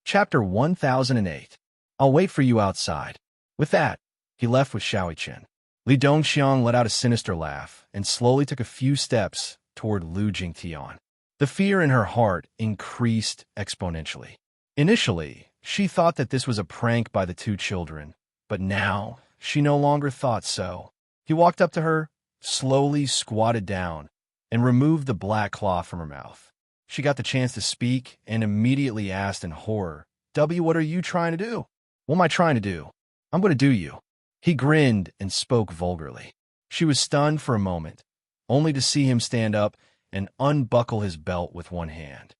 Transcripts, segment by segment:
Chapter 1008. I'll wait for you outside. With that, he left with Xiaoqian. Li Dongxiang let out a sinister laugh and slowly took a few steps toward Lu Jingtian. The fear in her heart increased exponentially. Initially, she thought that this was a prank by the two children, but now she no longer thought so. He walked up to her, slowly squatted down, and removed the black cloth from her mouth. She got the chance to speak and immediately asked in horror, What are you trying to do? What am I trying to do? I'm going to do you. He grinned and spoke vulgarly. She was stunned for a moment, only to see him stand up and unbuckle his belt with one hand.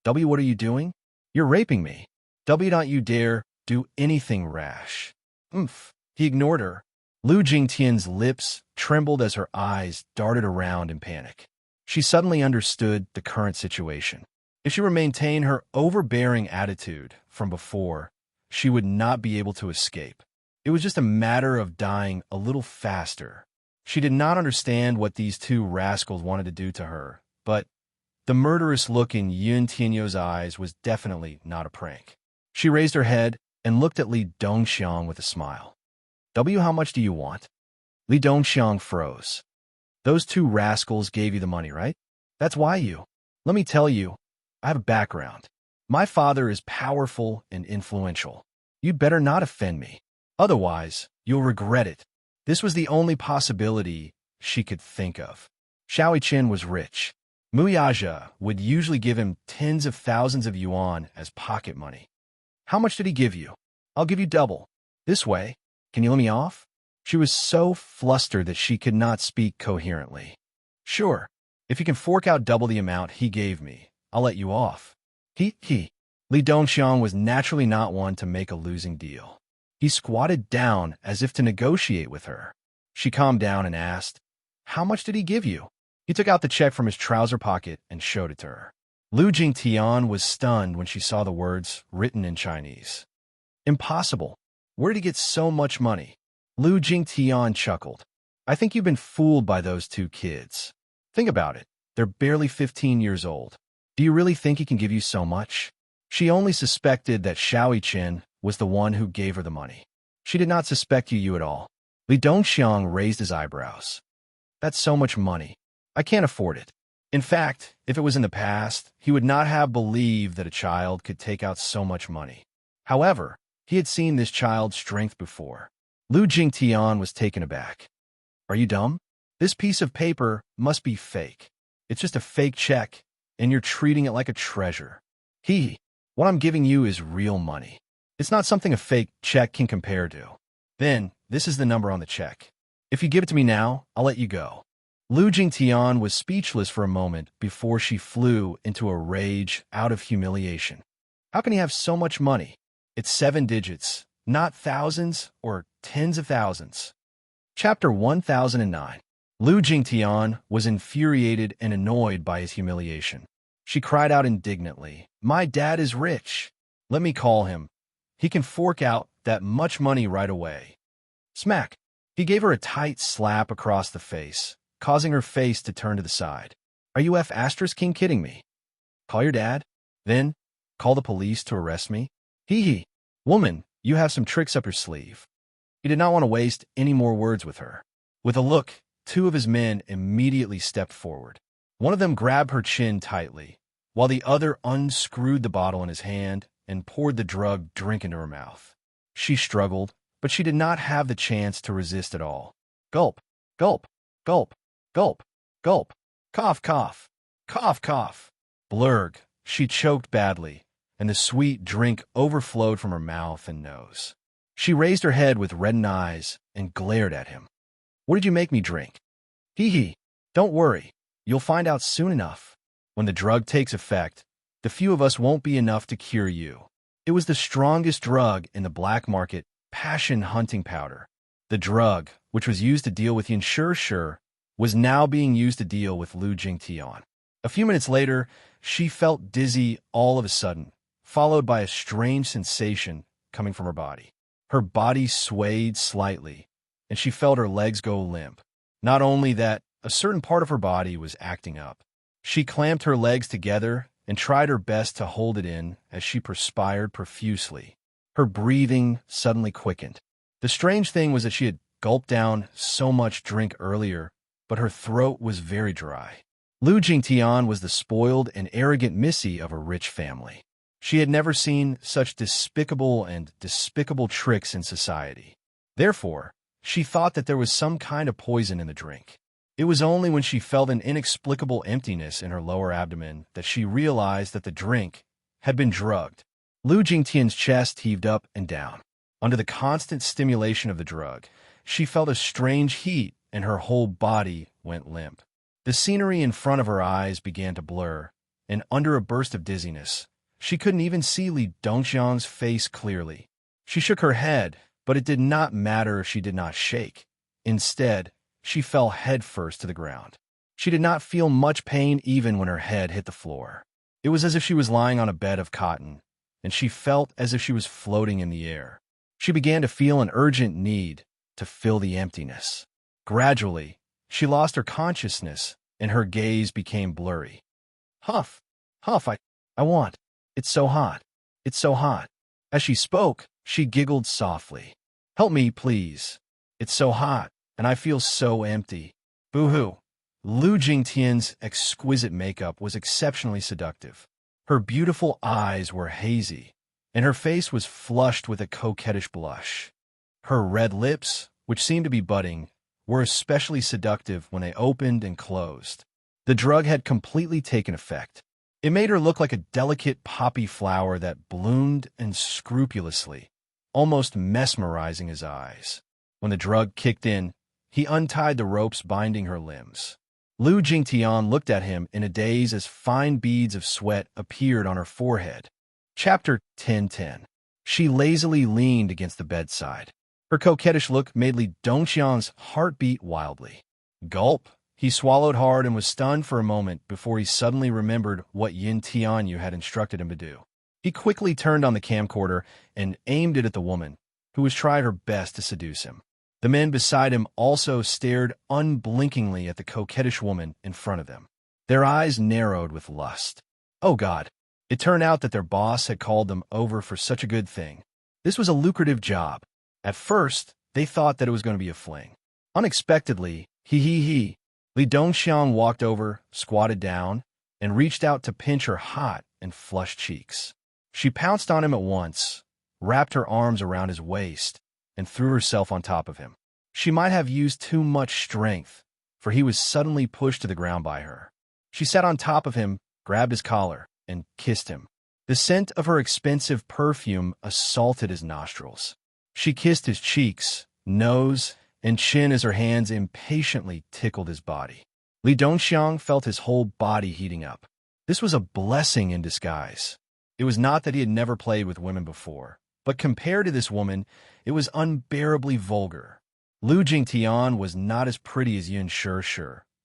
What are you doing? You're raping me. Don't you dare do anything rash. Oomph. He ignored her. Lu Jingtian's lips trembled as her eyes darted around in panic. She suddenly understood the current situation. If she were to maintain her overbearing attitude from before, she would not be able to escape. It was just a matter of dying a little faster. She did not understand what these two rascals wanted to do to her, but the murderous look in Yun Tianyo's eyes was definitely not a prank. She raised her head and looked at Li Dongxiang with a smile. How much do you want? Li Dongxiang froze. Those two rascals gave you the money, right? That's why you. Let me tell you, I have a background. My father is powerful and influential. You'd better not offend me. Otherwise, you'll regret it. This was the only possibility she could think of. Xiaoqian was rich. Muyaja would usually give him tens of thousands of yuan as pocket money. How much did he give you? I'll give you double. This way. Can you let me off? She was so flustered that she could not speak coherently. Sure. If you can fork out double the amount he gave me, I'll let you off. Li Dongxiang was naturally not one to make a losing deal. He squatted down as if to negotiate with her. She calmed down and asked, How much did he give you? He took out the check from his trouser pocket and showed it to her. Lu Jingtian was stunned when she saw the words written in Chinese. Impossible. Where did he get so much money? Lu Jingtian chuckled. I think you've been fooled by those two kids. Think about it. They're barely 15 years old. Do you really think he can give you so much? She only suspected that Xiaoqian was the one who gave her the money. She did not suspect you at all. Li Dongxiang raised his eyebrows. That's so much money. I can't afford it. In fact, if it was in the past, he would not have believed that a child could take out so much money. However, he had seen this child's strength before. Lu Jingtian was taken aback. Are you dumb? This piece of paper must be fake. It's just a fake check, and you're treating it like a treasure. What I'm giving you is real money. It's not something a fake check can compare to. Then, this is the number on the check. If you give it to me now, I'll let you go. Lu Jingtian was speechless for a moment before she flew into a rage out of humiliation. How can he have so much money? It's 7 digits, not thousands or tens of thousands. Chapter 1009. Lu Jingtian was infuriated and annoyed by his humiliation. She cried out indignantly, My dad is rich. Let me call him. He can fork out that much money right away. Smack! He gave her a tight slap across the face, causing her face to turn to the side. Are you King kidding me? Call your dad? Then, call the police to arrest me? Woman, you have some tricks up your sleeve. He did not want to waste any more words with her. With a look, 2 of his men immediately stepped forward. One of them grabbed her chin tightly, while the other unscrewed the bottle in his hand and poured the drugged drink into her mouth. She struggled, but she did not have the chance to resist at all. Gulp, gulp, gulp, gulp, gulp, cough, cough, cough, cough. Blurg, she choked badly, and the sweet drink overflowed from her mouth and nose. She raised her head with reddened eyes and glared at him. What did you make me drink? Don't worry. You'll find out soon enough. When the drug takes effect, the few of us won't be enough to cure you. It was the strongest drug in the black market, passion hunting powder. The drug, which was used to deal with Yin Shi, was now being used to deal with Lu Jingtian. A few minutes later, she felt dizzy all of a sudden, followed by a strange sensation coming from her body. Her body swayed slightly, and she felt her legs go limp. Not only that, a certain part of her body was acting up. She clamped her legs together and tried her best to hold it in as she perspired profusely. Her breathing suddenly quickened. The strange thing was that she had gulped down so much drink earlier, but her throat was very dry. Lu Jingtian was the spoiled and arrogant missy of a rich family. She had never seen such despicable tricks in society. Therefore, she thought that there was some kind of poison in the drink. It was only when she felt an inexplicable emptiness in her lower abdomen that she realized that the drink had been drugged. Lu Jingtian's chest heaved up and down. Under the constant stimulation of the drug, she felt a strange heat and her whole body went limp. The scenery in front of her eyes began to blur, and under a burst of dizziness, she couldn't even see Li Dongxiang's face clearly. She shook her head, but it did not matter if she did not shake. Instead, she fell headfirst to the ground. She did not feel much pain even when her head hit the floor. It was as if she was lying on a bed of cotton, and she felt as if she was floating in the air. She began to feel an urgent need to fill the emptiness. Gradually, she lost her consciousness, and her gaze became blurry. Huff, huff, I want. It's so hot. It's so hot. As she spoke, she giggled softly. Help me, please. It's so hot, and I feel so empty. Boo-hoo. Lu Jingtian's exquisite makeup was exceptionally seductive. Her beautiful eyes were hazy, and her face was flushed with a coquettish blush. Her red lips, which seemed to be budding, were especially seductive when they opened and closed. The drug had completely taken effect. It made her look like a delicate poppy flower that bloomed unscrupulously, almost mesmerizing his eyes. When the drug kicked in, he untied the ropes binding her limbs. Lu Jingtian looked at him in a daze as fine beads of sweat appeared on her forehead. Chapter 10:10. She lazily leaned against the bedside. Her coquettish look made Li Dongxiang's heart beat wildly. Gulp! He swallowed hard and was stunned for a moment before he suddenly remembered what Yin Tianyu had instructed him to do. He quickly turned on the camcorder and aimed it at the woman, who was trying her best to seduce him. The men beside him also stared unblinkingly at the coquettish woman in front of them. Their eyes narrowed with lust. Oh God! It turned out that their boss had called them over for such a good thing. This was a lucrative job. At first, they thought that it was going to be a fling. Unexpectedly, Li Dongxiang walked over, squatted down, and reached out to pinch her hot and flushed cheeks. She pounced on him at once, wrapped her arms around his waist, and threw herself on top of him. She might have used too much strength, for he was suddenly pushed to the ground by her. She sat on top of him, grabbed his collar, and kissed him. The scent of her expensive perfume assaulted his nostrils. She kissed his cheeks, nose, and chin as her hands impatiently tickled his body. Li Dongxiang felt his whole body heating up. This was a blessing in disguise. It was not that he had never played with women before, but compared to this woman, it was unbearably vulgar. Lu Jingtian was not as pretty as Yin Shi,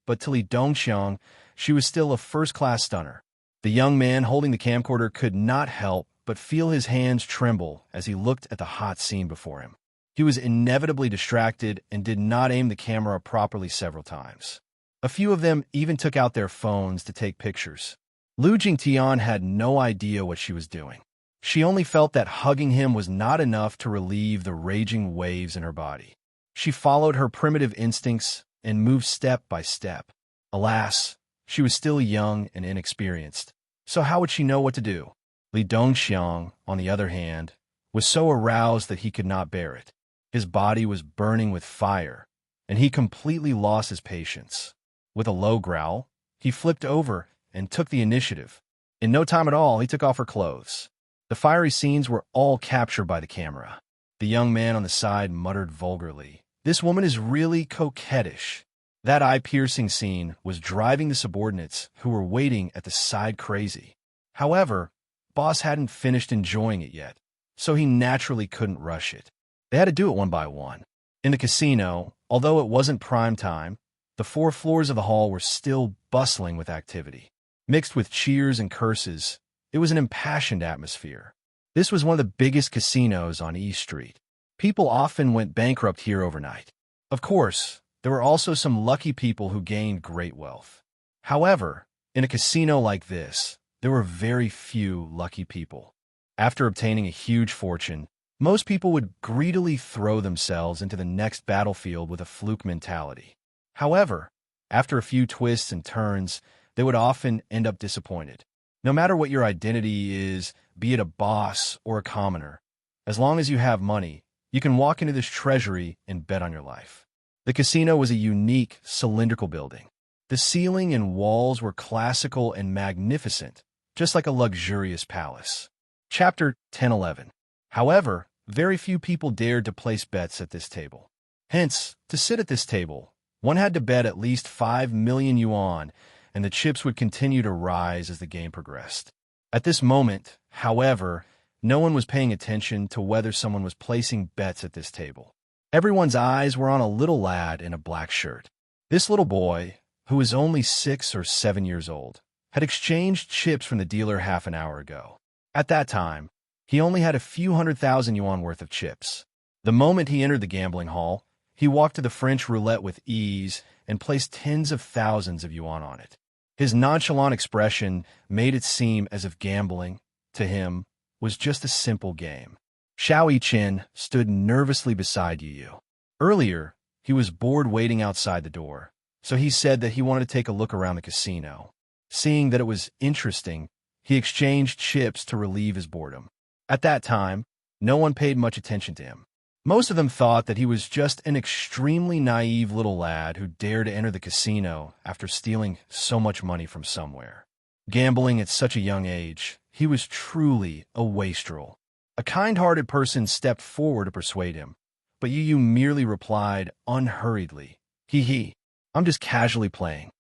but to Li Dongxiang, she was still a first-class stunner. The young man holding the camcorder could not help but feel his hands tremble as he looked at the hot scene before him. He was inevitably distracted and did not aim the camera properly several times. A few of them even took out their phones to take pictures. Lu Jingtian had no idea what she was doing. She only felt that hugging him was not enough to relieve the raging waves in her body. She followed her primitive instincts and moved step by step. Alas, she was still young and inexperienced, so how would she know what to do? Li Dongxiang, on the other hand, was so aroused that he could not bear it. His body was burning with fire, and he completely lost his patience. With a low growl, he flipped over and took the initiative. In no time at all, he took off her clothes. The fiery scenes were all captured by the camera. The young man on the side muttered vulgarly, "This woman is really coquettish." That eye-piercing scene was driving the subordinates who were waiting at the side crazy. However, Boss hadn't finished enjoying it yet, so he naturally couldn't rush it. They had to do it one by one. In the casino, although it wasn't prime time, the 4 floors of the hall were still bustling with activity. Mixed with cheers and curses, it was an impassioned atmosphere. This was one of the biggest casinos on East Street. People often went bankrupt here overnight. Of course, there were also some lucky people who gained great wealth. However, in a casino like this, there were very few lucky people. After obtaining a huge fortune, most people would greedily throw themselves into the next battlefield with a fluke mentality. However, after a few twists and turns, they would often end up disappointed. No matter what your identity is, be it a boss or a commoner, as long as you have money, you can walk into this treasury and bet on your life. The casino was a unique, cylindrical building. The ceiling and walls were classical and magnificent, just like a luxurious palace. Chapter 10:11. However, very few people dared to place bets at this table. Hence, to sit at this table, one had to bet at least 5 million yuan, and the chips would continue to rise as the game progressed. At this moment, however, no one was paying attention to whether someone was placing bets at this table. Everyone's eyes were on a little lad in a black shirt. This little boy, who was only 6 or 7 years old, had exchanged chips from the dealer half an hour ago. At that time, he only had a few 100,000 yuan worth of chips. The moment he entered the gambling hall, he walked to the French roulette with ease and placed tens of thousands of yuan on it. His nonchalant expression made it seem as if gambling, to him, was just a simple game. Xiao Chen stood nervously beside Yu. Earlier, he was bored waiting outside the door, so he said that he wanted to take a look around the casino. Seeing that it was interesting, he exchanged chips to relieve his boredom. At that time, no one paid much attention to him. Most of them thought that he was just an extremely naive little lad who dared to enter the casino after stealing so much money from somewhere. Gambling at such a young age, he was truly a wastrel. A kind-hearted person stepped forward to persuade him, but Yu merely replied unhurriedly, "Hee, I'm just casually playing."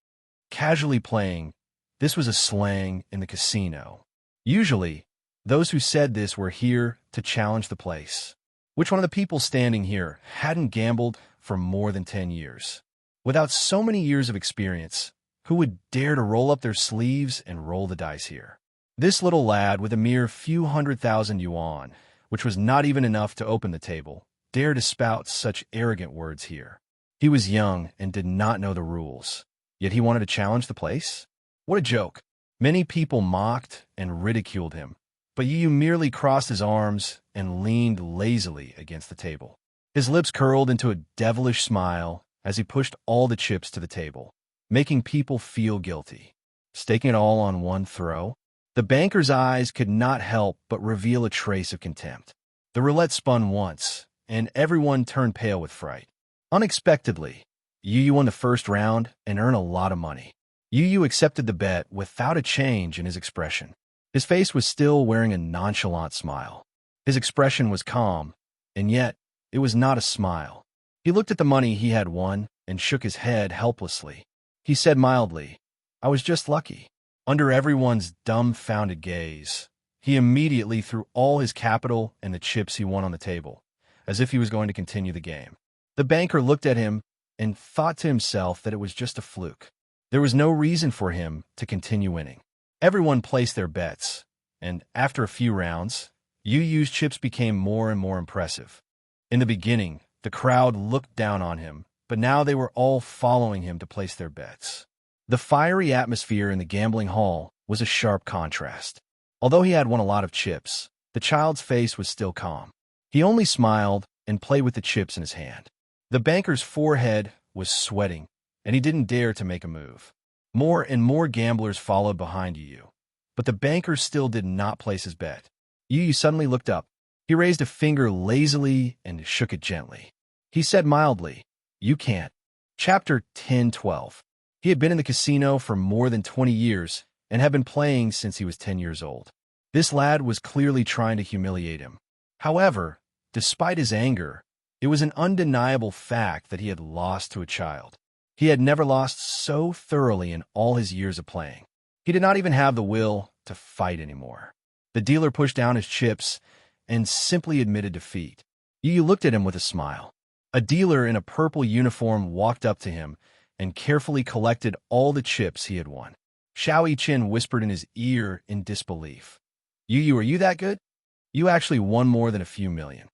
Casually playing, this was a slang in the casino. Usually, those who said this were here to challenge the place. Which one of the people standing here hadn't gambled for more than 10 years? Without so many years of experience, who would dare to roll up their sleeves and roll the dice here? This little lad with a mere few 100,000 yuan, which was not even enough to open the table, dared to spout such arrogant words here. He was young and did not know the rules, yet he wanted to challenge the place? What a joke. Many people mocked and ridiculed him, but Yu merely crossed his arms and leaned lazily against the table. His lips curled into a devilish smile as he pushed all the chips to the table, making people feel guilty. Staking it all on one throw? The banker's eyes could not help but reveal a trace of contempt. The roulette spun once, and everyone turned pale with fright. Unexpectedly, Yu won the first round and earned a lot of money. Yu accepted the bet without a change in his expression. His face was still wearing a nonchalant smile. His expression was calm, and yet it was not a smile. He looked at the money he had won and shook his head helplessly. He said mildly, "I was just lucky." Under everyone's dumbfounded gaze, he immediately threw all his capital and the chips he won on the table, as if he was going to continue the game. The banker looked at him and thought to himself that it was just a fluke. There was no reason for him to continue winning. Everyone placed their bets, and after a few rounds, Yu's chips became more and more impressive. In the beginning, the crowd looked down on him, but now they were all following him to place their bets. The fiery atmosphere in the gambling hall was a sharp contrast. Although he had won a lot of chips, the child's face was still calm. He only smiled and played with the chips in his hand. The banker's forehead was sweating, and he didn't dare to make a move. More and more gamblers followed behind Yu, but the banker still did not place his bet. Yu suddenly looked up. He raised a finger lazily and shook it gently. He said mildly, "You can't." Chapter 10:12. He had been in the casino for more than 20 years and had been playing since he was 10 years old. This lad was clearly trying to humiliate him. However, despite his anger, it was an undeniable fact that he had lost to a child. He had never lost so thoroughly in all his years of playing. He did not even have the will to fight anymore. The dealer pushed down his chips and simply admitted defeat. Yu looked at him with a smile. A dealer in a purple uniform walked up to him and carefully collected all the chips he had won. Xiao Chen whispered in his ear in disbelief. Yu, are you that good? You actually won more than a few million."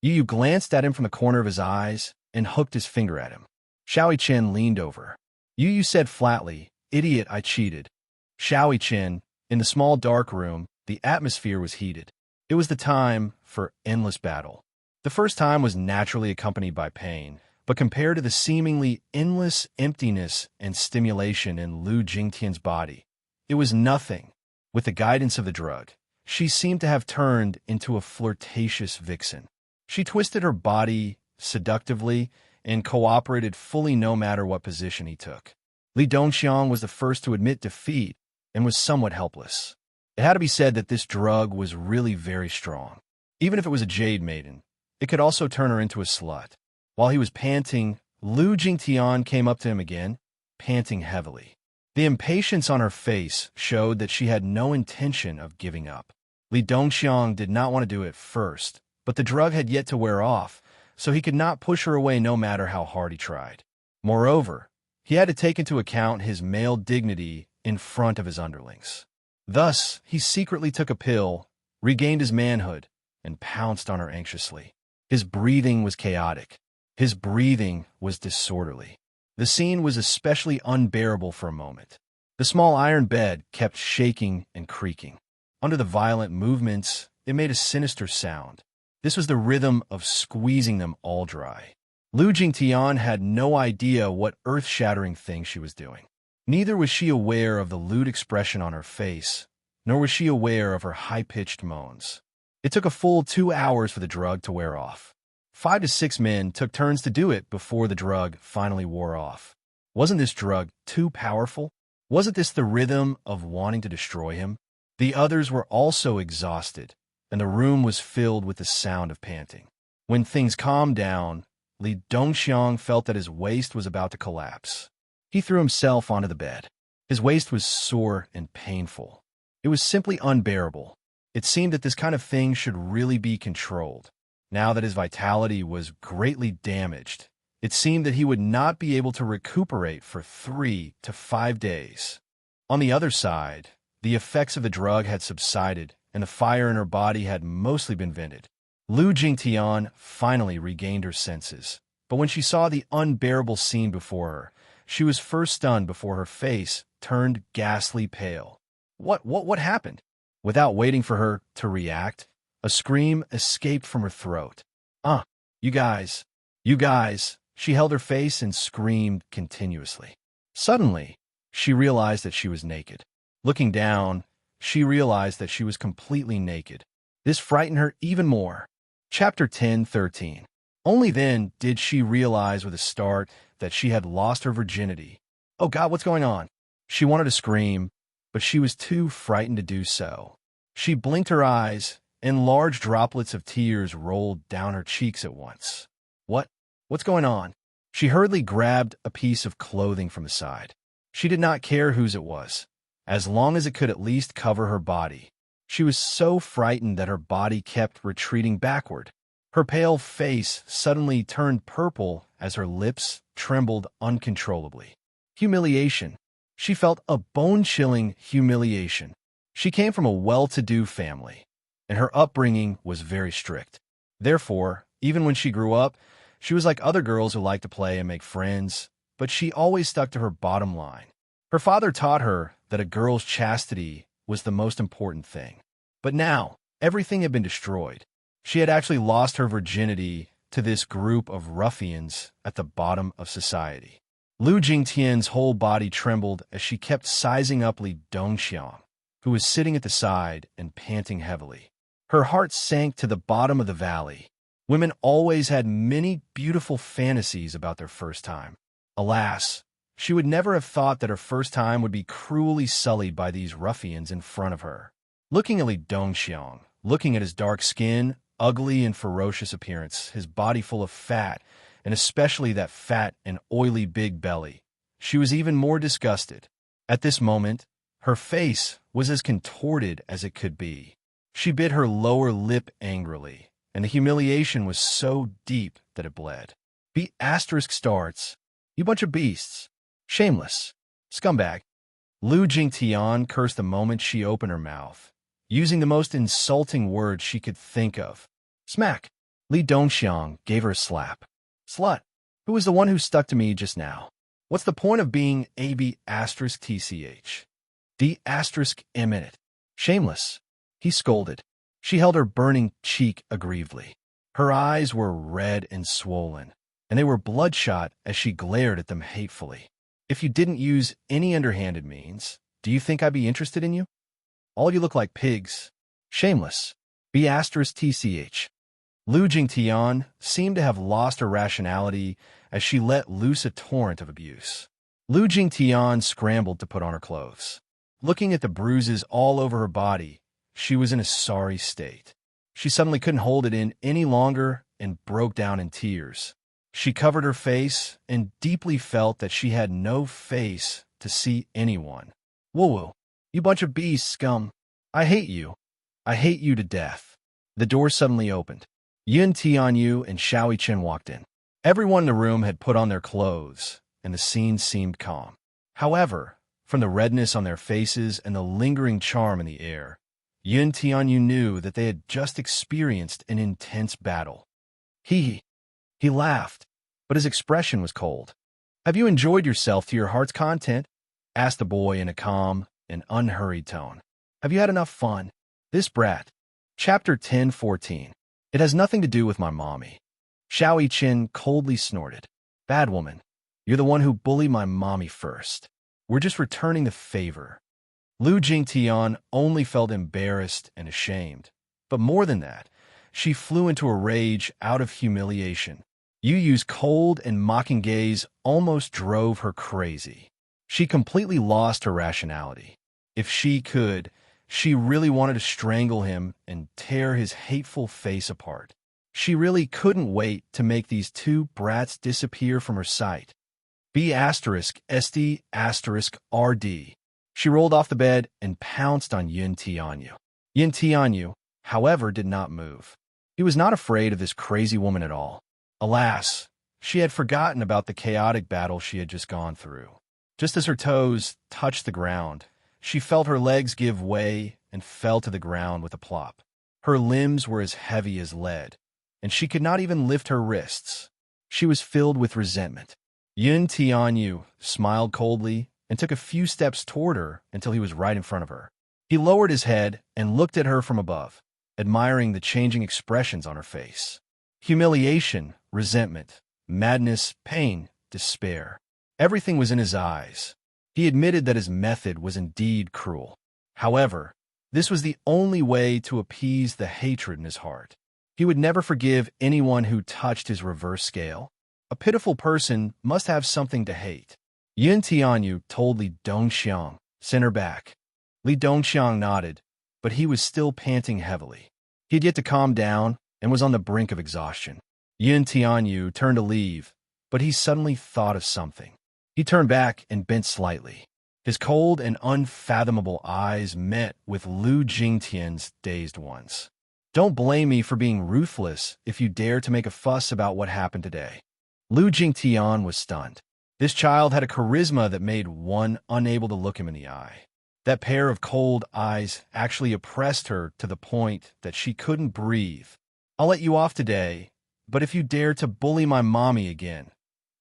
Yu glanced at him from the corner of his eyes and hooked his finger at him. Xiao Chen leaned over. Yu said flatly, "Idiot, I cheated." Xiao Chen, In the small dark room, the atmosphere was heated. It was the time for endless battle. The first time was naturally accompanied by pain, but compared to the seemingly endless emptiness and stimulation in Lu Jingtian's body, it was nothing. With the guidance of the drug, she seemed to have turned into a flirtatious vixen. She twisted her body seductively and cooperated fully no matter what position he took. Li Dongxiang was the first to admit defeat and was somewhat helpless. It had to be said that this drug was really very strong. Even if it was a jade maiden, it could also turn her into a slut. While he was panting, Lu Jingtian came up to him again, panting heavily. The impatience on her face showed that she had no intention of giving up. Li Dongxiang did not want to do it first, but the drug had yet to wear off, so he could not push her away no matter how hard he tried. Moreover, he had to take into account his male dignity in front of his underlings. Thus, he secretly took a pill, regained his manhood, and pounced on her anxiously. His breathing was chaotic. His breathing was disorderly. The scene was especially unbearable for a moment. The small iron bed kept shaking and creaking. Under the violent movements, it made a sinister sound. This was the rhythm of squeezing them all dry. Lu Jingtian had no idea what earth-shattering thing she was doing. Neither was she aware of the lewd expression on her face, nor was she aware of her high-pitched moans. It took a full 2 hours for the drug to wear off. 5 to 6 men took turns to do it before the drug finally wore off. Wasn't this drug too powerful? Wasn't this the rhythm of wanting to destroy him? The others were also exhausted, and the room was filled with the sound of panting. When things calmed down, Li Dongxiang felt that his waist was about to collapse. He threw himself onto the bed. His waist was sore and painful. It was simply unbearable. It seemed that this kind of thing should really be controlled. Now that his vitality was greatly damaged, it seemed that he would not be able to recuperate for 3 to 5 days. On the other side, the effects of the drug had subsided, and the fire in her body had mostly been vented. Lu Jingtian finally regained her senses, but when she saw the unbearable scene before her, she was first stunned before her face turned ghastly pale. What happened? Without waiting for her to react, a scream escaped from her throat. You guys. She held her face and screamed continuously. Suddenly, she realized that she was naked. Looking down, she realized that she was completely naked. This frightened her even more. Chapter 10:13. Only then did she realize with a start that she had lost her virginity. Oh God, what's going on? She wanted to scream, but she was too frightened to do so. She blinked her eyes, and large droplets of tears rolled down her cheeks at once. What's going on? She hurriedly grabbed a piece of clothing from the side. She did not care whose it was, as long as it could at least cover her body. She was so frightened that her body kept retreating backward. Her pale face suddenly turned purple as her lips trembled uncontrollably. Humiliation. She felt a bone-chilling humiliation. She came from a well-to-do family, and her upbringing was very strict. Therefore, even when she grew up, she was like other girls who liked to play and make friends, but she always stuck to her bottom line. Her father taught her that a girl's chastity was the most important thing. But now, everything had been destroyed. She had actually lost her virginity to this group of ruffians at the bottom of society. Lu Jingtian's whole body trembled as she kept sizing up Li Dongxiang, who was sitting at the side and panting heavily. Her heart sank to the bottom of the valley. Women always had many beautiful fantasies about their first time. Alas, she would never have thought that her first time would be cruelly sullied by these ruffians in front of her. Looking at Li Dongxiang, looking at his dark skin, ugly and ferocious appearance, his body full of fat, and especially that fat and oily big belly, she was even more disgusted. At this moment, her face was as contorted as it could be. She bit her lower lip angrily, and the humiliation was so deep that it bled. ***, you bunch of beasts. Shameless. Scumbag. Lu Jingtian cursed the moment she opened her mouth, using the most insulting words she could think of. Smack. Li Dongxiang gave her a slap. Slut. Who was the one who stuck to me just now? What's the point of being AB***TCH? D***. Shameless, he scolded. She held her burning cheek aggrievedly. Her eyes were red and swollen, and they were bloodshot as she glared at them hatefully. If you didn't use any underhanded means, do you think I'd be interested in you? All you look like pigs. Shameless. B***tch. Lu Jingtian seemed to have lost her rationality as she let loose a torrent of abuse. Lu Jingtian scrambled to put on her clothes. Looking at the bruises all over her body, she was in a sorry state. She suddenly couldn't hold it in any longer and broke down in tears. She covered her face and deeply felt that she had no face to see anyone. Woo-woo, you bunch of beast scum. I hate you. I hate you to death. The door suddenly opened. Yun Tianyu and Xiao Chen walked in. Everyone in the room had put on their clothes, and the scene seemed calm. However, from the redness on their faces and the lingering charm in the air, Yun Tianyu knew that they had just experienced an intense battle. He laughed, but his expression was cold. Have you enjoyed yourself to your heart's content? Asked the boy in a calm and unhurried tone. Have you had enough fun? This brat. Chapter 10:14. It has nothing to do with my mommy. Xiao Chen coldly snorted. Bad woman, you're the one who bullied my mommy first. We're just returning the favor. Lu Jingtian only felt embarrassed and ashamed. But more than that, she flew into a rage out of humiliation. Yu Yu's cold and mocking gaze almost drove her crazy. She completely lost her rationality. If she could, she really wanted to strangle him and tear his hateful face apart. She really couldn't wait to make these two brats disappear from her sight. B***SD**RD. She rolled off the bed and pounced on Yun Tianyu. Yun Tianyu, however, did not move. He was not afraid of this crazy woman at all. Alas, she had forgotten about the chaotic battle she had just gone through. Just as her toes touched the ground, she felt her legs give way and fell to the ground with a plop. Her limbs were as heavy as lead, and she could not even lift her wrists. She was filled with resentment. Yun Tianyu smiled coldly and took a few steps toward her until he was right in front of her. He lowered his head and looked at her from above, admiring the changing expressions on her face. Humiliation, resentment, madness, pain, despair. Everything was in his eyes. He admitted that his method was indeed cruel. However, this was the only way to appease the hatred in his heart. He would never forgive anyone who touched his reverse scale. A pitiful person must have something to hate. Yun Tianyu told Li Dongxiang, send her back. Li Dongxiang nodded, but he was still panting heavily. He had yet to calm down and was on the brink of exhaustion. Yun Tianyu turned to leave, but he suddenly thought of something. He turned back and bent slightly. His cold and unfathomable eyes met with Lu Jingtian's dazed ones. Don't blame me for being ruthless if you dare to make a fuss about what happened today. Lu Jingtian was stunned. This child had a charisma that made one unable to look him in the eye. That pair of cold eyes actually oppressed her to the point that she couldn't breathe. I'll let you off today, but if you dare to bully my mommy again.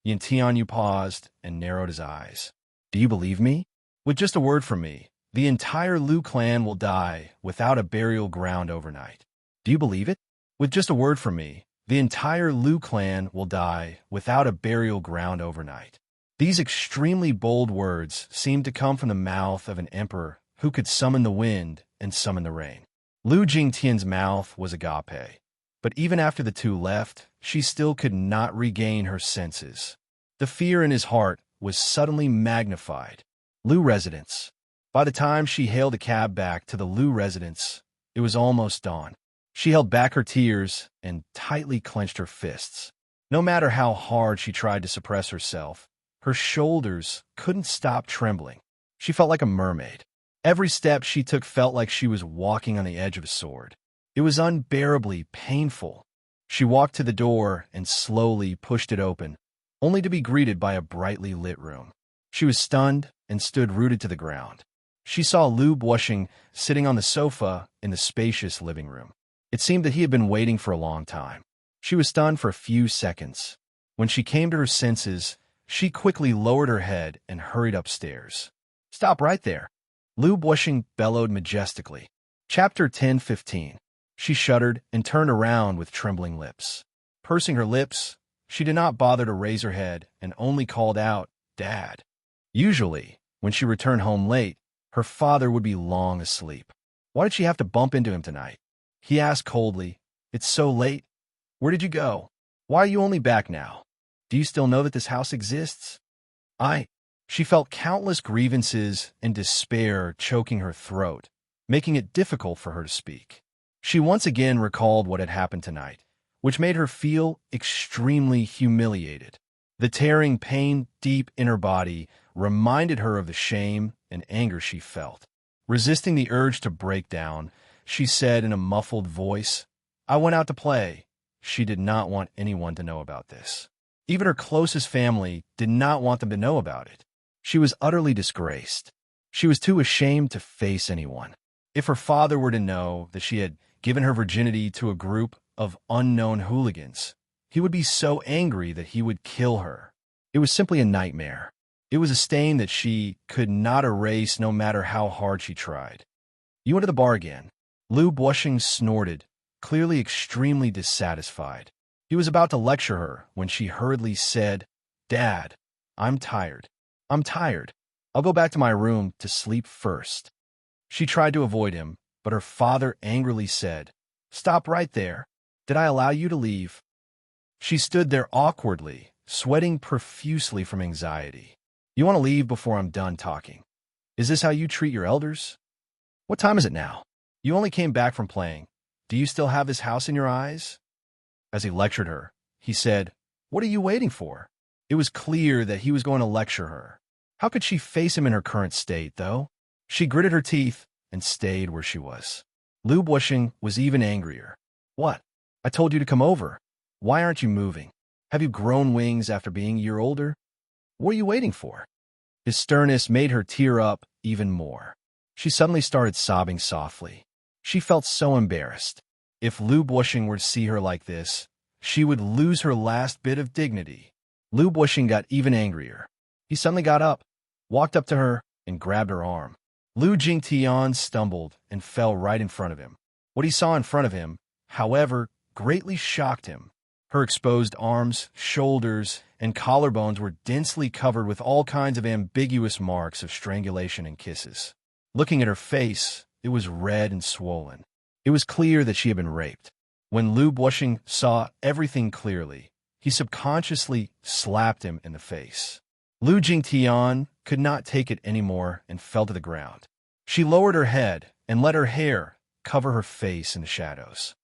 Yun Tianyu paused and narrowed his eyes. Do you believe me? With just a word from me, the entire Lu clan will die without a burial ground overnight. Do you believe it? With just a word from me, the entire Lu clan will die without a burial ground overnight. These extremely bold words seemed to come from the mouth of an emperor who could summon the wind and summon the rain. Lu Jingtian's mouth was agape, but even after the two left, she still could not regain her senses. The fear in his heart was suddenly magnified. Lu residence. By the time she hailed a cab back to the Lu residence, it was almost dawn. She held back her tears and tightly clenched her fists. No matter how hard she tried to suppress herself, her shoulders couldn't stop trembling. She felt like a mermaid. Every step she took felt like she was walking on the edge of a sword. It was unbearably painful. She walked to the door and slowly pushed it open, only to be greeted by a brightly lit room. She was stunned and stood rooted to the ground. She saw Lu Bushing sitting on the sofa in the spacious living room. It seemed that he had been waiting for a long time. She was stunned for a few seconds. When she came to her senses, she quickly lowered her head and hurried upstairs. Stop right there. Lu Bushing bellowed majestically. Chapter 10:15. She shuddered and turned around with trembling lips. Pursing her lips, she did not bother to raise her head and only called out, "Dad." Usually, when she returned home late, her father would be long asleep. Why did she have to bump into him tonight? He asked coldly, "It's so late. Where did you go? Why are you only back now? Do you still know that this house exists?" She felt countless grievances and despair choking her throat, making it difficult for her to speak. She once again recalled what had happened tonight, which made her feel extremely humiliated. The tearing pain deep in her body reminded her of the shame and anger she felt. Resisting the urge to break down, she said in a muffled voice, "I went out to play." She did not want anyone to know about this. Even her closest family did not want them to know about it. She was utterly disgraced. She was too ashamed to face anyone. If her father were to know that she had given her virginity to a group of unknown hooligans, he would be so angry that he would kill her. It was simply a nightmare. It was a stain that she could not erase no matter how hard she tried. "You went to the bar again." Lu Bushing snorted, clearly extremely dissatisfied. He was about to lecture her when she hurriedly said, "Dad, I'm tired. I'm tired. I'll go back to my room to sleep first." She tried to avoid him, but her father angrily said, "Stop right there. Did I allow you to leave?" She stood there awkwardly, sweating profusely from anxiety. "You want to leave before I'm done talking? Is this how you treat your elders? What time is it now? You only came back from playing. Do you still have this house in your eyes?" As he lectured her, he said, "What are you waiting for?" It was clear that he was going to lecture her. How could she face him in her current state, though? She gritted her teeth and stayed where she was. Lu Bushing was even angrier. "What? I told you to come over. Why aren't you moving? Have you grown wings after being a year older? What are you waiting for?" His sternness made her tear up even more. She suddenly started sobbing softly. She felt so embarrassed. If Lu Bushing were to see her like this, she would lose her last bit of dignity. Lu Bushing got even angrier. He suddenly got up, walked up to her, and grabbed her arm. Lu Jingtian stumbled and fell right in front of him. What he saw in front of him, however, greatly shocked him. Her exposed arms, shoulders, and collarbones were densely covered with all kinds of ambiguous marks of strangulation and kisses. Looking at her face, it was red and swollen. It was clear that she had been raped. When Lu Bushing saw everything clearly, he subconsciously slapped him in the face. Lu Jingtian could not take it anymore and fell to the ground. She lowered her head and let her hair cover her face in the shadows.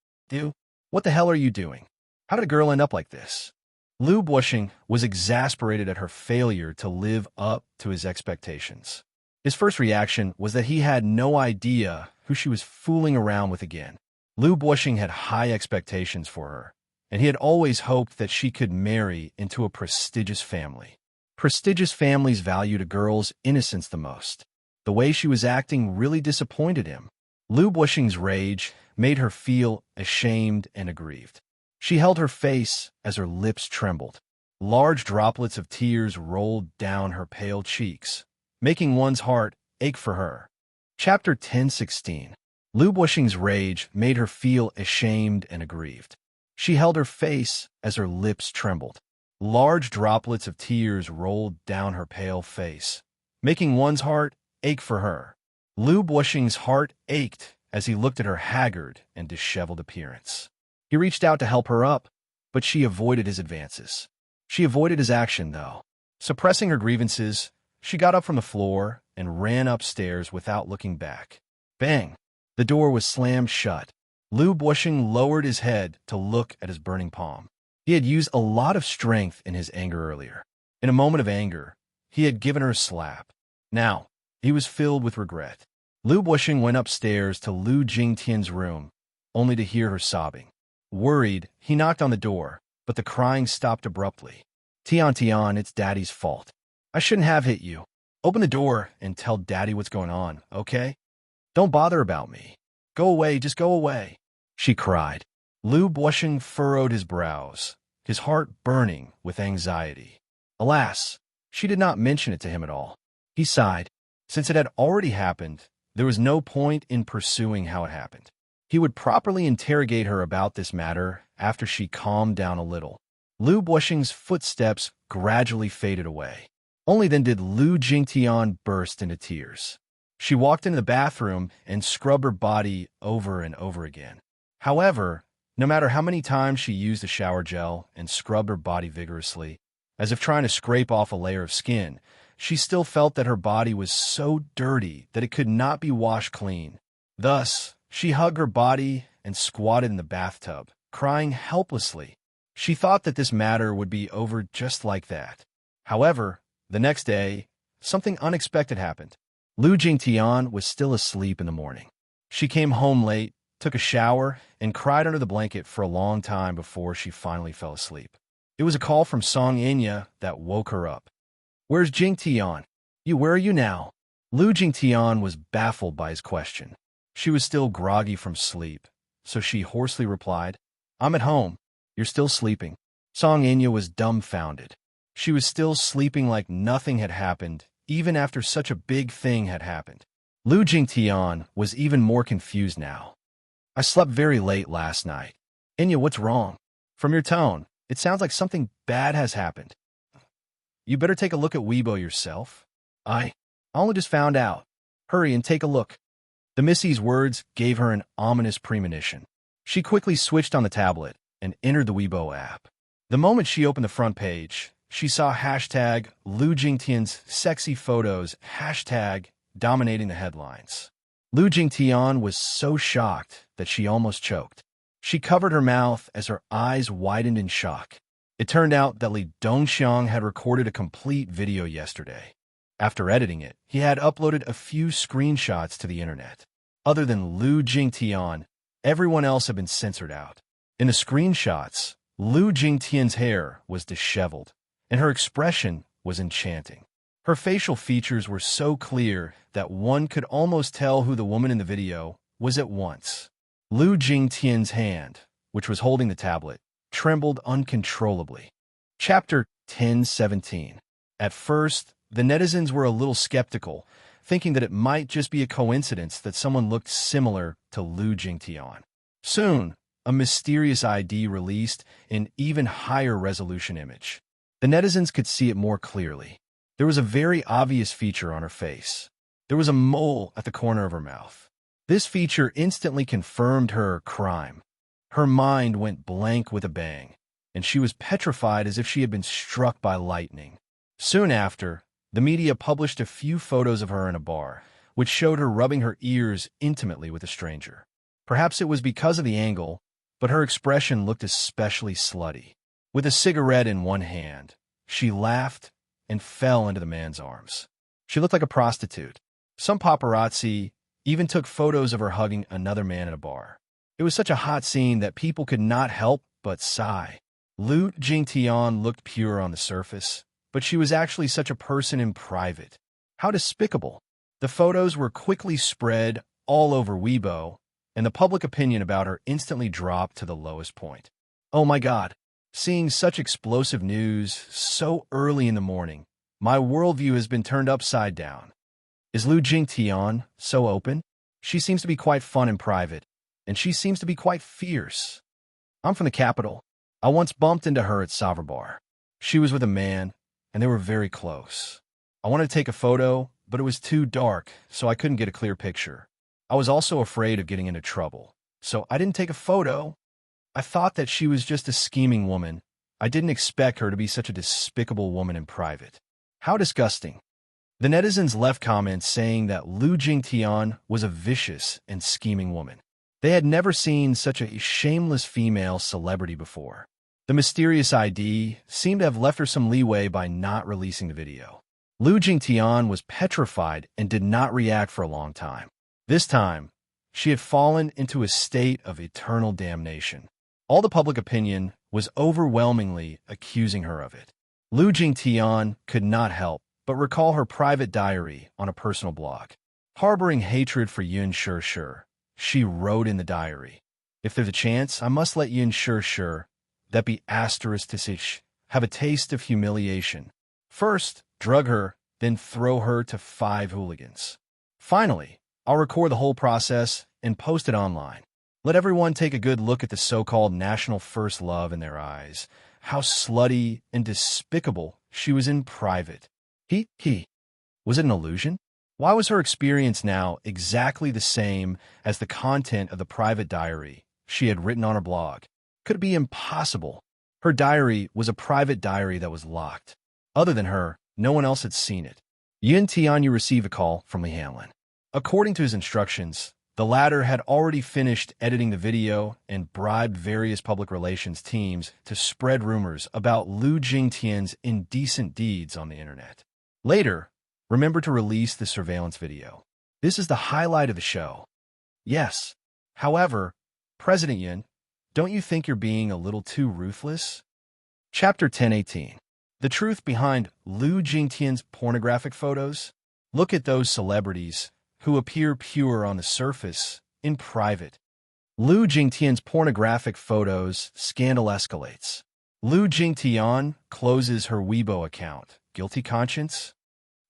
What the hell are you doing? How did a girl end up like this?" Lu Bushing was exasperated at her failure to live up to his expectations. His first reaction was that he had no idea who she was fooling around with again. Lu Bushing had high expectations for her, and he had always hoped that she could marry into a prestigious family. Prestigious families valued a girl's innocence the most. The way she was acting really disappointed him. Lu Bushing's rage made her feel ashamed and aggrieved. She held her face as her lips trembled. Large droplets of tears rolled down her pale cheeks, making one's heart ache for her. Chapter 10:16. Lu Bushing's rage made her feel ashamed and aggrieved. She held her face as her lips trembled. Large droplets of tears rolled down her pale face, making one's heart ache for her. Lu Bushing's heart ached as he looked at her haggard and disheveled appearance. He reached out to help her up, but she avoided his advances. She avoided his action, though. Suppressing her grievances, she got up from the floor and ran upstairs without looking back. Bang! The door was slammed shut. Lu Bushing lowered his head to look at his burning palm. He had used a lot of strength in his anger earlier. In a moment of anger, he had given her a slap. Now, he was filled with regret. Lu Bushing went upstairs to Lu Jingtian's room, only to hear her sobbing. Worried, he knocked on the door, but the crying stopped abruptly. Tian, it's Daddy's fault. I shouldn't have hit you. Open the door and tell Daddy what's going on, okay? Don't bother about me. Go away, just go away, she cried. Lu Bushing furrowed his brows, his heart burning with anxiety. Alas, she did not mention it to him at all. He sighed. Since it had already happened, there was no point in pursuing how it happened. He would properly interrogate her about this matter after she calmed down a little. Lu Buoxing's footsteps gradually faded away. Only then did Lu Jingtian burst into tears. She walked into the bathroom and scrubbed her body over and over again. However, no matter how many times she used the shower gel and scrubbed her body vigorously, as if trying to scrape off a layer of skin, she still felt that her body was so dirty that it could not be washed clean. Thus, she hugged her body and squatted in the bathtub, crying helplessly. She thought that this matter would be over just like that. However, the next day, something unexpected happened. Lu Jingtian was still asleep in the morning. She came home late, took a shower, and cried under the blanket for a long time before she finally fell asleep. It was a call from Song Enya that woke her up. "Where's Jingtian? Where are you now?" Lu Jingtian was baffled by his question. She was still groggy from sleep, so she hoarsely replied, "I'm at home. You're still sleeping." Song Enya was dumbfounded. She was still sleeping like nothing had happened, even after such a big thing had happened. Lu Jingtian was even more confused now. "I slept very late last night." "Enya, what's wrong? From your tone, it sounds like something bad has happened." "You better take a look at Weibo yourself." I only just found out. Hurry and take a look." The Missy's words gave her an ominous premonition. She quickly switched on the tablet and entered the Weibo app. The moment she opened the front page, she saw hashtag Lu Jingtian's sexy photos hashtag dominating the headlines. Lu Jingtian was so shocked that she almost choked. She covered her mouth as her eyes widened in shock. It turned out that Li Dongxiang had recorded a complete video yesterday. After editing it, he had uploaded a few screenshots to the internet. Other than Lu Jingtian, everyone else had been censored out. In the screenshots, Lu Jingtian's hair was disheveled, and her expression was enchanting. Her facial features were so clear that one could almost tell who the woman in the video was at once. Lu Jingtian's hand, which was holding the tablet, trembled uncontrollably. Chapter 10:17. At first, the netizens were a little skeptical, thinking that it might just be a coincidence that someone looked similar to Lu Jingtian. Soon, a mysterious ID released an even higher resolution image. The netizens could see it more clearly. There was a very obvious feature on her face. There was a mole at the corner of her mouth. This feature instantly confirmed her crime. Her mind went blank with a bang, and she was petrified as if she had been struck by lightning. Soon after, the media published a few photos of her in a bar, which showed her rubbing her ears intimately with a stranger. Perhaps it was because of the angle, but her expression looked especially slutty. With a cigarette in one hand, she laughed and fell into the man's arms. She looked like a prostitute. Some paparazzi even took photos of her hugging another man at a bar. It was such a hot scene that people could not help but sigh. Lu Jingtian looked pure on the surface, but she was actually such a person in private. How despicable. The photos were quickly spread all over Weibo, and the public opinion about her instantly dropped to the lowest point. Oh my God. Seeing such explosive news so early in the morning, my worldview has been turned upside down. Is Lu Jingtian so open? She seems to be quite fun in private, and she seems to be quite fierce. I'm from the capital. I once bumped into her at Savra Bar. She was with a man, and they were very close. I wanted to take a photo, but it was too dark, so I couldn't get a clear picture. I was also afraid of getting into trouble, so I didn't take a photo. I thought that she was just a scheming woman. I didn't expect her to be such a despicable woman in private. How disgusting. The netizens left comments saying that Lu Jingtian was a vicious and scheming woman. They had never seen such a shameless female celebrity before. The mysterious ID seemed to have left her some leeway by not releasing the video. Lu Jingtian was petrified and did not react for a long time. This time, she had fallen into a state of eternal damnation. All the public opinion was overwhelmingly accusing her of it. Lu Jingtian could not help but recall her private diary on a personal blog. Harboring hatred for Yun Shishir, she wrote in the diary, "If there's a chance, I must let Yun Shishir, that be asterisk to sich, have a taste of humiliation. First, drug her, then throw her to 5 hooligans. Finally, I'll record the whole process and post it online. Let everyone take a good look at the so-called national first love in their eyes. How slutty and despicable she was in private. He. Was it an illusion? Why was her experience now exactly the same as the content of the private diary she had written on her blog? Could it be impossible? Her diary was a private diary that was locked. Other than her, no one else had seen it. Yin Tianyu received a call from Lee Hanlon. According to his instructions, the latter had already finished editing the video and bribed various public relations teams to spread rumors about Lu Jingtian's indecent deeds on the internet. Later, remember to release the surveillance video. This is the highlight of the show. Yes. However, President Yin, don't you think you're being a little too ruthless? Chapter 1018. The truth behind Lu Jingtian's pornographic photos? Look at those celebrities who appear pure on the surface, in private. Lu Jingtian's pornographic photos, scandal escalates. Lu Jingtian closes her Weibo account. Guilty conscience?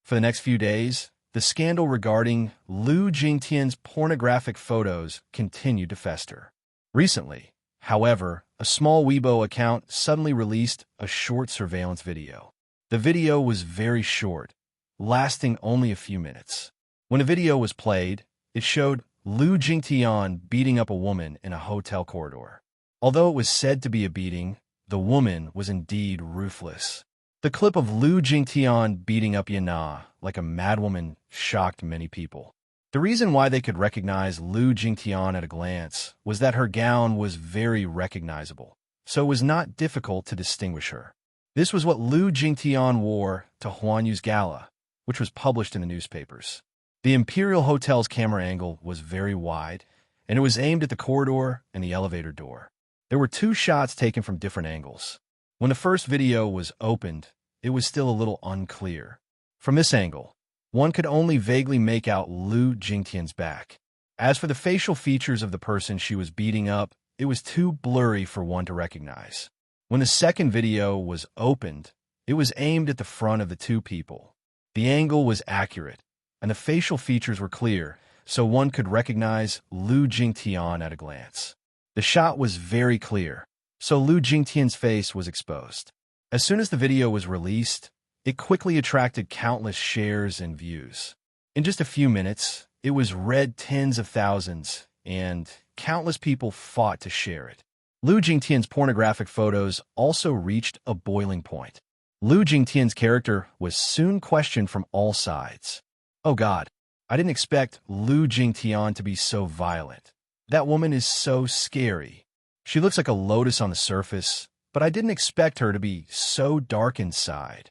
For the next few days, the scandal regarding Lu Jingtian's pornographic photos continued to fester. Recently, however, a small Weibo account suddenly released a short surveillance video. The video was very short, lasting only a few minutes. When the video was played, it showed Lu Jingtian beating up a woman in a hotel corridor. Although it was said to be a beating, the woman was indeed ruthless. The clip of Lu Jingtian beating up Yana like a madwoman shocked many people. The reason why they could recognize Lu Jingtian at a glance was that her gown was very recognizable, so it was not difficult to distinguish her. This was what Lu Jingtian wore to Huanyu's gala, which was published in the newspapers. The Imperial Hotel's camera angle was very wide, and it was aimed at the corridor and the elevator door. There were 2 shots taken from different angles. When the first video was opened, it was still a little unclear. From this angle, one could only vaguely make out Lu Jingtian's back. As for the facial features of the person she was beating up, it was too blurry for one to recognize. When the second video was opened, it was aimed at the front of the 2 people. The angle was accurate, and the facial features were clear, so one could recognize Lu Jingtian at a glance. The shot was very clear, so Lu Jingtian's face was exposed. As soon as the video was released, it quickly attracted countless shares and views. In just a few minutes, it was read tens of thousands, and countless people fought to share it. Lu Jingtian's pornographic photos also reached a boiling point. Lu Jingtian's character was soon questioned from all sides. Oh God, I didn't expect Lu Jingtian to be so violent. That woman is so scary. She looks like a lotus on the surface, but I didn't expect her to be so dark inside.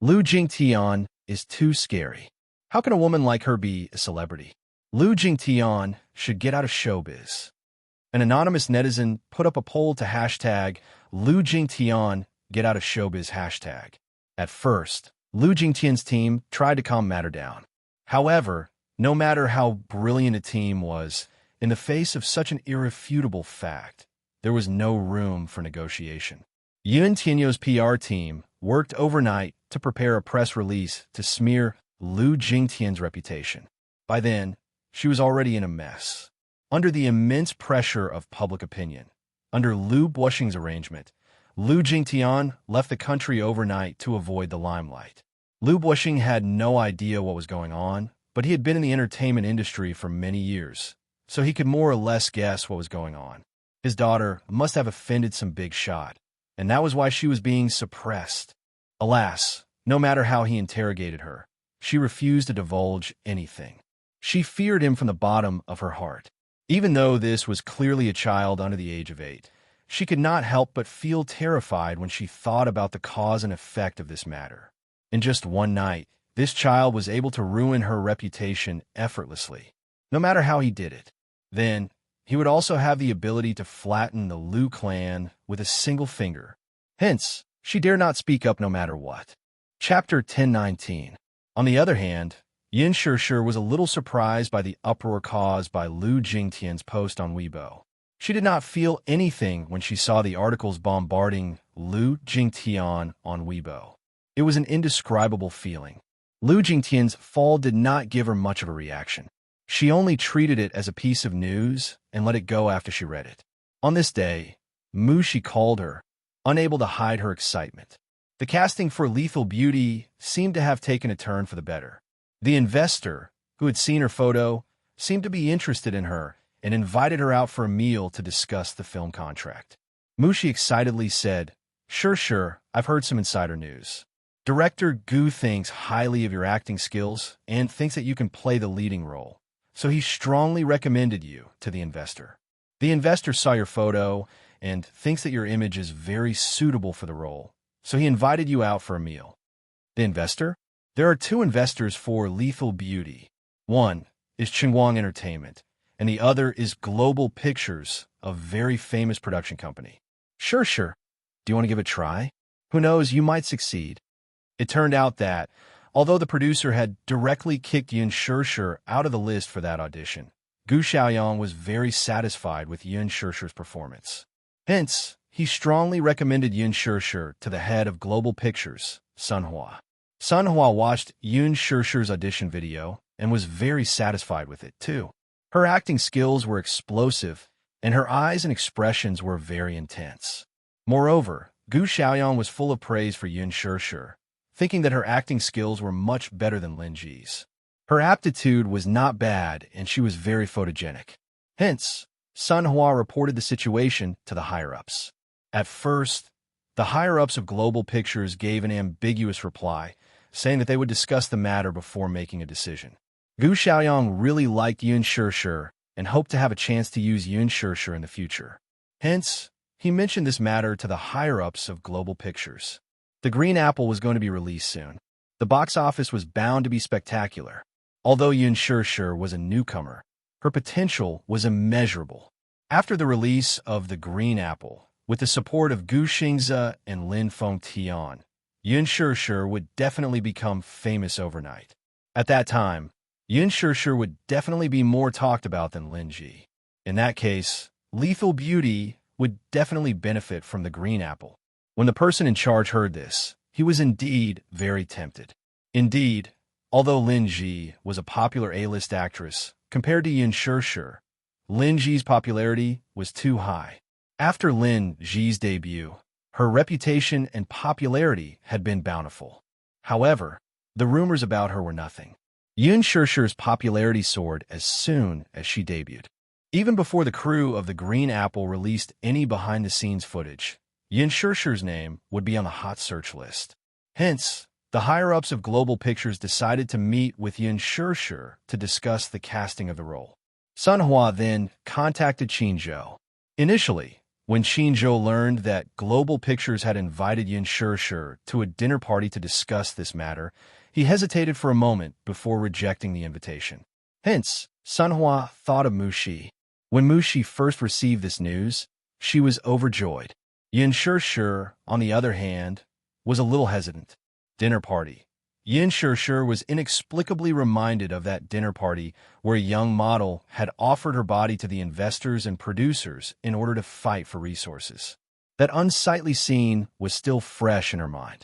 Lu Jingtian is too scary. How can a woman like her be a celebrity? Lu Jingtian should get out of showbiz. An anonymous netizen put up a poll to hashtag Lu Jingtian get out of showbiz hashtag. At first, Lu Jingtian's team tried to calm matter down. However, no matter how brilliant a team was, in the face of such an irrefutable fact, there was no room for negotiation. Yun Tianyu's PR team worked overnight to prepare a press release to smear Lu Jingtian's reputation. By then, she was already in a mess. Under the immense pressure of public opinion, under Lu Buoxing's arrangement, Lu Jingtian left the country overnight to avoid the limelight. Lu Buoxing had no idea what was going on, but he had been in the entertainment industry for many years, so he could more or less guess what was going on. His daughter must have offended some big shot, and that was why she was being suppressed. Alas, no matter how he interrogated her, she refused to divulge anything. She feared him from the bottom of her heart. Even though this was clearly a child under the age of 8, she could not help but feel terrified when she thought about the cause and effect of this matter. In just one night, this child was able to ruin her reputation effortlessly, no matter how he did it. Then, he would also have the ability to flatten the Lu clan with a single finger. Hence, she dare not speak up no matter what. Chapter 1019. On the other hand, Yin Shishir was a little surprised by the uproar caused by Lu Jingtian's post on Weibo. She did not feel anything when she saw the articles bombarding Lu Jingtian on Weibo. It was an indescribable feeling. Lu Jingtian's fall did not give her much of a reaction. She only treated it as a piece of news and let it go after she read it. On this day, Mushi called her, unable to hide her excitement. The casting for Lethal Beauty seemed to have taken a turn for the better. The investor, who had seen her photo, seemed to be interested in her and invited her out for a meal to discuss the film contract. Mushi excitedly said, Sure, I've heard some insider news. Director Gu thinks highly of your acting skills and thinks that you can play the leading role, so he strongly recommended you to the investor. The investor saw your photo and thinks that your image is very suitable for the role, so he invited you out for a meal. The investor? There are two investors for Lethal Beauty. One is Chingguang Entertainment, and the other is Global Pictures, a very famous production company. Sure. Do you want to give it a try? Who knows, you might succeed. It turned out that, although the producer had directly kicked Yun Shishir out of the list for that audition, Gu Xiaoyang was very satisfied with Yun Shishir's performance. Hence, he strongly recommended Yun Shishir to the head of Global Pictures, Sun Hua. Sun Hua watched Yun Shishir's audition video and was very satisfied with it, too. Her acting skills were explosive, and her eyes and expressions were very intense. Moreover, Gu Xiaoyang was full of praise for Yun Shishir, thinking that her acting skills were much better than Lin Ji's. Her aptitude was not bad, and she was very photogenic. Hence, Sun Hua reported the situation to the higher-ups. At first, the higher-ups of Global Pictures gave an ambiguous reply, saying that they would discuss the matter before making a decision. Gu Xiaoyang really liked Yun Shishir and hoped to have a chance to use Yun Shishir in the future. Hence, he mentioned this matter to the higher-ups of Global Pictures. The Green Apple was going to be released soon. The box office was bound to be spectacular. Although Yun Shishir was a newcomer, her potential was immeasurable. After the release of The Green Apple, with the support of Gu Xingze and Lin Fengtian, Yun Shishir would definitely become famous overnight. At that time, Yun Shishir would definitely be more talked about than Lin Ji. In that case, Lethal Beauty would definitely benefit from The Green Apple. When the person in charge heard this, he was indeed very tempted. Indeed, although Lin Ji was a popular A-list actress, compared to Yun Shishir, Lin Ji's popularity was too high. After Lin Ji's debut, her reputation and popularity had been bountiful. However, the rumors about her were nothing. Yun Shishir's popularity soared as soon as she debuted. Even before the crew of The Green Apple released any behind-the-scenes footage, Yun Shishir's name would be on the hot search list. Hence, the higher-ups of Global Pictures decided to meet with Yun Shishir to discuss the casting of the role. Sun Hua then contacted Qinzhou. Initially, when Qinzhou learned that Global Pictures had invited Yun Shishir to a dinner party to discuss this matter, he hesitated for a moment before rejecting the invitation. Hence, Sun Hua thought of Mushi. When Mushi first received this news, she was overjoyed. Yun Shishir, on the other hand, was a little hesitant. Dinner party. Yun Shishir was inexplicably reminded of that dinner party where a young model had offered her body to the investors and producers in order to fight for resources. That unsightly scene was still fresh in her mind.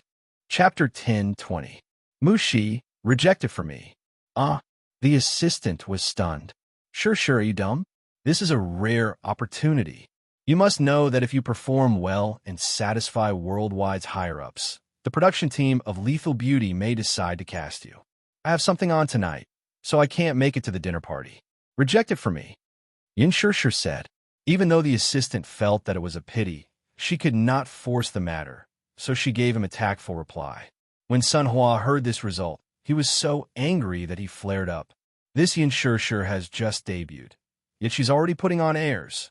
Chapter 10:20. Mushi, rejected for me. The assistant was stunned. Sure, are you dumb? This is a rare opportunity. You must know that if you perform well and satisfy Worldwide's higher-ups, the production team of Lethal Beauty may decide to cast you. I have something on tonight, so I can't make it to the dinner party. Reject it for me. Yun Shishir said. Even though the assistant felt that it was a pity, she could not force the matter, so she gave him a tactful reply. When Sun Hua heard this result, he was so angry that he flared up. This Yun Shishir has just debuted, yet she's already putting on airs.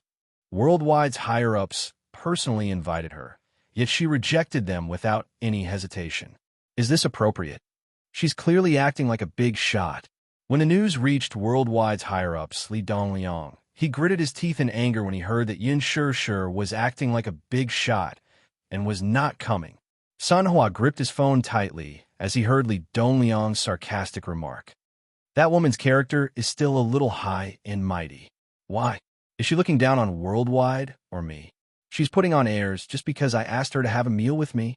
Worldwide's higher-ups personally invited her, yet she rejected them without any hesitation. Is this appropriate? She's clearly acting like a big shot. When the news reached Worldwide's higher-ups, Li Dongliang, he gritted his teeth in anger when he heard that Yun Shishir was acting like a big shot and was not coming. Sun Hua gripped his phone tightly as he heard Li Dongliang's sarcastic remark. That woman's character is still a little high and mighty. Why? Is she looking down on Worldwide or me? She's putting on airs just because I asked her to have a meal with me.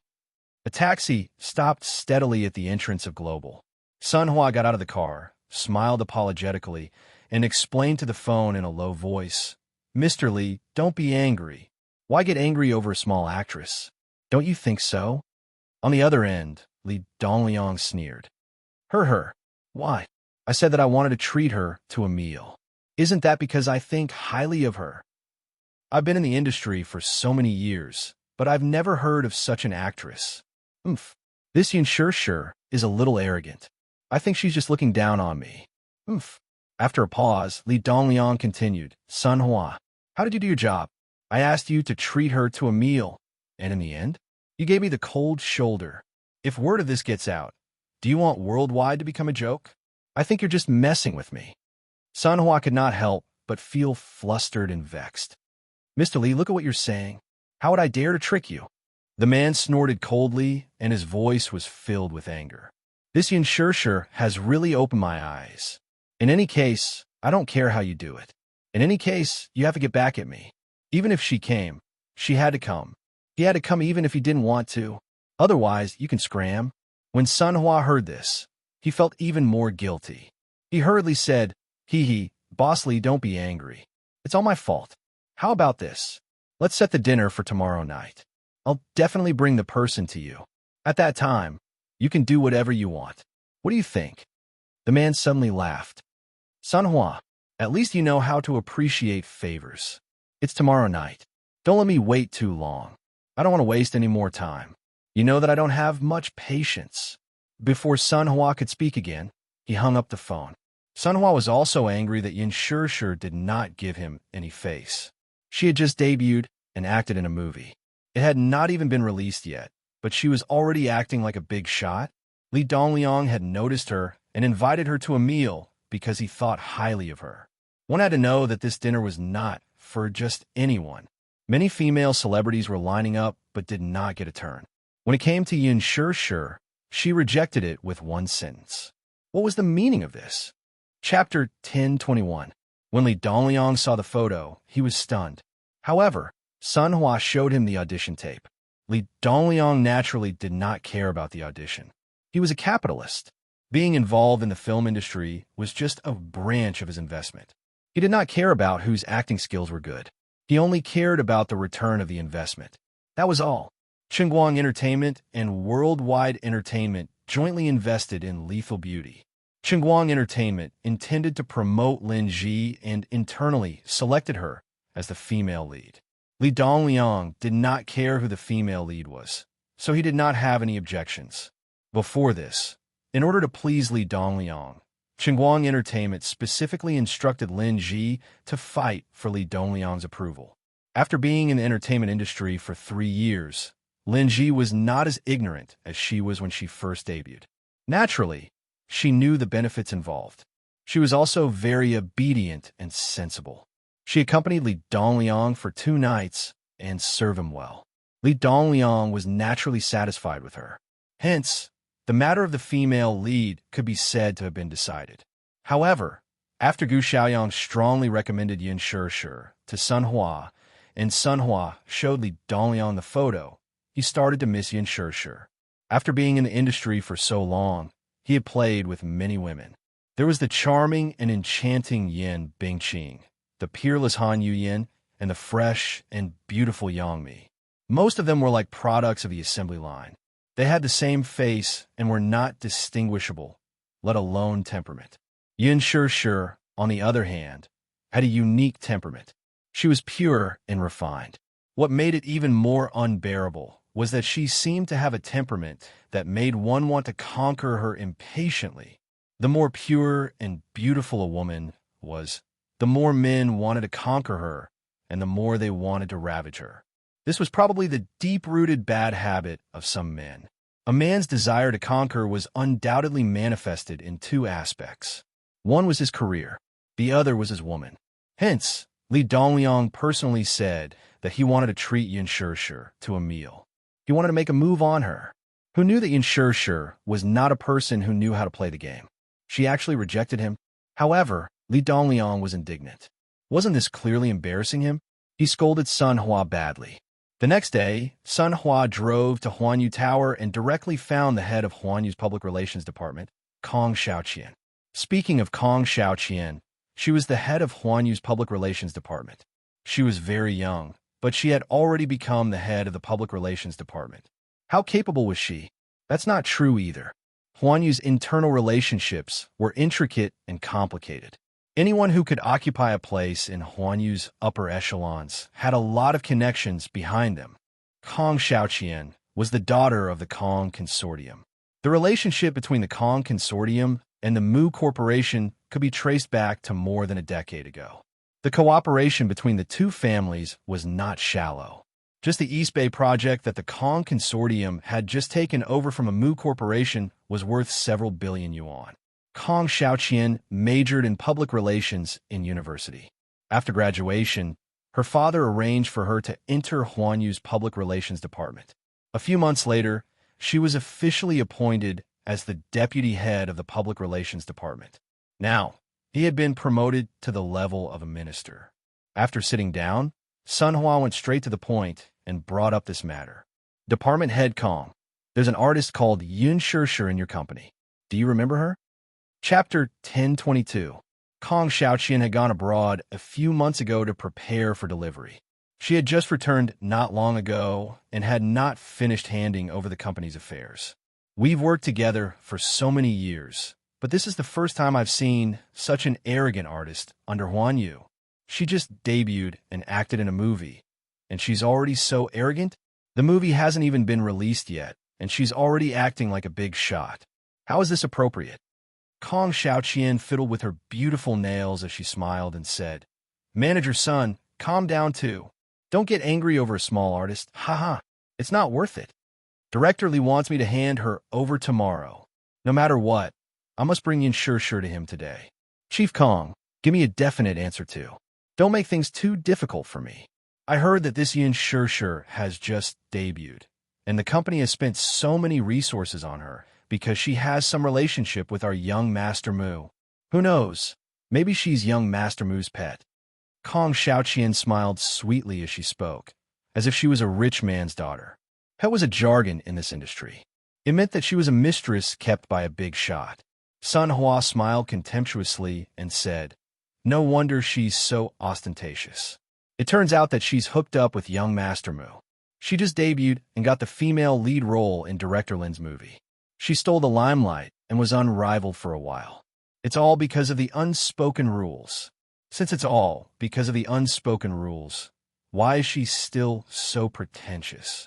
A taxi stopped steadily at the entrance of Global. Sun Hua got out of the car, smiled apologetically, and explained to the phone in a low voice, "Mr. Li, don't be angry. Why get angry over a small actress? Don't you think so?" On the other end, Li Dongliang sneered. Her. Why? I said that I wanted to treat her to a meal. Isn't that because I think highly of her? I've been in the industry for so many years, but I've never heard of such an actress. Oomph. This Yin Shi is a little arrogant. I think she's just looking down on me. Oomph. After a pause, Li Dongliang continued, Sun Hua, how did you do your job? I asked you to treat her to a meal, and in the end, you gave me the cold shoulder. If word of this gets out, do you want worldwide to become a joke? I think you're just messing with me. Sun Hua could not help but feel flustered and vexed. Mr. Li, look at what you're saying. How would I dare to trick you? The man snorted coldly, and his voice was filled with anger. This Yin Shi has really opened my eyes. In any case, I don't care how you do it. In any case, you have to get back at me. Even if she came, she had to come. He had to come even if he didn't want to. Otherwise, you can scram. When Sun Hua heard this, he felt even more guilty. He hurriedly said, Boss Li, don't be angry. It's all my fault. How about this? Let's set the dinner for tomorrow night. I'll definitely bring the person to you. At that time, you can do whatever you want. What do you think? The man suddenly laughed. Sun Hua, at least you know how to appreciate favors. It's tomorrow night. Don't let me wait too long. I don't want to waste any more time. You know that I don't have much patience. Before Sun Hua could speak again, he hung up the phone. Sun Hua was also angry that Yin Shi did not give him any face. She had just debuted and acted in a movie. It had not even been released yet, but she was already acting like a big shot. Li Dongliang had noticed her and invited her to a meal because he thought highly of her. One had to know that this dinner was not for just anyone. Many female celebrities were lining up but did not get a turn. When it came to Yin Shi, she rejected it with one sentence. What was the meaning of this? Chapter 10:21. When Li Dongliang saw the photo, he was stunned. However, Sun Hua showed him the audition tape. Li Dongliang naturally did not care about the audition. He was a capitalist. Being involved in the film industry was just a branch of his investment. He did not care about whose acting skills were good. He only cared about the return of the investment. That was all. Qingguang Entertainment and Worldwide Entertainment jointly invested in Lethal Beauty. Qingguang Entertainment intended to promote Lin Ji and internally selected her as the female lead. Li Dongliang did not care who the female lead was, so he did not have any objections. Before this, in order to please Li Dongliang, Qingguang Entertainment specifically instructed Lin Ji to fight for Li Dongliang's approval. After being in the entertainment industry for 3 years, Lin Ji was not as ignorant as she was when she first debuted. Naturally, she knew the benefits involved. She was also very obedient and sensible. She accompanied Li Dongliang for 2 nights and served him well. Li Dongliang was naturally satisfied with her. Hence, the matter of the female lead could be said to have been decided. However, after Gu Xiaoyang strongly recommended Yin Shi to Sun Hua, and Sun Hua showed Li Dongliang the photo, he started to miss Yin Shi. After being in the industry for so long, he had played with many women. There was the charming and enchanting Yin Bingqing, the peerless Han Yuyin, and the fresh and beautiful Yang Mi. Most of them were like products of the assembly line. They had the same face and were not distinguishable, let alone temperament. Yin Shi, on the other hand, had a unique temperament. She was pure and refined. What made it even more unbearable was that she seemed to have a temperament that made one want to conquer her impatiently. The more pure and beautiful a woman was, the more men wanted to conquer her, and the more they wanted to ravage her. This was probably the deep-rooted bad habit of some men. A man's desire to conquer was undoubtedly manifested in 2 aspects. One was his career, the other was his woman. Hence, Li Dongliang personally said that he wanted to treat Yin Shi to a meal. He wanted to make a move on her. Who knew that Yin Shi was not a person who knew how to play the game? She actually rejected him. However, Li Dongliang was indignant. Wasn't this clearly embarrassing him? He scolded Sun Hua badly. The next day, Sun Hua drove to Huanyu Tower and directly found the head of Huanyu's public relations department, Kong Xiaoqian. Speaking of Kong Xiaoqian, she was the head of Huanyu's public relations department. She was very young, but she had already become the head of the public relations department. How capable was she? That's not true either. Huanyu's internal relationships were intricate and complicated. Anyone who could occupy a place in Huanyu's upper echelons had a lot of connections behind them. Kong Xiaoqian was the daughter of the Kong Consortium. The relationship between the Kong Consortium and the Mu Corporation could be traced back to more than a decade ago. The cooperation between the two families was not shallow. Just the East Bay project that the Kong Consortium had just taken over from a Mu Corporation was worth several billion yuan. Kong Xiaoqian majored in public relations in university. After graduation, her father arranged for her to enter Huanyu's public relations department. A few months later, she was officially appointed as the deputy head of the public relations department. Now, he had been promoted to the level of a minister. After sitting down, Sun Hua went straight to the point and brought up this matter. Department head Kong, there's an artist called Yun Shishir in your company. Do you remember her? Chapter 1022. Kong Xiaoqian had gone abroad a few months ago to prepare for delivery. She had just returned not long ago and had not finished handing over the company's affairs. We've worked together for so many years, but this is the first time I've seen such an arrogant artist under Huanyu. She just debuted and acted in a movie, and she's already so arrogant? The movie hasn't even been released yet, and she's already acting like a big shot. How is this appropriate? Kong Xiaoqian fiddled with her beautiful nails as she smiled and said, Manager's son, calm down too. Don't get angry over a small artist. Haha, it's not worth it. Director Lee wants me to hand her over tomorrow. No matter what, I must bring Yin Shishir to him today. Chief Kong, give me a definite answer too. Don't make things too difficult for me. I heard that this Yin Shishir has just debuted, and the company has spent so many resources on her because she has some relationship with our young Master Mu. Who knows? Maybe she's young Master Mu's pet. Kong Xiaoqian smiled sweetly as she spoke, as if she was a rich man's daughter. Pet was a jargon in this industry. It meant that she was a mistress kept by a big shot. Sun Hua smiled contemptuously and said, No wonder she's so ostentatious. It turns out that she's hooked up with young Master Mu. She just debuted and got the female lead role in Director Lin's movie. She stole the limelight and was unrivaled for a while. It's all because of the unspoken rules. Since it's all because of the unspoken rules, why is she still so pretentious?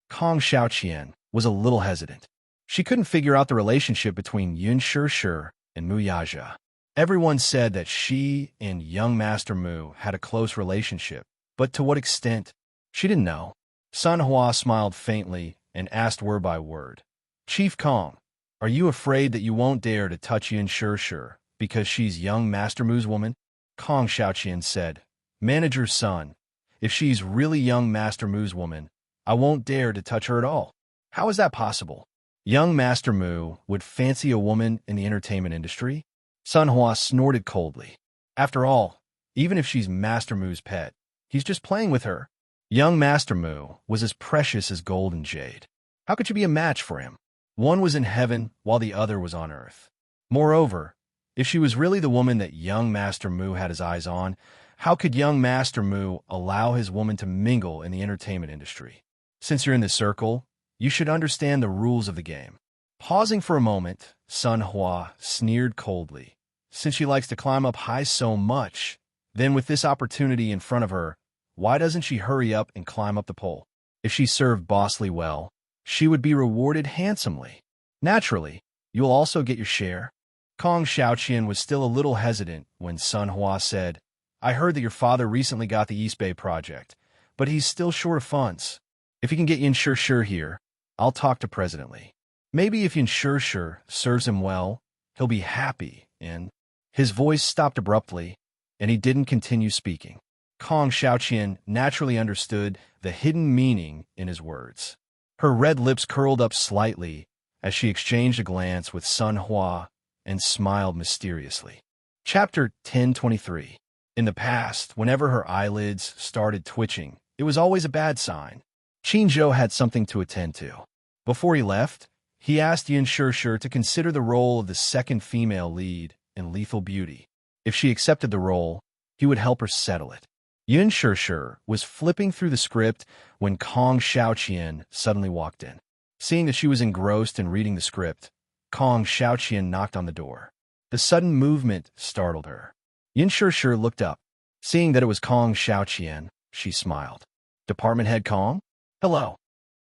Kong Xiaoqian was a little hesitant. She couldn't figure out the relationship between Yun Shishir and Mu Yaja. Everyone said that she and young Master Mu had a close relationship, but to what extent? She didn't know. Sun Hua smiled faintly and asked word by word, Chief Kong, are you afraid that you won't dare to touch Yin Shishir because she's young Master Mu's woman? Kong Xiaoqian said, Manager's son, if she's really young Master Mu's woman, I won't dare to touch her at all. How is that possible? Young Master Mu would fancy a woman in the entertainment industry? Sun Hua snorted coldly. After all, even if she's Master Mu's pet, he's just playing with her. Young Master Mu was as precious as gold and jade. How could she be a match for him? One was in heaven while the other was on earth. Moreover, if she was really the woman that young Master Mu had his eyes on, how could young Master Mu allow his woman to mingle in the entertainment industry? Since you're in this circle, you should understand the rules of the game. Pausing for a moment, Sun Hua sneered coldly. Since she likes to climb up high so much, then with this opportunity in front of her, why doesn't she hurry up and climb up the pole? If she served Bosley well, she would be rewarded handsomely. Naturally, you'll also get your share. Kong Xiaoqian was still a little hesitant when Sun Hua said, I heard that your father recently got the East Bay project, but he's still short of funds. If he can get Yin Shishir here, I'll talk to President Lee. Maybe if Yin Shishir serves him well, he'll be happy, and his voice stopped abruptly, and he didn't continue speaking. Kong Xiaoqian naturally understood the hidden meaning in his words. Her red lips curled up slightly as she exchanged a glance with Sun Hua and smiled mysteriously. Chapter 1023. In the past, whenever her eyelids started twitching, it was always a bad sign. Qin Zhou had something to attend to. Before he left, he asked Yin Shirshir to consider the role of the second female lead in Lethal Beauty. If she accepted the role, he would help her settle it. Yin Shirshir was flipping through the script when Kong Xiaoqian suddenly walked in. Seeing that she was engrossed in reading the script, Kong Xiaoqian knocked on the door. The sudden movement startled her. Yin Shirshir looked up. Seeing that it was Kong Xiaoqian, she smiled. "Department head Kong?" "Hello."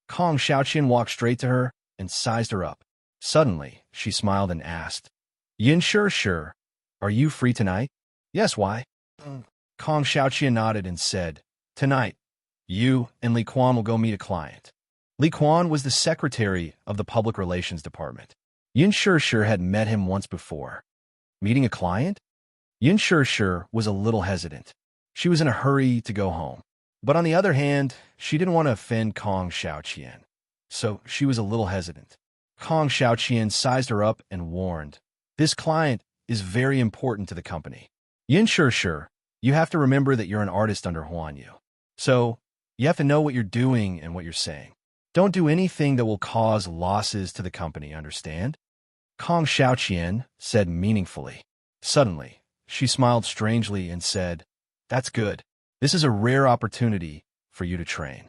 Kong Xiaoqian walked straight to her and sized her up. Suddenly, she smiled and asked, "Yin Shirshir, are you free tonight?" "Yes, why?" Kong Xiaoqian nodded and said, "Tonight, you and Li Quan will go meet a client." Li Quan was the secretary of the public relations department. Yin Shirshir had met him once before. Meeting a client? Yin Shirshir was a little hesitant. She was in a hurry to go home. But on the other hand, she didn't want to offend Kong Xiaoqian. So she was a little hesitant. Kong Xiaoqian sized her up and warned, "This client is very important to the company. Yin Shirshir, you have to remember that you're an artist under Huan Yu. So you have to know what you're doing and what you're saying. Don't do anything that will cause losses to the company, understand?" Kong Xiaoqian said meaningfully. Suddenly, she smiled strangely and said, "That's good. This is a rare opportunity for you to train."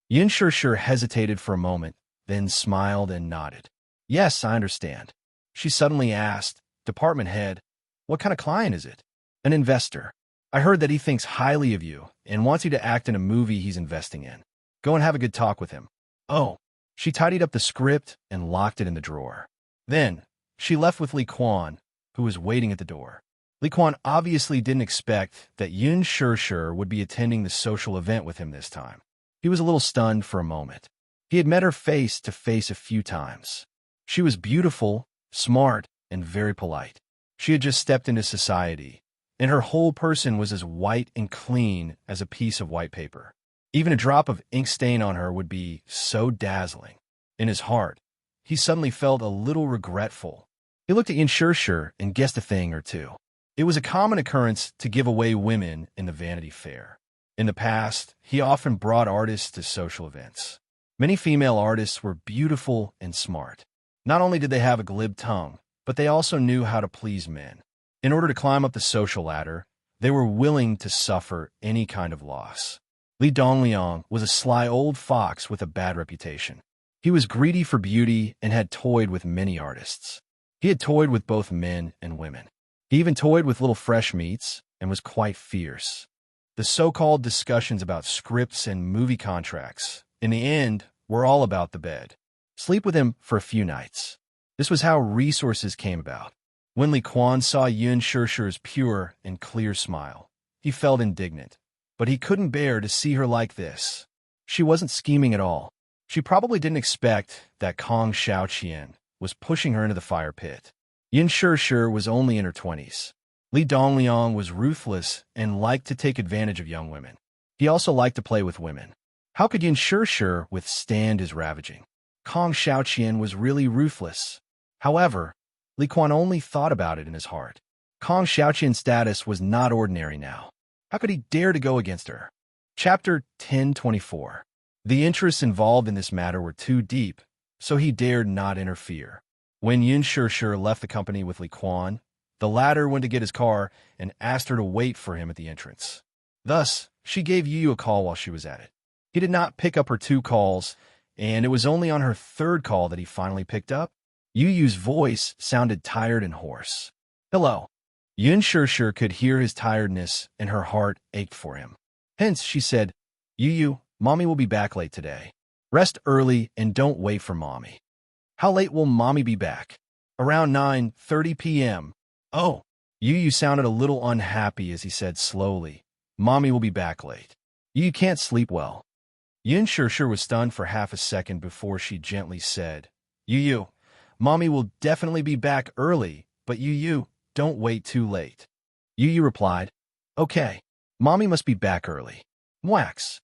Yin Shirshir hesitated for a moment, then smiled and nodded. "Yes, I understand." She suddenly asked, "Department head, what kind of client is it?" "An investor. I heard that he thinks highly of you and wants you to act in a movie he's investing in. Go and have a good talk with him." "Oh." She tidied up the script and locked it in the drawer. Then, she left with Li Quan, who was waiting at the door. Li Quan obviously didn't expect that Yin Shirshir would be attending the social event with him this time. He was a little stunned for a moment. He had met her face to face a few times. She was beautiful, smart, and very polite. She had just stepped into society, and her whole person was as white and clean as a piece of white paper. Even a drop of ink stain on her would be so dazzling. In his heart, he suddenly felt a little regretful. He looked at Yin Shirshir and guessed a thing or two. It was a common occurrence to give away women in the Vanity Fair. In the past, he often brought artists to social events. Many female artists were beautiful and smart. Not only did they have a glib tongue, but they also knew how to please men. In order to climb up the social ladder, they were willing to suffer any kind of loss. Li Dongliang was a sly old fox with a bad reputation. He was greedy for beauty and had toyed with many artists. He had toyed with both men and women. He even toyed with little fresh meats and was quite fierce. The so-called discussions about scripts and movie contracts, in the end, were all about the bed. Sleep with him for a few nights. This was how resources came about. When Li Quan saw Yin Shirshir's pure and clear smile, he felt indignant. But he couldn't bear to see her like this. She wasn't scheming at all. She probably didn't expect that Kong Xiaoqian was pushing her into the fire pit. Yin Shirshir was only in her 20s. Li Dongliang was ruthless and liked to take advantage of young women. He also liked to play with women. How could Yin Shirshir withstand his ravaging? Kong Xiaoqian was really ruthless. However, Li Quan only thought about it in his heart. Kong Xiaoqian's status was not ordinary now. How could he dare to go against her? Chapter 1024. The interests involved in this matter were too deep, so he dared not interfere. When Yin Shirshir left the company with Li Quan, the latter went to get his car and asked her to wait for him at the entrance. Thus, she gave Yu a call while she was at it. He did not pick up her 2 calls, and it was only on her 3rd call that he finally picked up. Yu's voice sounded tired and hoarse. "Hello." Yin Shirshir could hear his tiredness, and her heart ached for him. Hence, she said, "Yu, Mommy will be back late today. Rest early and don't wait for Mommy." "How late will Mommy be back?" "Around 9:30 p.m. "Oh." Yu sounded a little unhappy as he said slowly, "Mommy will be back late. You can't sleep well." Yin Shirshir was stunned for half a second before she gently said, Yu, Mommy will definitely be back early, but Yu, don't wait too late." Yu replied, "Okay, Mommy must be back early." Wax.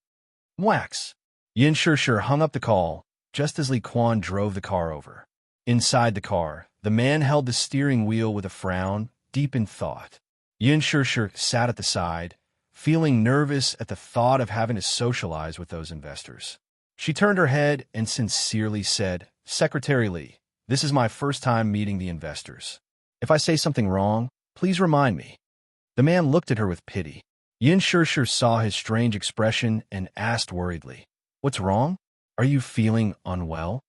Wax. Yin Shirshir hung up the call, just as Li Quan drove the car over. Inside the car, the man held the steering wheel with a frown, deep in thought. Yin Shirshir sat at the side, feeling nervous at the thought of having to socialize with those investors. She turned her head and sincerely said, "Secretary Li, This is my first time meeting the investors. If I say something wrong, please remind me." The man looked at her with pity. Yin Shishir saw his strange expression and asked worriedly, "What's wrong? Are you feeling unwell?"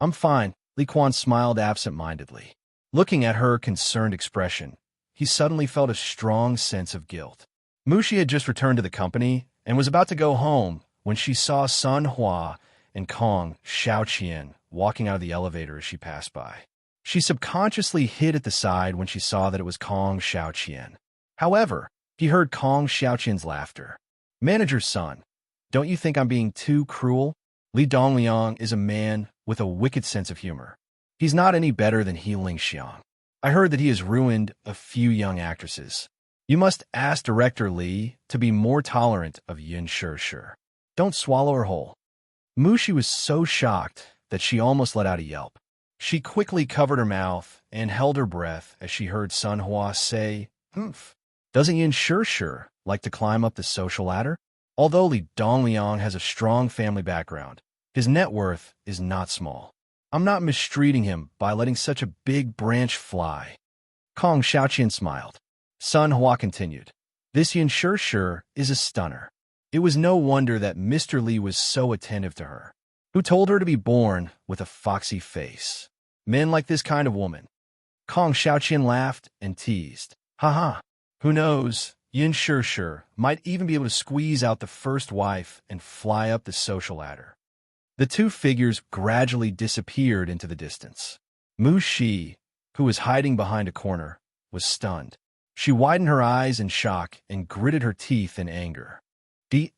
"I'm fine," Li Quan smiled absent-mindedly. Looking at her concerned expression, he suddenly felt a strong sense of guilt. Mushi had just returned to the company and was about to go home when she saw Sun Hua and Kong Xiaoqian walking out of the elevator as she passed by. She subconsciously hid at the side when she saw that it was Kong Xiaoqian. However, he heard Kong Xiaoqian's laughter. "Manager's son, don't you think I'm being too cruel?" Li Dongliang is a man with a wicked sense of humor. He's not any better than He Lingxiang. I heard that he has ruined a few young actresses. You must ask Director Li to be more tolerant of Yin Shishir. Don't swallow her whole. Mushi was so shocked that she almost let out a yelp. She quickly covered her mouth and held her breath as she heard Sun Hua say, "Humph. Doesn't Yin Shishir like to climb up the social ladder?" Although Li Dongliang has a strong family background, his net worth is not small. "I'm not mistreating him by letting such a big branch fly." Kong Xiaoqian smiled. Sun Hua continued, "This Yin Shishir is a stunner. It was no wonder that Mr. Li was so attentive to her. Who told her to be born with a foxy face? Men like this kind of woman." Kong Xiaoqian laughed and teased, "Haha, who knows? Yin Shishir might even be able to squeeze out the first wife and fly up the social ladder." The two figures gradually disappeared into the distance. Mu Shi, who was hiding behind a corner, was stunned. She widened her eyes in shock and gritted her teeth in anger. D****.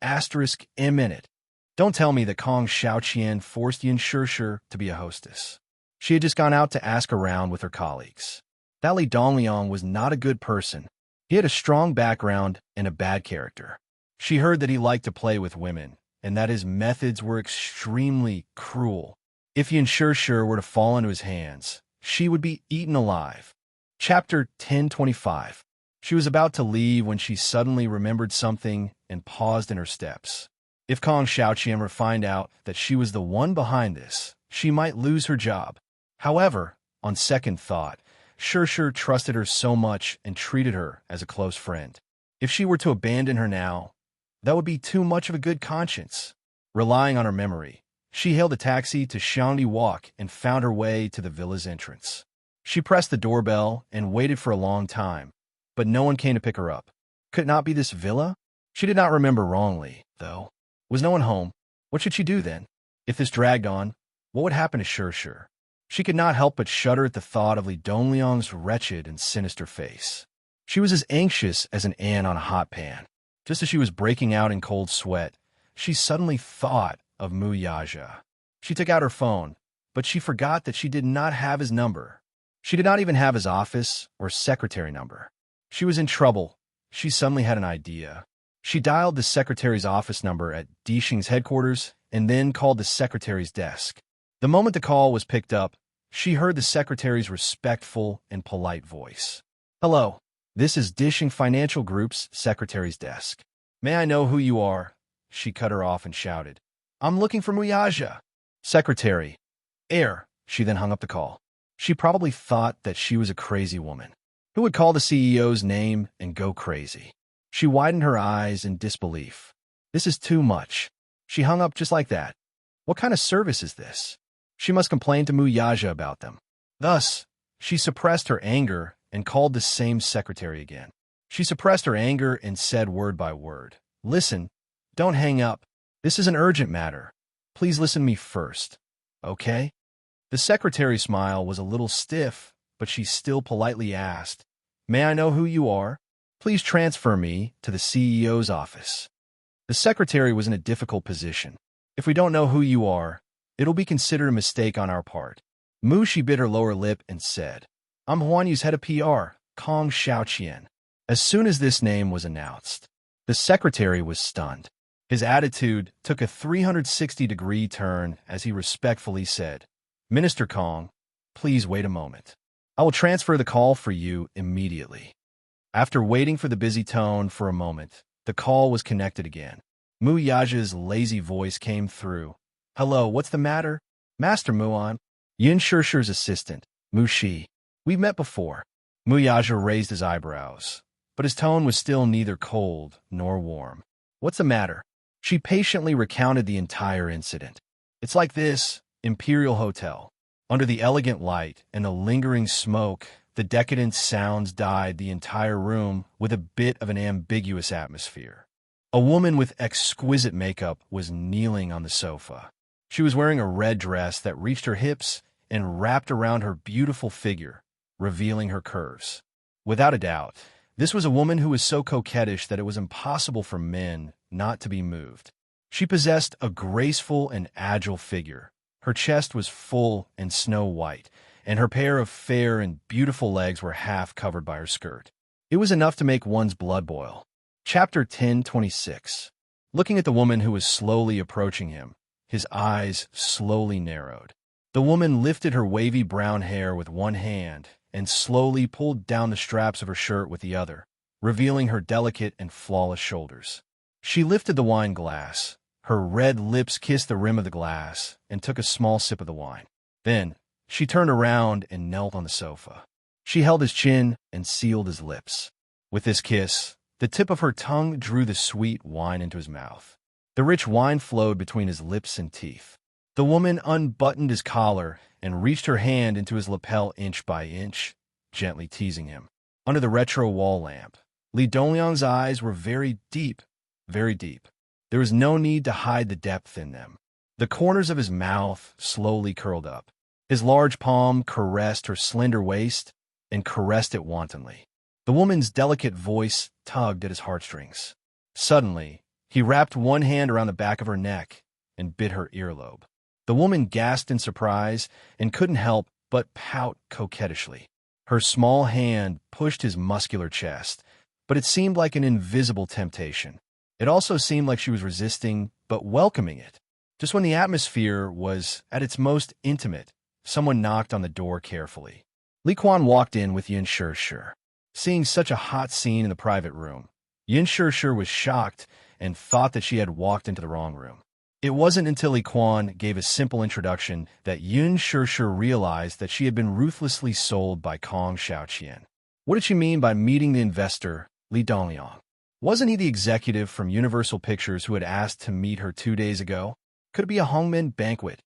Don't tell me that Kong Xiaoqian forced Yin Shishir to be a hostess. She had just gone out to ask around with her colleagues. That Li Dongliang was not a good person. He had a strong background and a bad character. She heard that he liked to play with women, and that his methods were extremely cruel. If Yin Shishir were to fall into his hands, she would be eaten alive. Chapter 1025. She was about to leave when she suddenly remembered something and paused in her steps. If Kong Xiaoqian were to find out that she was the one behind this, she might lose her job. However, on second thought, Shishir trusted her so much and treated her as a close friend. If she were to abandon her now, that would be too much of a good conscience. Relying on her memory, she hailed a taxi to Shangdi Walk and found her way to the villa's entrance. She pressed the doorbell and waited for a long time, but no one came to pick her up. Could it not be this villa? She did not remember wrongly, though. Was no one home? What should she do then? If this dragged on, what would happen to Shishir? She could not help but shudder at the thought of Li Dongliang's wretched and sinister face. She was as anxious as an ant on a hot pan. Just as she was breaking out in cold sweat, she suddenly thought of Mu Yaja. She took out her phone, but she forgot that she did not have his number. She did not even have his office or secretary number. She was in trouble. She suddenly had an idea. She dialed the secretary's office number at Dixing's headquarters and then called the secretary's desk. The moment the call was picked up, she heard the secretary's respectful and polite voice. "Hello, this is Dixing Financial Group's secretary's desk. May I know who you are?" She cut her off and shouted, "I'm looking for Muyaja." "Secretary. Air." She then hung up the call. She probably thought that she was a crazy woman. Who would call the CEO's name and go crazy? She widened her eyes in disbelief. This is too much. She hung up just like that. What kind of service is this? She must complain to Muyaja about them. Thus, she suppressed her anger and called the same secretary again. She suppressed her anger and said word by word, "Listen, don't hang up. This is an urgent matter. Please listen to me first. Okay?" The secretary's smile was a little stiff, but she still politely asked, "May I know who you are? Please transfer me to the CEO's office." The secretary was in a difficult position. "If we don't know who you are, it'll be considered a mistake on our part." Mushi bit her lower lip and said, "I'm Huanyu's head of PR, Kong Xiaoqian." As soon as this name was announced, the secretary was stunned. His attitude took a 360-degree turn as he respectfully said, "Minister Kong, please wait a moment. I will transfer the call for you immediately." After waiting for the busy tone for a moment, the call was connected again. Mu Yaja's lazy voice came through. "Hello, what's the matter? Master Muan, Yin Shirshi's assistant, Mu Shi. We've met before. Mu Yaja raised his eyebrows, but his tone was still neither cold nor warm. What's the matter? She patiently recounted the entire incident. It's like this: Imperial Hotel. Under the elegant light and the lingering smoke, the decadent sounds dyed the entire room with a bit of an ambiguous atmosphere. A woman with exquisite makeup was kneeling on the sofa. She was wearing a red dress that reached her hips and wrapped around her beautiful figure, revealing her curves. Without a doubt, this was a woman who was so coquettish that it was impossible for men not to be moved. She possessed a graceful and agile figure. Her chest was full and snow-white, and her pair of fair and beautiful legs were half covered by her skirt. It was enough to make one's blood boil. Chapter 10:26. Looking at the woman who was slowly approaching him, his eyes slowly narrowed. The woman lifted her wavy brown hair with one hand and slowly pulled down the straps of her shirt with the other, revealing her delicate and flawless shoulders. She lifted the wine glass. Her red lips kissed the rim of the glass and took a small sip of the wine. Then, she turned around and knelt on the sofa. She held his chin and sealed his lips. With this kiss, the tip of her tongue drew the sweet wine into his mouth. The rich wine flowed between his lips and teeth. The woman unbuttoned his collar and reached her hand into his lapel inch by inch, gently teasing him. Under the retro wall lamp, Li Dongliang's eyes were very deep, very deep. There was no need to hide the depth in them. The corners of his mouth slowly curled up. His large palm caressed her slender waist and caressed it wantonly. The woman's delicate voice tugged at his heartstrings. Suddenly, he wrapped one hand around the back of her neck and bit her earlobe. The woman gasped in surprise and couldn't help but pout coquettishly. Her small hand pushed his muscular chest, but it seemed like an invisible temptation. It also seemed like she was resisting, but welcoming it. Just when the atmosphere was at its most intimate, someone knocked on the door carefully. Li Quan walked in with Yin Shishi. Seeing such a hot scene in the private room, Yin Shishi was shocked and thought that she had walked into the wrong room. It wasn't until Li Quan gave a simple introduction that Yin Shishi realized that she had been ruthlessly sold by Kong Xiaoqian. What did she mean by meeting the investor, Li Dongliang? Wasn't he the executive from Universal Pictures who had asked to meet her 2 days ago? Could it be a Hongmen banquet?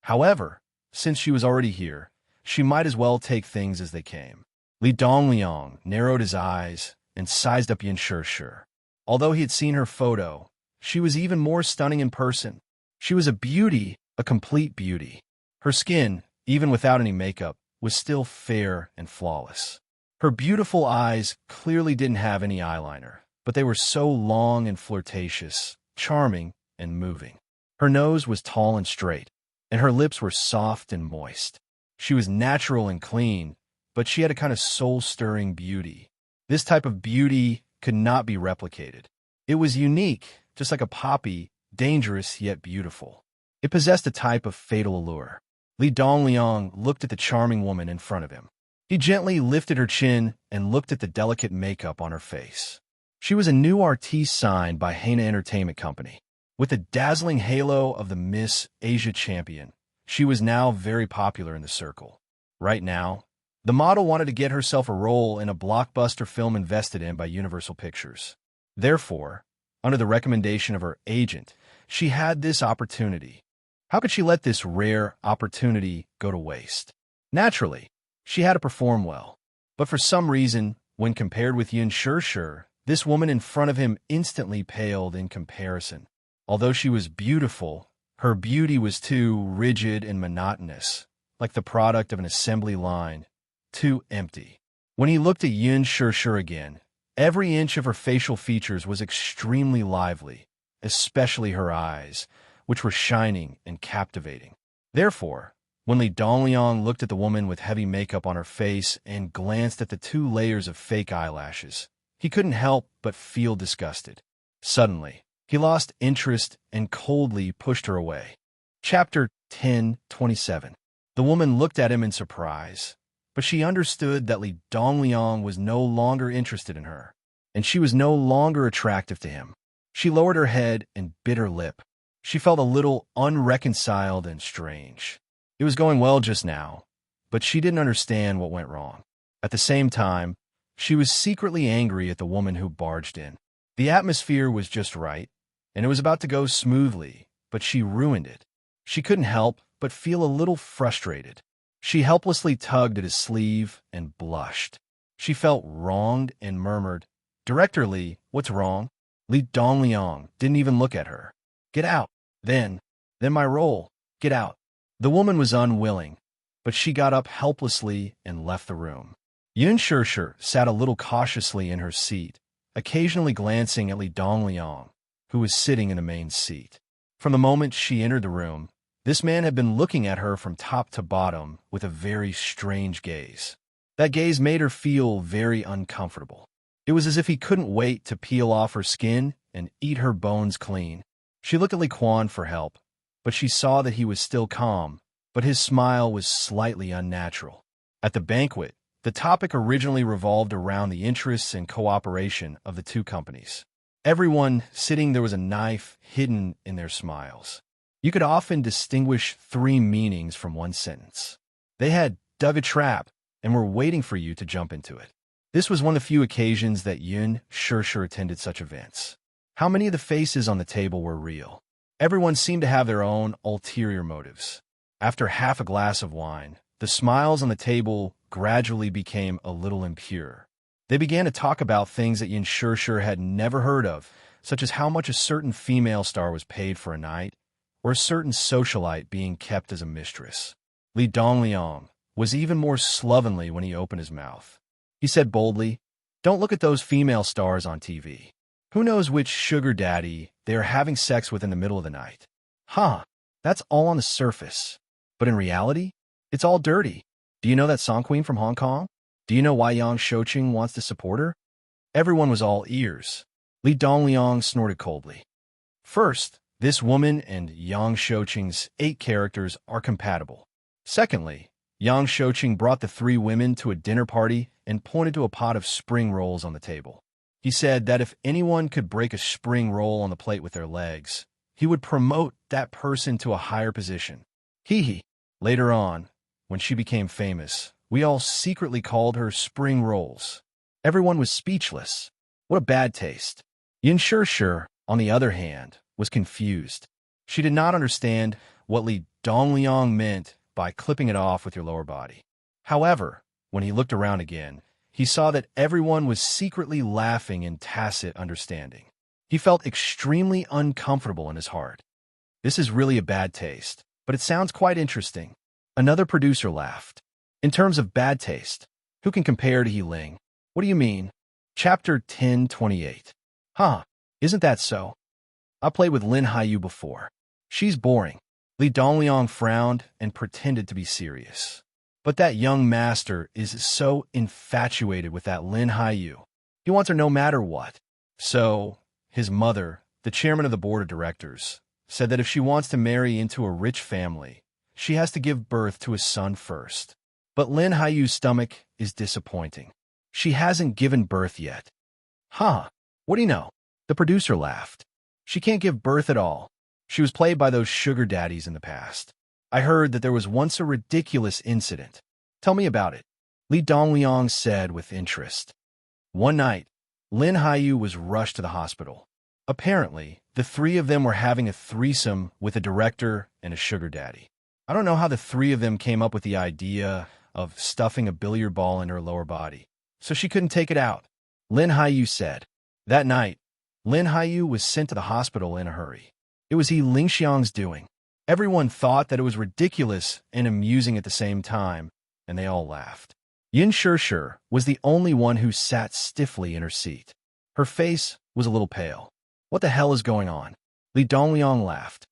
However, since she was already here, she might as well take things as they came. Li Dongliang narrowed his eyes and sized up Yin Shishi. Although he had seen her photo, she was even more stunning in person. She was a beauty, a complete beauty. Her skin, even without any makeup, was still fair and flawless. Her beautiful eyes clearly didn't have any eyeliner, but they were so long and flirtatious, charming and moving. Her nose was tall and straight, and her lips were soft and moist. She was natural and clean, but she had a kind of soul-stirring beauty. This type of beauty could not be replicated. It was unique, just like a poppy, dangerous yet beautiful. It possessed a type of fatal allure. Li Dongliang looked at the charming woman in front of him. He gently lifted her chin and looked at the delicate makeup on her face. She was a new artiste signed by Haina Entertainment Company. With the dazzling halo of the Miss Asia champion, she was now very popular in the circle. Right now, the model wanted to get herself a role in a blockbuster film invested in by Universal Pictures. Therefore, under the recommendation of her agent, she had this opportunity. How could she let this rare opportunity go to waste? Naturally, she had to perform well. But for some reason, when compared with Yin Shishi, this woman in front of him instantly paled in comparison. Although she was beautiful, her beauty was too rigid and monotonous, like the product of an assembly line, too empty. When he looked at Yin Shishi again, every inch of her facial features was extremely lively, especially her eyes, which were shining and captivating. Therefore, when Li Dongliang looked at the woman with heavy makeup on her face and glanced at the 2 layers of fake eyelashes, he couldn't help but feel disgusted. Suddenly, he lost interest and coldly pushed her away. Chapter 10:27. The woman looked at him in surprise, but she understood that Li Dongliang was no longer interested in her, and she was no longer attractive to him. She lowered her head and bit her lip. She felt a little unreconciled and strange. It was going well just now, but she didn't understand what went wrong. At the same time, she was secretly angry at the woman who barged in. The atmosphere was just right, and it was about to go smoothly, but she ruined it. She couldn't help but feel a little frustrated. She helplessly tugged at his sleeve and blushed. She felt wronged and murmured, "Director Lee, what's wrong?" Li Dongliang didn't even look at her. "Get out." Then my role. Get out." The woman was unwilling, but she got up helplessly and left the room. Yun Shirshir sat a little cautiously in her seat, occasionally glancing at Li Dongliang, who was sitting in the main seat. From the moment she entered the room, this man had been looking at her from top to bottom with a very strange gaze. That gaze made her feel very uncomfortable. It was as if he couldn't wait to peel off her skin and eat her bones clean. She looked at Li Quan for help, but she saw that he was still calm, but his smile was slightly unnatural. At the banquet, the topic originally revolved around the interests and cooperation of the two companies. Everyone sitting there was a knife hidden in their smiles. You could often distinguish three meanings from one sentence. They had dug a trap and were waiting for you to jump into it. This was one of the few occasions that Yun Shirshir attended such events. How many of the faces on the table were real? Everyone seemed to have their own ulterior motives. After half a glass of wine, the smiles on the table gradually became a little impure. They began to talk about things that Yun Shirshir had never heard of, such as how much a certain female star was paid for a night, or a certain socialite being kept as a mistress. Li Dongliang was even more slovenly when he opened his mouth. He said boldly, "Don't look at those female stars on TV. Who knows which sugar daddy they are having sex with in the middle of the night? Huh, that's all on the surface. But in reality, it's all dirty. Do you know that song queen from Hong Kong? Do you know why Yang Shouqing wants to support her?" Everyone was all ears. Li Dongliang snorted coldly. First, this woman and Yang Shouqing's 8 characters are compatible. Secondly, Yang Shouqing brought the 3 women to a dinner party and pointed to a pot of spring rolls on the table. He said that if anyone could break a spring roll on the plate with their legs, he would promote that person to a higher position. Hee. Later on, when she became famous, we all secretly called her Spring Rolls. Everyone was speechless. What a bad taste. Yun Shirshir, on the other hand, was confused. She did not understand what Li Dongliang meant by clipping it off with your lower body. However, when he looked around again, he saw that everyone was secretly laughing in tacit understanding. He felt extremely uncomfortable in his heart. This is really a bad taste, but it sounds quite interesting. Another producer laughed. In terms of bad taste, who can compare to He Ling? What do you mean? Chapter 1028. Huh, isn't that so? I played with Lin Haiyu before. She's boring. Li Dongliang frowned and pretended to be serious. But that young master is so infatuated with that Lin Haiyu. He wants her no matter what. So, his mother, the chairman of the board of directors, said that if she wants to marry into a rich family, she has to give birth to a son first. But Lin Haiyu's stomach is disappointing. She hasn't given birth yet. Huh, what do you know? The producer laughed. She can't give birth at all. She was played by those sugar daddies in the past. I heard that there was once a ridiculous incident. Tell me about it, Li Dongliang said with interest. One night, Lin Haiyu was rushed to the hospital. Apparently, the 3 of them were having a threesome with a director and a sugar daddy. I don't know how the 3 of them came up with the idea of stuffing a billiard ball in her lower body, so she couldn't take it out, Lin Haiyu said. That night, Lin Haiyu was sent to the hospital in a hurry. It was He Lingxiang's doing. Everyone thought that it was ridiculous and amusing at the same time, and they all laughed. Yun Shirshir was the only one who sat stiffly in her seat. Her face was a little pale. What the hell is going on? Li Dongliang laughed.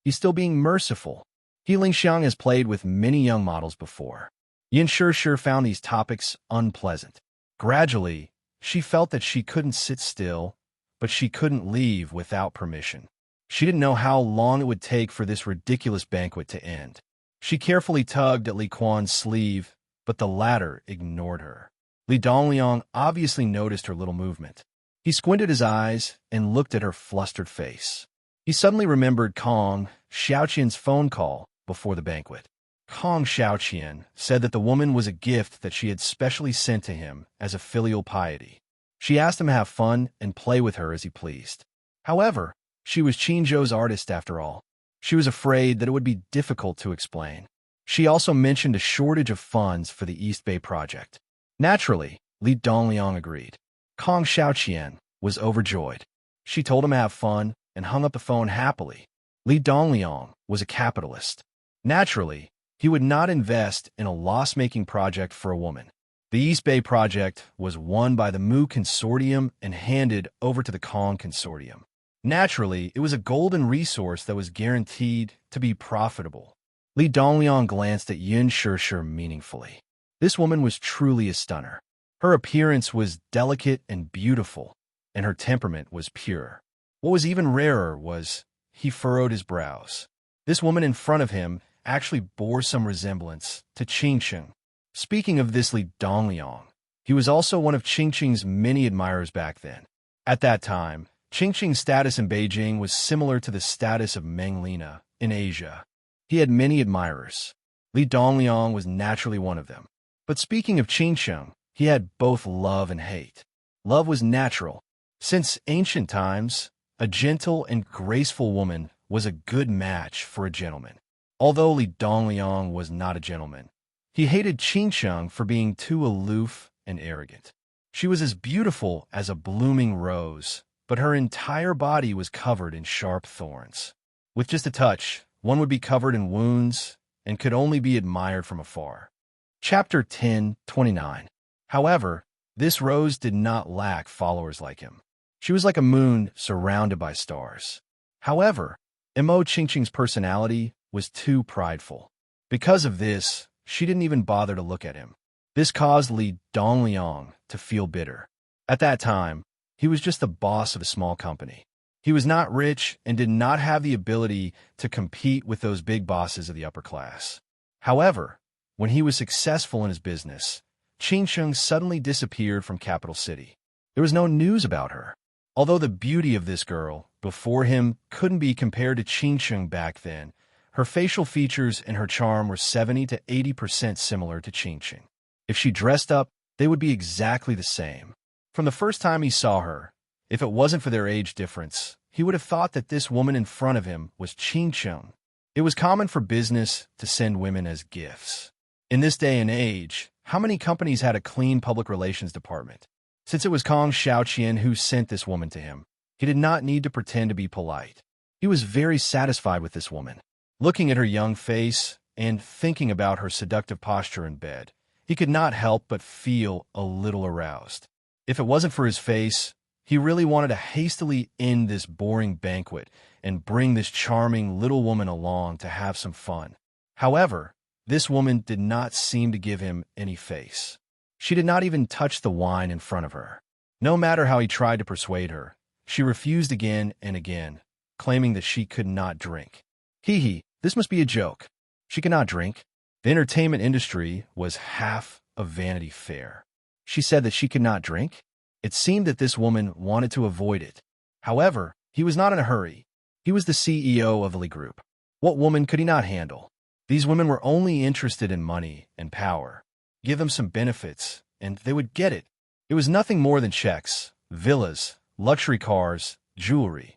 He's still being merciful. He Lingxiang has played with many young models before. Yun Shirshir found these topics unpleasant. Gradually, she felt that she couldn't sit still, but she couldn't leave without permission. She didn't know how long it would take for this ridiculous banquet to end. She carefully tugged at Li Quan's sleeve, but the latter ignored her. Li Dongliang obviously noticed her little movement. He squinted his eyes and looked at her flustered face. He suddenly remembered Kong Xiaoqian's phone call before the banquet. Kong Xiaoqian said that the woman was a gift that she had specially sent to him as a filial piety. She asked him to have fun and play with her as he pleased. However, she was Qinzhou's artist after all. She was afraid that it would be difficult to explain. She also mentioned a shortage of funds for the East Bay project. Naturally, Li Dongliang agreed. Kong Xiaoqian was overjoyed. She told him to have fun and hung up the phone happily. Li Dongliang was a capitalist. Naturally, he would not invest in a loss-making project for a woman. The East Bay project was won by the Mu Consortium and handed over to the Kong Consortium. Naturally, it was a golden resource that was guaranteed to be profitable. Li Dongliang glanced at Yin Shishir meaningfully. This woman was truly a stunner. Her appearance was delicate and beautiful, and her temperament was pure. What was even rarer was he furrowed his brows. This woman in front of him actually bore some resemblance to Qingqing. Speaking of this Li Dongliang, he was also one of Qingqing's many admirers back then. At that time, Qingqing's status in Beijing was similar to the status of Meng Lina in Asia. He had many admirers. Li Dongliang was naturally one of them. But speaking of Qingqing, he had both love and hate. Love was natural. Since ancient times, a gentle and graceful woman was a good match for a gentleman. Although Li Dongliang was not a gentleman, he hated Qingqing for being too aloof and arrogant. She was as beautiful as a blooming rose, but her entire body was covered in sharp thorns. With just a touch, one would be covered in wounds and could only be admired from afar. Chapter 10:29. However, this rose did not lack followers like him. She was like a moon surrounded by stars. However, Mo Qingqing's personality was too prideful. Because of this, she didn't even bother to look at him. This caused Li Dongliang to feel bitter. At that time, he was just the boss of a small company. He was not rich and did not have the ability to compete with those big bosses of the upper class. However, when he was successful in his business, Qingqing suddenly disappeared from Capital City. There was no news about her. Although the beauty of this girl before him couldn't be compared to Qingqing back then, her facial features and her charm were 70 to 80% similar to Qingqing. If she dressed up, they would be exactly the same. From the first time he saw her, if it wasn't for their age difference, he would have thought that this woman in front of him was Qingqing. It was common for business to send women as gifts. In this day and age, how many companies had a clean public relations department? Since it was Kong Xiaoqian who sent this woman to him, he did not need to pretend to be polite. He was very satisfied with this woman. Looking at her young face and thinking about her seductive posture in bed, he could not help but feel a little aroused. If it wasn't for his face, he really wanted to hastily end this boring banquet and bring this charming little woman along to have some fun. However, this woman did not seem to give him any face. She did not even touch the wine in front of her. No matter how he tried to persuade her, she refused again and again, claiming that she could not drink. Hee, this must be a joke. She could not drink. The entertainment industry was half of Vanity Fair. She said that she could not drink. It seemed that this woman wanted to avoid it. However, he was not in a hurry. He was the CEO of the Li Group. What woman could he not handle? These women were only interested in money and power. Give them some benefits, and they would get it. It was nothing more than checks, villas, luxury cars, jewelry.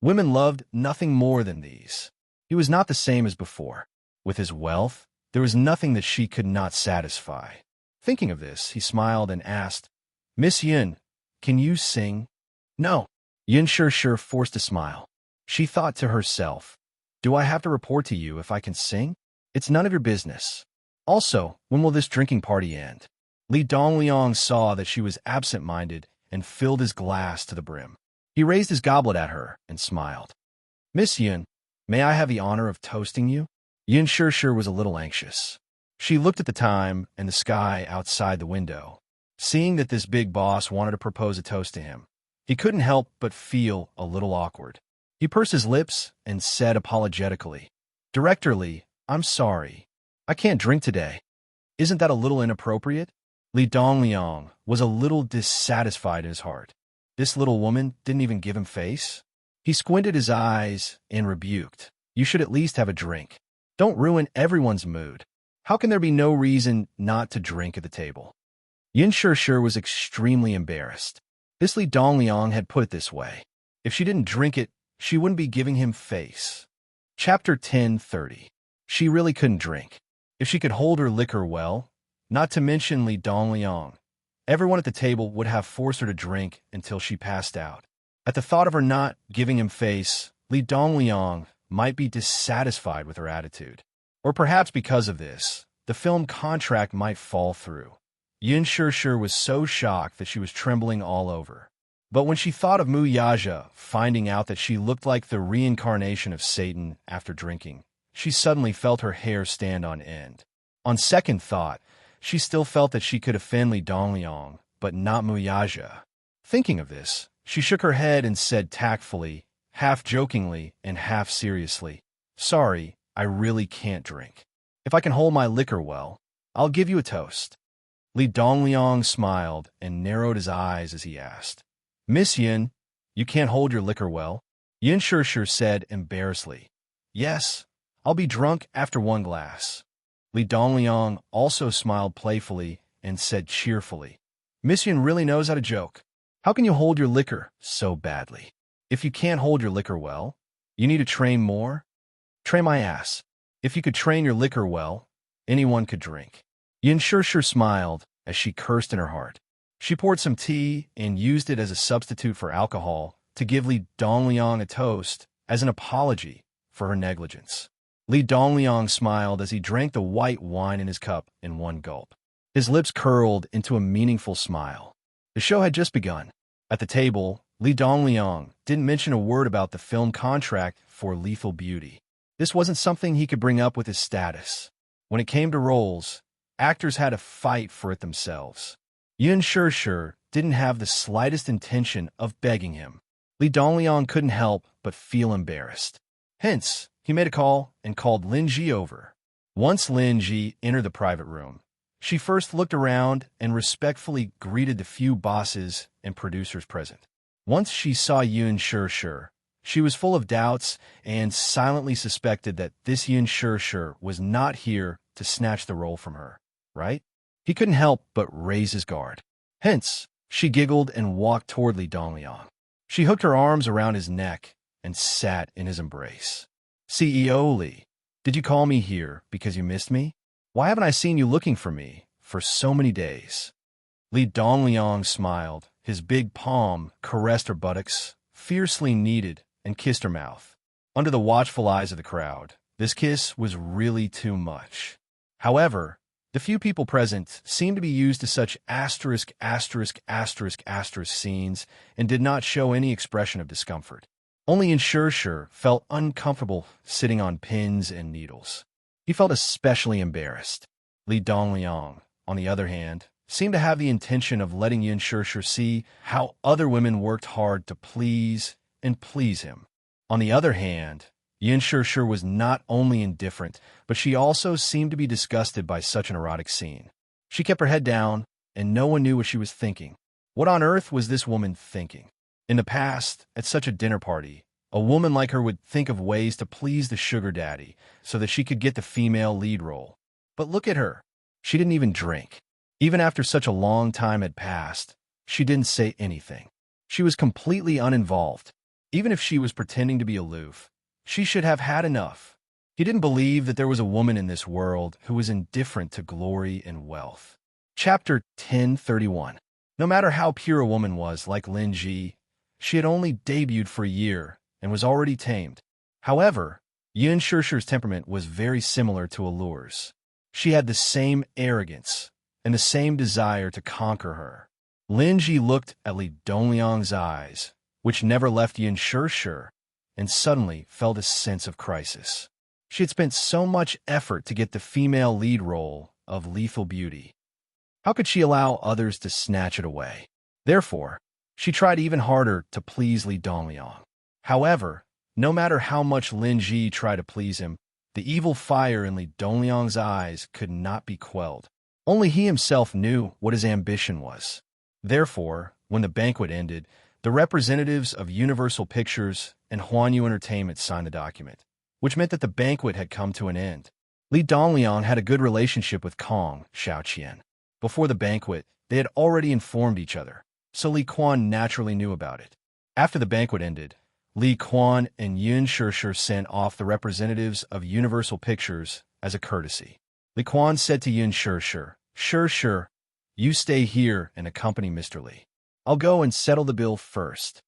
Women loved nothing more than these. He was not the same as before. With his wealth, there was nothing that she could not satisfy. Thinking of this, he smiled and asked, "Miss Yin, can you sing?" "No." Yin Shishir forced a smile. She thought to herself, "Do I have to report to you if I can sing? It's none of your business. Also, when will this drinking party end?" Li Dongliang saw that she was absent-minded and filled his glass to the brim. He raised his goblet at her and smiled. "Miss Yin, may I have the honor of toasting you?" Yin Shishir was a little anxious. She looked at the time and the sky outside the window. Seeing that this big boss wanted to propose a toast to him, he couldn't help but feel a little awkward. He pursed his lips and said apologetically, "Director Li, I'm sorry. I can't drink today. Isn't that a little inappropriate?" Li Dongliang was a little dissatisfied in his heart. This little woman didn't even give him face. He squinted his eyes and rebuked, "You should at least have a drink." Don't ruin everyone's mood. How can there be no reason not to drink at the table? Yin Shishir was extremely embarrassed. This Li Dongliang had put it this way. If she didn't drink it, she wouldn't be giving him face. Chapter 10:30. She really couldn't drink. If she could hold her liquor well, not to mention Li Dongliang, everyone at the table would have forced her to drink until she passed out. At the thought of her not giving him face, Li Dongliang might be dissatisfied with her attitude. Or perhaps because of this, the film contract might fall through. Yin Shishir was so shocked that she was trembling all over. But when she thought of Mu Yaja finding out that she looked like the reincarnation of Satan after drinking, she suddenly felt her hair stand on end. On second thought, she still felt that she could offend Li Dongliang, but not Mu Yaja. Thinking of this, she shook her head and said tactfully, half jokingly and half seriously, "Sorry, I really can't drink. If I can hold my liquor well, I'll give you a toast." Li Dongliang smiled and narrowed his eyes as he asked, "Miss Yin, you can't hold your liquor well?" Yin Shishir said embarrassedly, "Yes, I'll be drunk after one glass." Li Dongliang also smiled playfully and said cheerfully, "Miss Yin really knows how to joke. How can you hold your liquor so badly? If you can't hold your liquor well, you need to train more? Train my ass. If you could train your liquor well, anyone could drink." Yin Shishir smiled as she cursed in her heart. She poured some tea and used it as a substitute for alcohol to give Li Dongliang a toast as an apology for her negligence. Li Dongliang smiled as he drank the white wine in his cup in one gulp. His lips curled into a meaningful smile. The show had just begun. At the table, Li Dongliang didn't mention a word about the film contract for Lethal Beauty. This wasn't something he could bring up with his status. When it came to roles, actors had to fight for it themselves. Yin Shishir didn't have the slightest intention of begging him. Li Dongliang couldn't help but feel embarrassed. Hence, he made a call and called Lin Ji over. Once Lin Ji entered the private room, she first looked around and respectfully greeted the few bosses and producers present. Once she saw Yin Shishir, she was full of doubts and silently suspected that this Yin Shishir was not here to snatch the role from her, right? He couldn't help but raise his guard. Hence, she giggled and walked toward Li Dongliang. She hooked her arms around his neck and sat in his embrace. "CEO Li, did you call me here because you missed me? Why haven't I seen you looking for me for so many days?" Li Dongliang smiled. His big palm caressed her buttocks, fiercely kneaded, and kissed her mouth. Under the watchful eyes of the crowd, this kiss was really too much. However, the few people present seemed to be used to such scenes and did not show any expression of discomfort. Only Yin Shishir felt uncomfortable sitting on pins and needles. He felt especially embarrassed. Li Dongliang, on the other hand, seemed to have the intention of letting Yin Shishir see how other women worked hard to please him. On the other hand, Yin Shishir was not only indifferent, but she also seemed to be disgusted by such an erotic scene. She kept her head down, and no one knew what she was thinking. What on earth was this woman thinking? In the past, at such a dinner party, a woman like her would think of ways to please the sugar daddy so that she could get the female lead role. But look at her. She didn't even drink. Even after such a long time had passed, she didn't say anything. She was completely uninvolved. Even if she was pretending to be aloof, she should have had enough. He didn't believe that there was a woman in this world who was indifferent to glory and wealth. Chapter 10:31. No matter how pure a woman was, like Lin Ji, she had only debuted for a year and was already tamed. However, Yin Shishir's temperament was very similar to Allure's. She had the same arrogance and the same desire to conquer her. Lin Ji looked at Li Dongliang's eyes, which never left Yin Shishir, and suddenly felt a sense of crisis. She had spent so much effort to get the female lead role of Lethal Beauty. How could she allow others to snatch it away? Therefore, she tried even harder to please Li Dongliang. However, no matter how much Lin Ji tried to please him, the evil fire in Li Dongliang's eyes could not be quelled. Only he himself knew what his ambition was. Therefore, when the banquet ended, the representatives of Universal Pictures and Huanyu Entertainment signed the document. which meant that the banquet had come to an end. Li Dongliang had a good relationship with Kong Xiaoqian. Before the banquet, they had already informed each other, so Li Quan naturally knew about it. After the banquet ended, Li Quan and Yun Shishir sent off the representatives of Universal Pictures as a courtesy. Li Quan said to Yun Shishir, "Shishir, you stay here and accompany Mr. Li. I'll go and settle the bill first."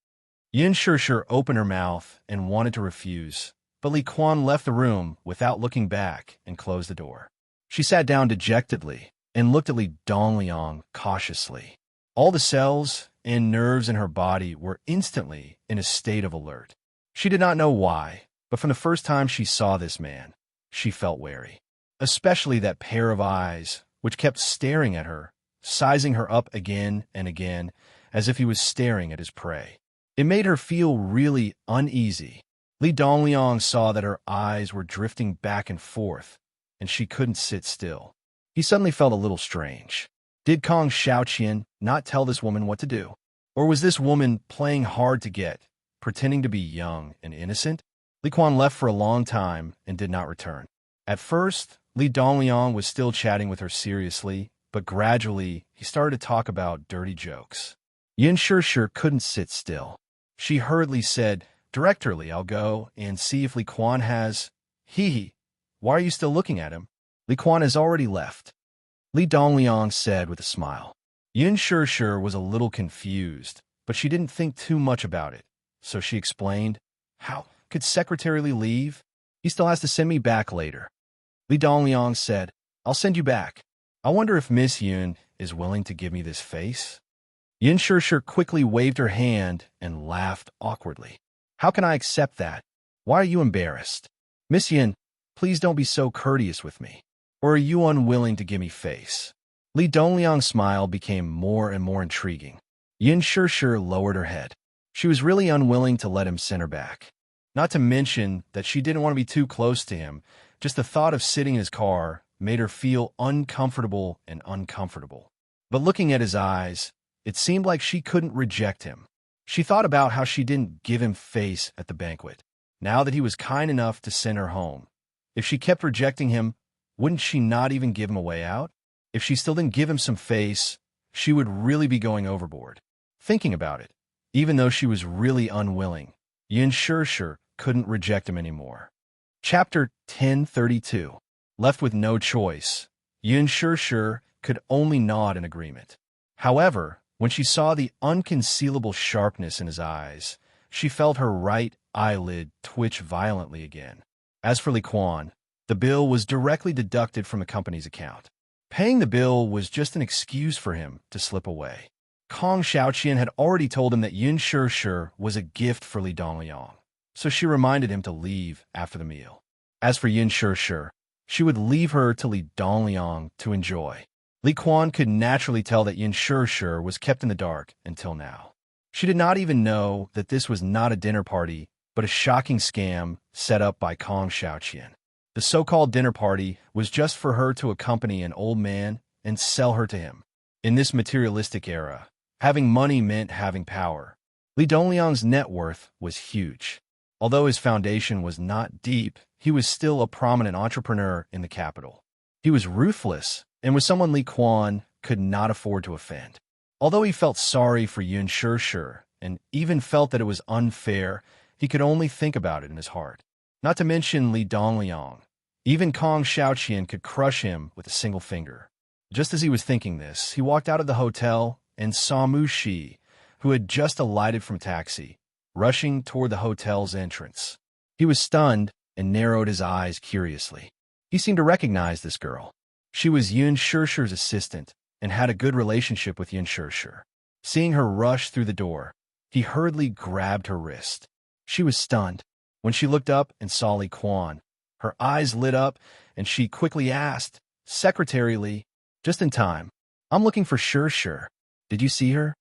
Yun Shishir opened her mouth and wanted to refuse, but Li Quan left the room without looking back and closed the door. She sat down dejectedly and looked at Li Dongliang cautiously. All the cells and nerves in her body were instantly in a state of alert. She did not know why, but from the first time she saw this man, she felt wary. Especially that pair of eyes, which kept staring at her, sizing her up again and again, as if he was staring at his prey. It made her feel really uneasy. Li Dongliang saw that her eyes were drifting back and forth, and she couldn't sit still. He suddenly felt a little strange. Did Kong Xiaoqian not tell this woman what to do? Or was this woman playing hard to get, pretending to be young and innocent? Li Quan left for a long time and did not return. At first, Li Dongliang was still chatting with her seriously, but gradually he started to talk about dirty jokes. Yun Shishir couldn't sit still. She hurriedly said, "Director Li, I'll go and see if Li Quan has—" "Hee, why are you still looking at him? Li Quan has already left," Li Dongliang said with a smile. Yun Shishir was a little confused, but she didn't think too much about it, so she explained, "How could Secretary Li leave? He still has to send me back later." Li Dongliang said, "I'll send you back. I wonder if Miss Yun is willing to give me this face?" Yun Shishir quickly waved her hand and laughed awkwardly. "How can I accept that? Why are you embarrassed? Miss Yun, please don't be so courteous with me. Or are you unwilling to give me face?" Li Dongliang's smile became more and more intriguing. Yun Shishir lowered her head. She was really unwilling to let him send her back. Not to mention that she didn't want to be too close to him. Just the thought of sitting in his car made her feel uncomfortable and uncomfortable. But looking at his eyes, it seemed like she couldn't reject him. She thought about how she didn't give him face at the banquet, now that he was kind enough to send her home. If she kept rejecting him, wouldn't she not even give him a way out? If she still didn't give him some face, she would really be going overboard. Thinking about it, even though she was really unwilling, Yun Shishir couldn't reject him anymore. Chapter 1032. Left with no choice, Yun Shishir could only nod in agreement. However, when she saw the unconcealable sharpness in his eyes, she felt her right eyelid twitch violently again. As for Li Quan, the bill was directly deducted from the company's account. Paying the bill was just an excuse for him to slip away. Kong Xiaoqian had already told him that Yun Shishir was a gift for Li Dongliang, so she reminded him to leave after the meal. As for Yun Shishir, she would leave her to Li Dongliang to enjoy. Li Quan could naturally tell that Yun Shishir was kept in the dark until now. She did not even know that this was not a dinner party, but a shocking scam set up by Kong Xiaoqian. The so-called dinner party was just for her to accompany an old man and sell her to him. In this materialistic era, having money meant having power. Li Dongliang's net worth was huge. Although his foundation was not deep, he was still a prominent entrepreneur in the capital. He was ruthless and was someone Li Quan could not afford to offend. Although he felt sorry for Yun Shishir and even felt that it was unfair, he could only think about it in his heart. Not to mention Li Dongliang. Even Kong Xiaoqian could crush him with a single finger. Just as he was thinking this, he walked out of the hotel and saw Mu Shi, who had just alighted from taxi, rushing toward the hotel's entrance. He was stunned and narrowed his eyes curiously. He seemed to recognize this girl. She was Yun Shishir's assistant and had a good relationship with Yun Shishir. Seeing her rush through the door, he hurriedly grabbed her wrist. She was stunned. When she looked up and saw Li Quan, her eyes lit up and she quickly asked, "Secretary Li," just in time, "I'm looking for Shishir. Did you see her?"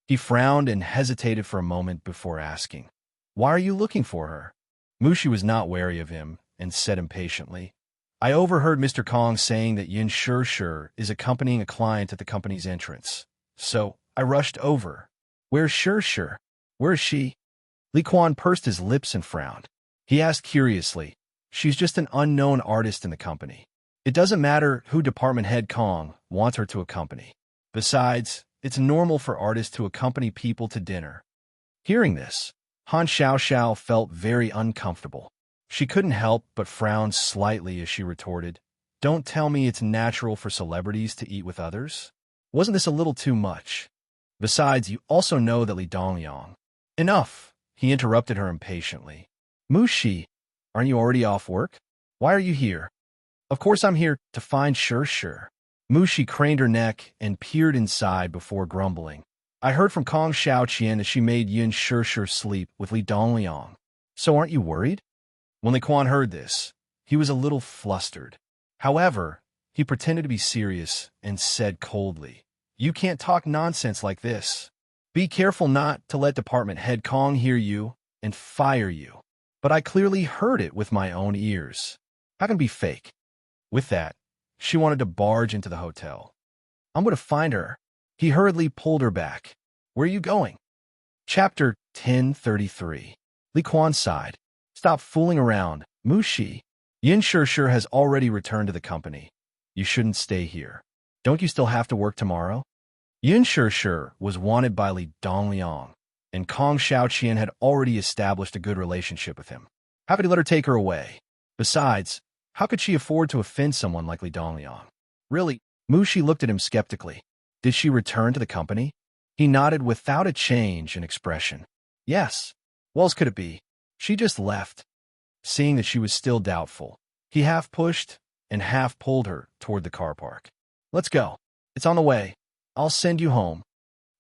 He frowned and hesitated for a moment before asking, "Why are you looking for her?" Mushi was not wary of him and said impatiently, "I overheard Mr. Kong saying that Yun Shishir is accompanying a client at the company's entrance. So I rushed over. Where's Shishir? Where is she?" Li Quan pursed his lips and frowned. He asked curiously, She's just an unknown artist in the company. It doesn't matter who department head Kong wants her to accompany. Besides, it's normal for artists to accompany people to dinner. Hearing this, Han Xiaoxiao felt very uncomfortable. She couldn't help but frown slightly as she retorted, "Don't tell me it's natural for celebrities to eat with others? Wasn't this a little too much? Besides, you also know that Li Dongliang—" "Enough!" he interrupted her impatiently. "Mushi, aren't you already off work? Why are you here?" "Of course I'm here to find Sure. Mushi craned her neck and peered inside before grumbling. "I heard from Kong Xiaoqian that she made Yin Sure sleep with Li Dongliang. So aren't you worried?" When Li Quan heard this, he was a little flustered. However, he pretended to be serious and said coldly, "You can't talk nonsense like this. Be careful not to let department head Kong hear you and fire you." "But I clearly heard it with my own ears. How can it be fake?" With that, she wanted to barge into the hotel. "I'm going to find her." He hurriedly pulled her back. "Where are you going?" Chapter 1033. Li Quan sighed. "Stop fooling around, Mushi. Yin Sure has already returned to the company. You shouldn't stay here. Don't you still have to work tomorrow?" Yin Sure was wanted by Li Dongliang, and Kong Xiaoqian had already established a good relationship with him. How could he let her take her away? Besides, how could she afford to offend someone like Li Dongliang? "Really?" Mushi looked at him skeptically. "Did she return to the company?" He nodded without a change in expression. "Yes. What else could it be? She just left." Seeing that she was still doubtful, he half pushed and half pulled her toward the car park. "Let's go. It's on the way. I'll send you home."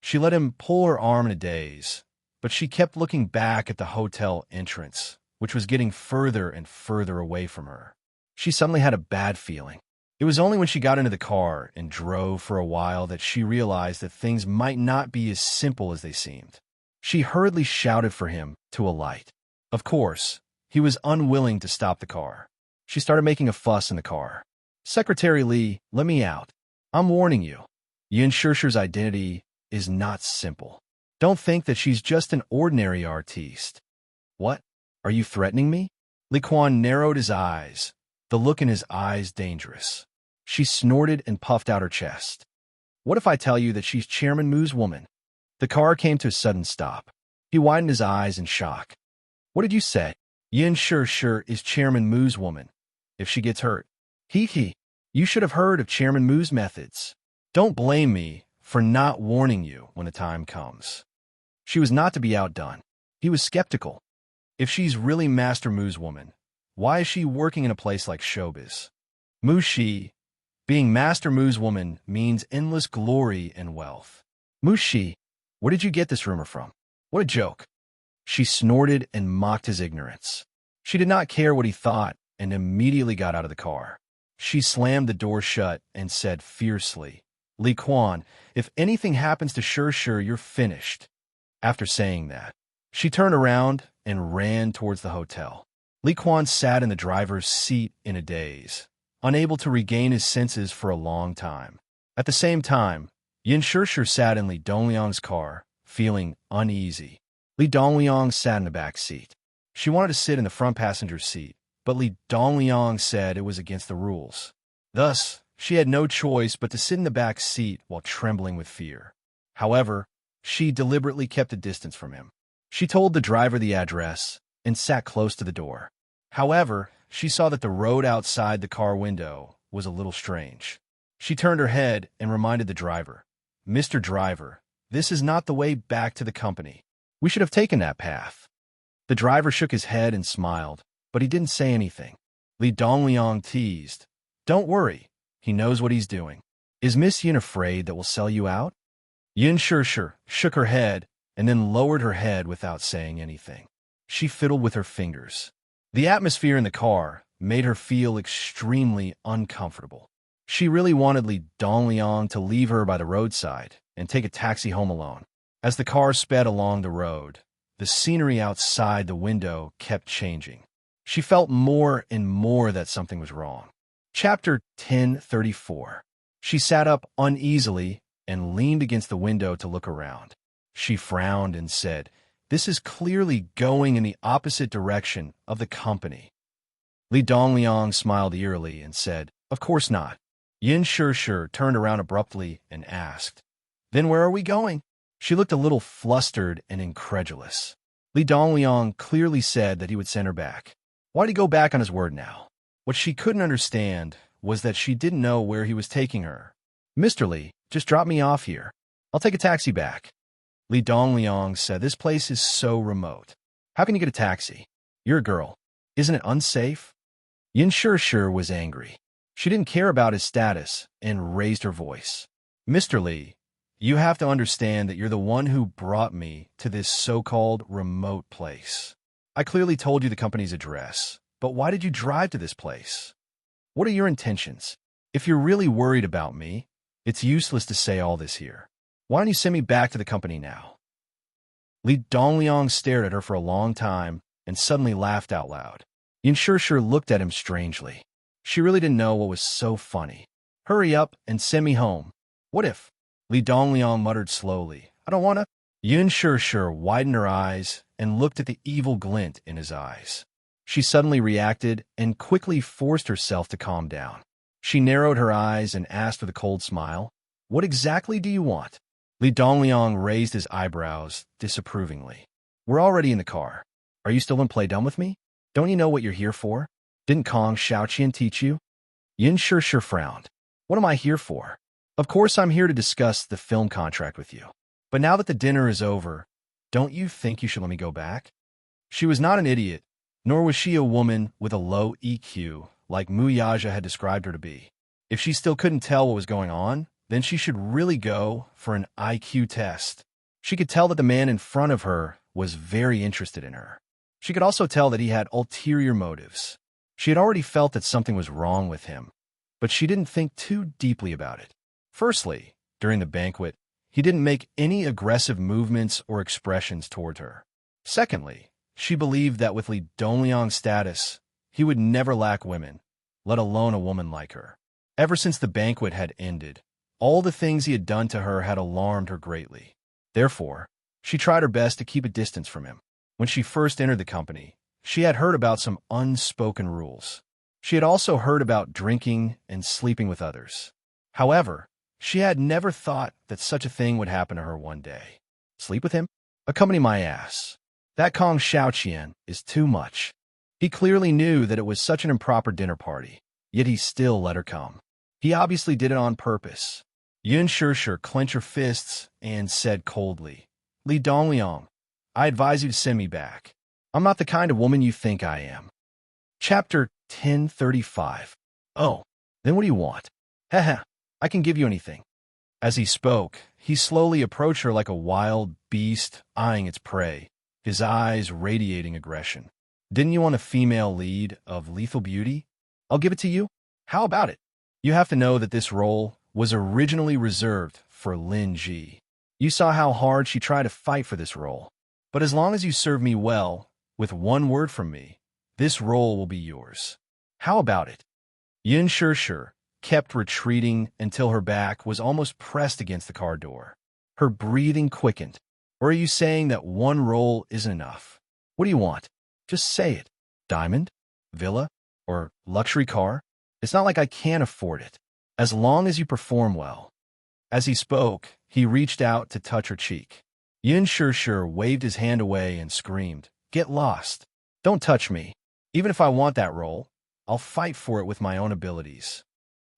She let him pull her arm in a daze, but she kept looking back at the hotel entrance, which was getting further and further away from her. She suddenly had a bad feeling. It was only when she got into the car and drove for a while that she realized that things might not be as simple as they seemed. She hurriedly shouted for him to alight. Of course, he was unwilling to stop the car. She started making a fuss in the car. "Secretary Li, let me out. I'm warning you. Yin Shure's identity is not simple. Don't think that she's just an ordinary artiste." "What? Are you threatening me?" Li Quan narrowed his eyes, the look in his eyes dangerous. She snorted and puffed out her chest. "What if I tell you that she's Chairman Mu's woman?" The car came to a sudden stop. He widened his eyes in shock. "What did you say?" "Yin Sure is Chairman Mu's woman. If she gets hurt." He. You should have heard of Chairman Mu's methods. Don't blame me for not warning you when the time comes." She was not to be outdone. He was skeptical. If she's really Master Mu's woman, why is she working in a place like Showbiz? Mushi, being Master Mu's woman means endless glory and wealth. "Mushi, where did you get this rumor from? What a joke." She snorted and mocked his ignorance. She did not care what he thought and immediately got out of the car. She slammed the door shut and said fiercely, "Li Quan, if anything happens to Sure, you're finished." After saying that, she turned around and ran towards the hotel. Li Quan sat in the driver's seat in a daze, unable to regain his senses for a long time. At the same time, Yin Sure sat in Li Dongliang's car, feeling uneasy. Li Dongliang sat in the back seat. She wanted to sit in the front passenger seat, but Li Dongliang said it was against the rules. Thus, she had no choice but to sit in the back seat while trembling with fear. However, she deliberately kept a distance from him. She told the driver the address and sat close to the door. However, she saw that the road outside the car window was a little strange. She turned her head and reminded the driver, "Mr. Driver, this is not the way back to the company. We should have taken that path." The driver shook his head and smiled, but he didn't say anything. Li Dongliang teased, "Don't worry, he knows what he's doing. Is Miss Yin afraid that we'll sell you out?" Yin Sure shook her head and then lowered her head without saying anything. She fiddled with her fingers. The atmosphere in the car made her feel extremely uncomfortable. She really wanted Li Dongliang to leave her by the roadside and take a taxi home alone. As the car sped along the road, the scenery outside the window kept changing. She felt more and more that something was wrong. Chapter 1034. She sat up uneasily and leaned against the window to look around. She frowned and said, "This is clearly going in the opposite direction of the company." Li Dongliang smiled eerily and said, "Of course not." Yin Shishir turned around abruptly and asked, "Then where are we going?" She looked a little flustered and incredulous. Li Dongliang clearly said that he would send her back. Why'd he go back on his word now? What she couldn't understand was that she didn't know where he was taking her. "Mr. Li, just drop me off here. I'll take a taxi back." Li Dongliang said, "This place is so remote. How can you get a taxi? You're a girl. Isn't it unsafe?" Yin Shishir was angry. She didn't care about his status and raised her voice. "Mr. Li, you have to understand that you're the one who brought me to this so-called remote place. I clearly told you the company's address, but why did you drive to this place? What are your intentions? If you're really worried about me, it's useless to say all this here. Why don't you send me back to the company now?" Li Dongliang stared at her for a long time and suddenly laughed out loud. Yin Shishir looked at him strangely. She really didn't know what was so funny. "Hurry up and send me home." "What if?" Li Dongliang muttered slowly. "I don't want to." Yin Shishir widened her eyes and looked at the evil glint in his eyes. She suddenly reacted and quickly forced herself to calm down. She narrowed her eyes and asked with a cold smile, "What exactly do you want?" Li Dongliang raised his eyebrows disapprovingly. "We're already in the car. Are you still going to play dumb with me? Don't you know what you're here for? Didn't Kong Shaoqian teach you?" Yin Shishir frowned. "What am I here for? Of course I'm here to discuss the film contract with you. But now that the dinner is over, don't you think you should let me go back?" She was not an idiot, nor was she a woman with a low EQ like Muyaja had described her to be. If she still couldn't tell what was going on, then she should really go for an IQ test. She could tell that the man in front of her was very interested in her. She could also tell that he had ulterior motives. She had already felt that something was wrong with him, but she didn't think too deeply about it. Firstly, during the banquet, he didn't make any aggressive movements or expressions toward her. Secondly, she believed that with Li Dongliang's status, he would never lack women, let alone a woman like her. Ever since the banquet had ended, all the things he had done to her had alarmed her greatly. Therefore, she tried her best to keep a distance from him. When she first entered the company, she had heard about some unspoken rules. She had also heard about drinking and sleeping with others. However, she had never thought that such a thing would happen to her one day. Sleep with him? Accompany my ass. That Kong Shaoqian is too much. He clearly knew that it was such an improper dinner party, yet he still let her come. He obviously did it on purpose. Yin Shishir clenched her fists and said coldly, "Li Dongliang, I advise you to send me back. I'm not the kind of woman you think I am." Chapter 1035. "Oh, then what do you want?" "Heh, I can give you anything." As he spoke, he slowly approached her like a wild beast eyeing its prey, his eyes radiating aggression. "Didn't you want a female lead of Lethal Beauty? I'll give it to you. How about it? You have to know that this role was originally reserved for Lin Ji. You saw how hard she tried to fight for this role. But as long as you serve me well, with one word from me, this role will be yours. How about it?" Yin Shishir kept retreating until her back was almost pressed against the car door. Her breathing quickened. "Or are you saying that one role isn't enough? What do you want? Just say it. Diamond? Villa? Or luxury car? It's not like I can't afford it. As long as you perform well." As he spoke, he reached out to touch her cheek. Yin Shishir waved his hand away and screamed, "Get lost. Don't touch me. Even if I want that role, I'll fight for it with my own abilities."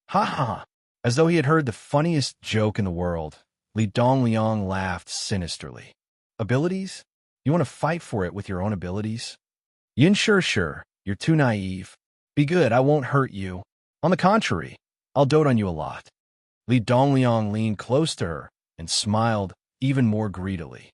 "Ha ha!" As though he had heard the funniest joke in the world, Li Dongliang laughed sinisterly. "Abilities? You want to fight for it with your own abilities? Yin Shishir, you're too naive. Be good, I won't hurt you. On the contrary, I'll dote on you a lot." Li Dongliang leaned close to her and smiled even more greedily.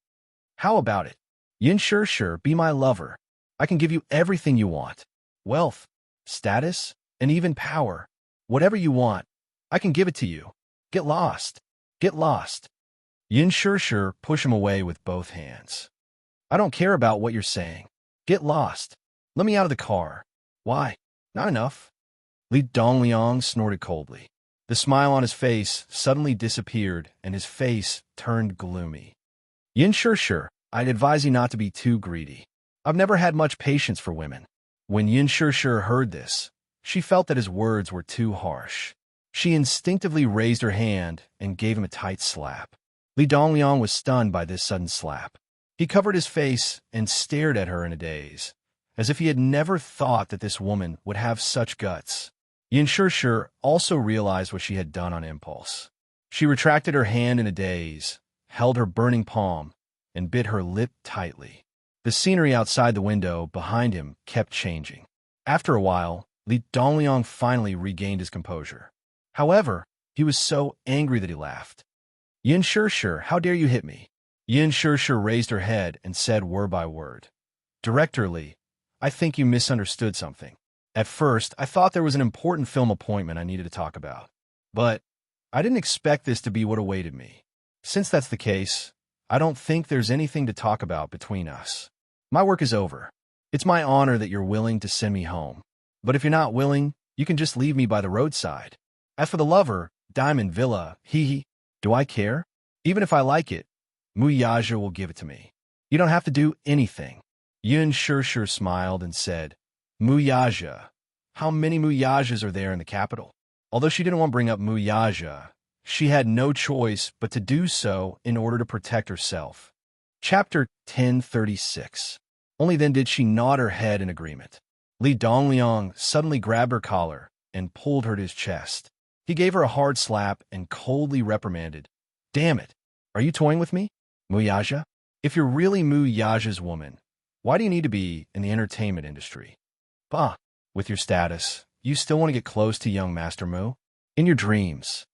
"How about it? Yin Shishir, be my lover. I can give you everything you want. Wealth, status, and even power. Whatever you want, I can give it to you. Get lost. Get lost." Yin Shishir pushed him away with both hands. "I don't care about what you're saying. Get lost. Let me out of the car." "Why? Not enough?" Li Dongliang snorted coldly. The smile on his face suddenly disappeared, and his face turned gloomy. "Yin Shishir, I'd advise you not to be too greedy. I've never had much patience for women. When Yin Shishir heard this, she felt that his words were too harsh. She instinctively raised her hand and gave him a tight slap. Li Dongliang was stunned by this sudden slap. He covered his face and stared at her in a daze, as if he had never thought that this woman would have such guts. Yin Shishir also realized what she had done on impulse. She retracted her hand in a daze, held her burning palm, and bit her lip tightly. The scenery outside the window behind him kept changing. After a while, Li Dongliang finally regained his composure. However, he was so angry that he laughed. Yin Shishir, how dare you hit me? Yin Shishir raised her head and said word by word. Director Li, I think you misunderstood something. At first, I thought there was an important film appointment I needed to talk about. But I didn't expect this to be what awaited me. Since that's the case, I don't think there's anything to talk about between us. My work is over. It's my honor that you're willing to send me home. But if you're not willing, you can just leave me by the roadside. As for the lover, Diamond Villa, do I care? Even if I like it, Muyaja will give it to me. You don't have to do anything. Yin Shishir smiled and said, Muyaja. How many Muyajas are there in the capital? Although she didn't want to bring up Muyaja, she had no choice but to do so in order to protect herself. Chapter 1036. Only then did she nod her head in agreement. Li Dongliang suddenly grabbed her collar and pulled her to his chest. He gave her a hard slap and coldly reprimanded. Damn it! Are you toying with me, Muyaja? If you're really Muyaja's woman, why do you need to be in the entertainment industry? Bah! With your status, you still want to get close to young Master Mu? In your dreams.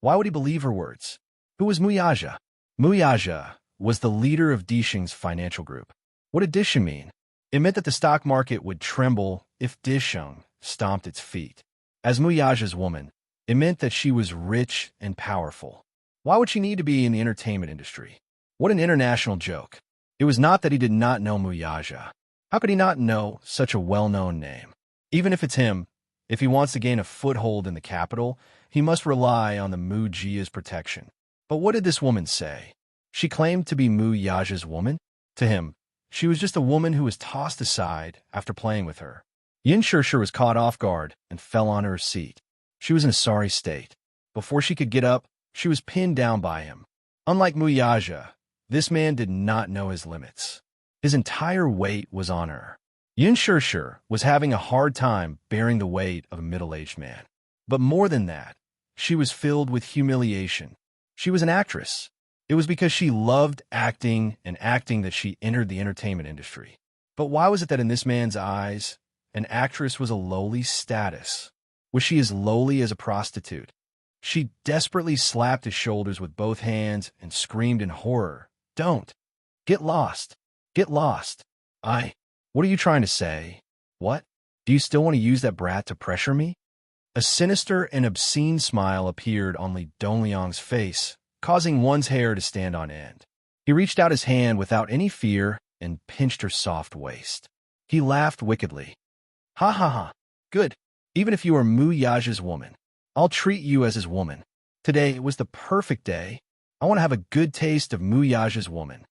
Why would he believe her words? Who was Muyaja? Muyaja was the leader of Disheng's financial group. What did Disheng mean? It meant that the stock market would tremble if Disheng stomped its feet. As Muyaja's woman, it meant that she was rich and powerful. Why would she need to be in the entertainment industry? What an international joke. It was not that he did not know Muyaja. How could he not know such a well-known name? Even if it's him, if he wants to gain a foothold in the capital, he must rely on the Mujia's protection. But what did this woman say? She claimed to be Muyaja's woman? To him, she was just a woman who was tossed aside after playing with her. Yin Shishir was caught off guard and fell on her seat. She was in a sorry state. Before she could get up, she was pinned down by him. Unlike Muyaja, this man did not know his limits. His entire weight was on her. Yin Shishir was having a hard time bearing the weight of a middle-aged man. But more than that, she was filled with humiliation. She was an actress. It was because she loved acting and acting that she entered the entertainment industry. But why was it that in this man's eyes, an actress was a lowly status? Was she as lowly as a prostitute? She desperately slapped his shoulders with both hands and screamed in horror, Don't! Get lost! Get lost! What are you trying to say? What? Do you still want to use that brat to pressure me? A sinister and obscene smile appeared on Li Dongliang's face, causing one's hair to stand on end. He reached out his hand without any fear and pinched her soft waist. He laughed wickedly. Ha ha ha! Good! Even if you are Muyaja's woman, I'll treat you as his woman. Today was the perfect day. I want to have a good taste of Muyaja's woman.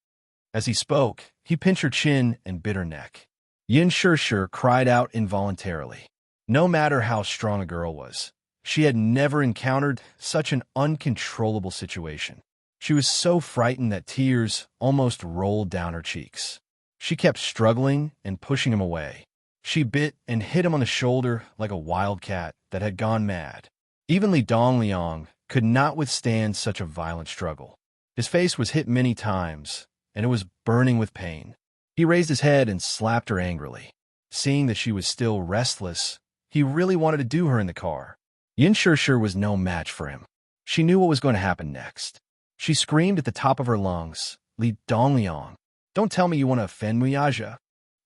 As he spoke, he pinched her chin and bit her neck. Yin Shishir cried out involuntarily. No matter how strong a girl was, she had never encountered such an uncontrollable situation. She was so frightened that tears almost rolled down her cheeks. She kept struggling and pushing him away. She bit and hit him on the shoulder like a wild cat that had gone mad. Even Li Dongliang could not withstand such a violent struggle. His face was hit many times, and it was burning with pain. He raised his head and slapped her angrily. Seeing that she was still restless, he really wanted to do her in the car. Yin Shishir was no match for him. She knew what was going to happen next. She screamed at the top of her lungs, Li Dongliang, don't tell me you want to offend Muyaja.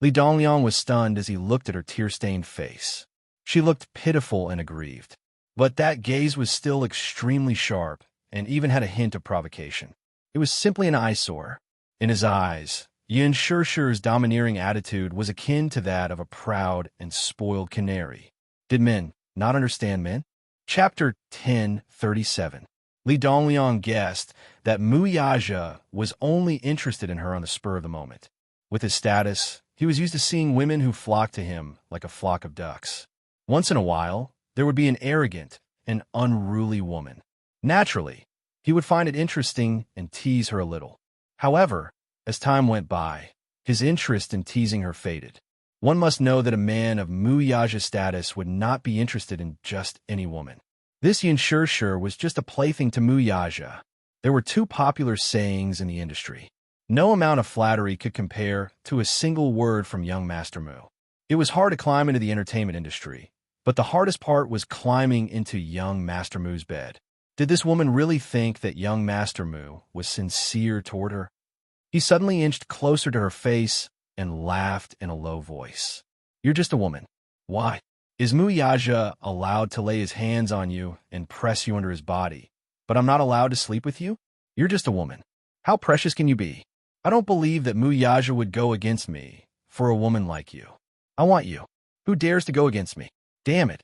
Li Dongliang was stunned as he looked at her tear-stained face. She looked pitiful and aggrieved. But that gaze was still extremely sharp and even had a hint of provocation. It was simply an eyesore. In his eyes, Yin Shishir's domineering attitude was akin to that of a proud and spoiled canary. Did men not understand men? Chapter 1037. Li Dongliang guessed that Muyaja was only interested in her on the spur of the moment. With his status, He was used to seeing women who flocked to him like a flock of ducks. Once in a while, there would be an arrogant and unruly woman. Naturally, he would find it interesting and tease her a little. However, as time went by, his interest in teasing her faded. One must know that a man of Muyaja status would not be interested in just any woman. This Yin Shirshir was just a plaything to Muyaja. There were two popular sayings in the industry. No amount of flattery could compare to a single word from young Master Mu. It was hard to climb into the entertainment industry, but the hardest part was climbing into young Master Mu's bed. Did this woman really think that young Master Mu was sincere toward her? He suddenly inched closer to her face and laughed in a low voice. You're just a woman. Why? Is Muyaja allowed to lay his hands on you and press you under his body, but I'm not allowed to sleep with you? You're just a woman. How precious can you be? I don't believe that Muyaja would go against me for a woman like you. I want you. Who dares to go against me? Damn it.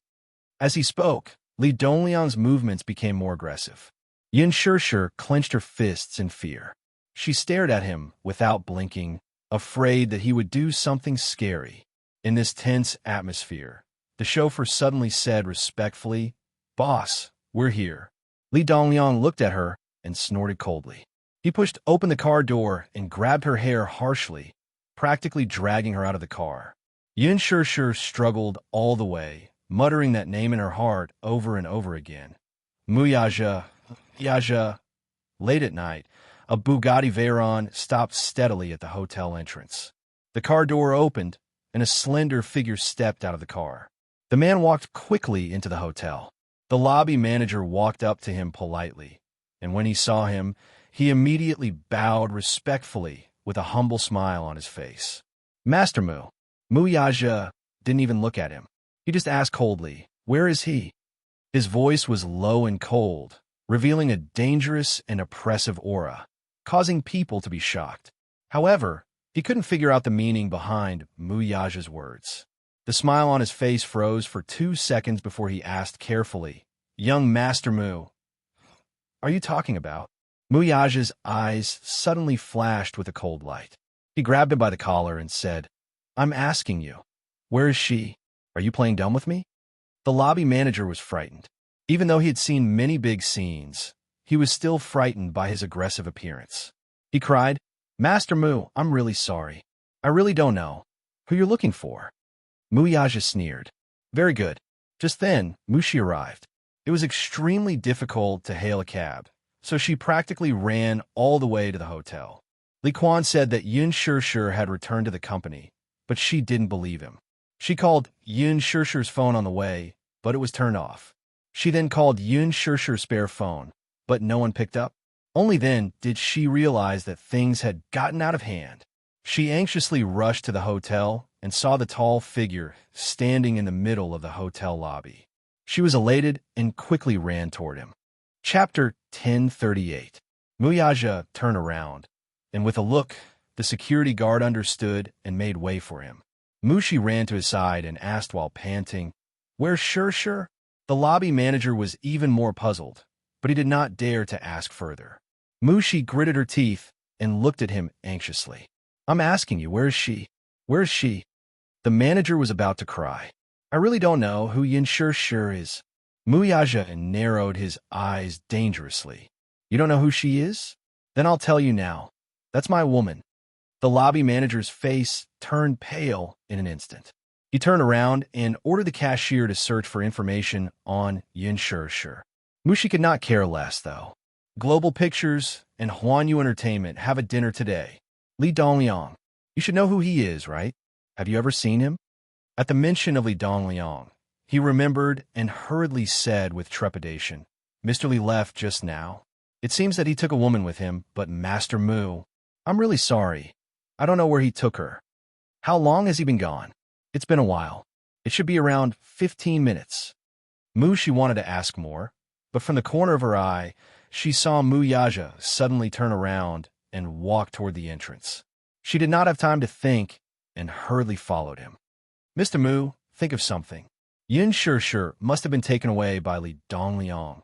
As he spoke, Li Dongliang's movements became more aggressive. Yin Shirshir clenched her fists in fear. She stared at him without blinking, afraid that he would do something scary. In this tense atmosphere, the chauffeur suddenly said respectfully, Boss, we're here. Li Dongliang looked at her and snorted coldly. He pushed open the car door and grabbed her hair harshly, practically dragging her out of the car. Yin Shirshir struggled all the way, muttering that name in her heart over and over again. Muyaja, Yaja. Late at night, a Bugatti Veyron stopped steadily at the hotel entrance. The car door opened, and a slender figure stepped out of the car. The man walked quickly into the hotel. The lobby manager walked up to him politely, and when he saw him, he immediately bowed respectfully with a humble smile on his face. Master Mu. Muyaja didn't even look at him. He just asked coldly, Where is he? His voice was low and cold, revealing a dangerous and oppressive aura, causing people to be shocked. However, he couldn't figure out the meaning behind Muyaja's words. The smile on his face froze for 2 seconds before he asked carefully, Young Master Mu, are you talking about? Muyaja's eyes suddenly flashed with a cold light. He grabbed him by the collar and said, I'm asking you, where is she? Are you playing dumb with me? The lobby manager was frightened. Even though he had seen many big scenes, he was still frightened by his aggressive appearance. He cried, Master Mu, I'm really sorry. I really don't know who you're looking for. Muyaja sneered. Very good. Just then, Mushi arrived. It was extremely difficult to hail a cab, so she practically ran all the way to the hotel. Li Quan said that Yin Shirshir had returned to the company, but she didn't believe him. She called Yin Shirshir's phone on the way, but it was turned off. She then called Yin Shirshir's spare phone, but no one picked up. Only then did she realize that things had gotten out of hand. She anxiously rushed to the hotel and saw the tall figure standing in the middle of the hotel lobby. She was elated and quickly ran toward him. Chapter 1038. Muyaja turned around, and with a look, the security guard understood and made way for him. Mushi ran to his side and asked while panting, Where's Shirshir? The lobby manager was even more puzzled, but he did not dare to ask further. Mushi gritted her teeth and looked at him anxiously. I'm asking you, where is she? Where is she? The manager was about to cry. I really don't know who Yin Shirshir is. Muyaja narrowed his eyes dangerously. You don't know who she is? Then I'll tell you now. That's my woman. The lobby manager's face turned pale in an instant. He turned around and ordered the cashier to search for information on Yin Shirshir. Mushi could not care less, though. Global Pictures and Huanyu Entertainment have a dinner today. Li Dongliang. You should know who he is, right? Have you ever seen him? At the mention of Li Dongliang, he remembered and hurriedly said with trepidation, Mr. Li left just now. It seems that he took a woman with him, but Master Mu, I'm really sorry. I don't know where he took her. How long has he been gone? It's been a while. It should be around 15 minutes. She wanted to ask more, but from the corner of her eye, she saw Muyaja suddenly turn around and walk toward the entrance. She did not have time to think and hurriedly followed him. Mr. Mu, think of something. Yin Shirshir must have been taken away by Li Dongliang.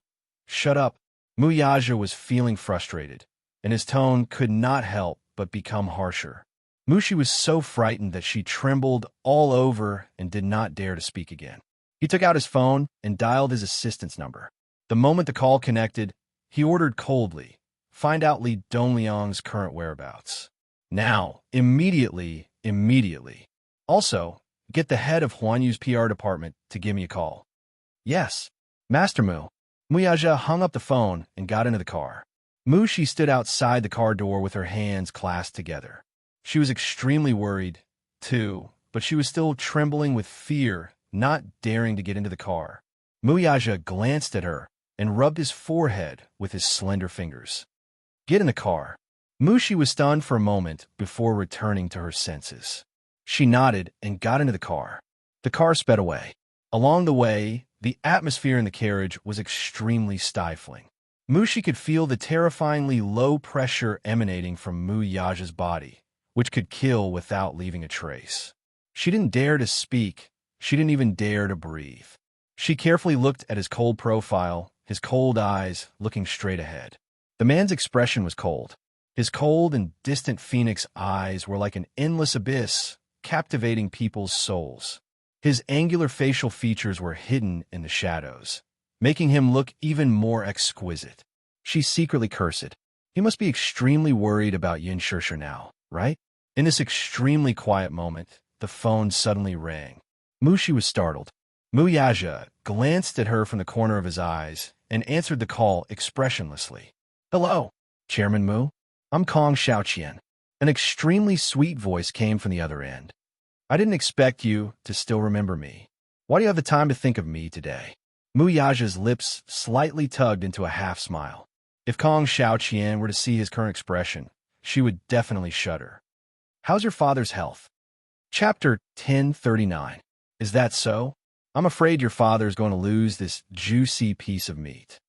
Shut up. Muyaja was feeling frustrated, and his tone could not help but become harsher. Mushi was so frightened that she trembled all over and did not dare to speak again. He took out his phone and dialed his assistant's number. The moment the call connected, he ordered coldly, "Find out Li Dongliang's current whereabouts. Now, immediately. Also, get the head of Huan Yu's PR department to give me a call." "Yes, Master Mu." Muyaja hung up the phone and got into the car. Mushi stood outside the car door with her hands clasped together. She was extremely worried, too, but she was still trembling with fear, not daring to get into the car. Muyaja glanced at her and rubbed his forehead with his slender fingers. "Get in the car." Mushi was stunned for a moment before returning to her senses. She nodded and got into the car. The car sped away. Along the way, the atmosphere in the carriage was extremely stifling. Mushi could feel the terrifyingly low pressure emanating from Muyaja's body, which could kill without leaving a trace. She didn't dare to speak. She didn't even dare to breathe. She carefully looked at his cold profile, his cold eyes looking straight ahead. The man's expression was cold. His cold and distant phoenix eyes were like an endless abyss, captivating people's souls. His angular facial features were hidden in the shadows, making him look even more exquisite. She secretly cursed. He must be extremely worried about Yin Shirsher now, right? In this extremely quiet moment, the phone suddenly rang. Mushi was startled. Muyaja glanced at her from the corner of his eyes and answered the call expressionlessly. "Hello, Chairman Mu. I'm Kong Xiaoqian." An extremely sweet voice came from the other end. "I didn't expect you to still remember me. Why do you have the time to think of me today?" Muyaja's lips slightly tugged into a half-smile. If Kong Xiaoqian were to see his current expression, she would definitely shudder. "How's your father's health?" Chapter 1039. "Is that so? I'm afraid your father's going to lose this juicy piece of meat."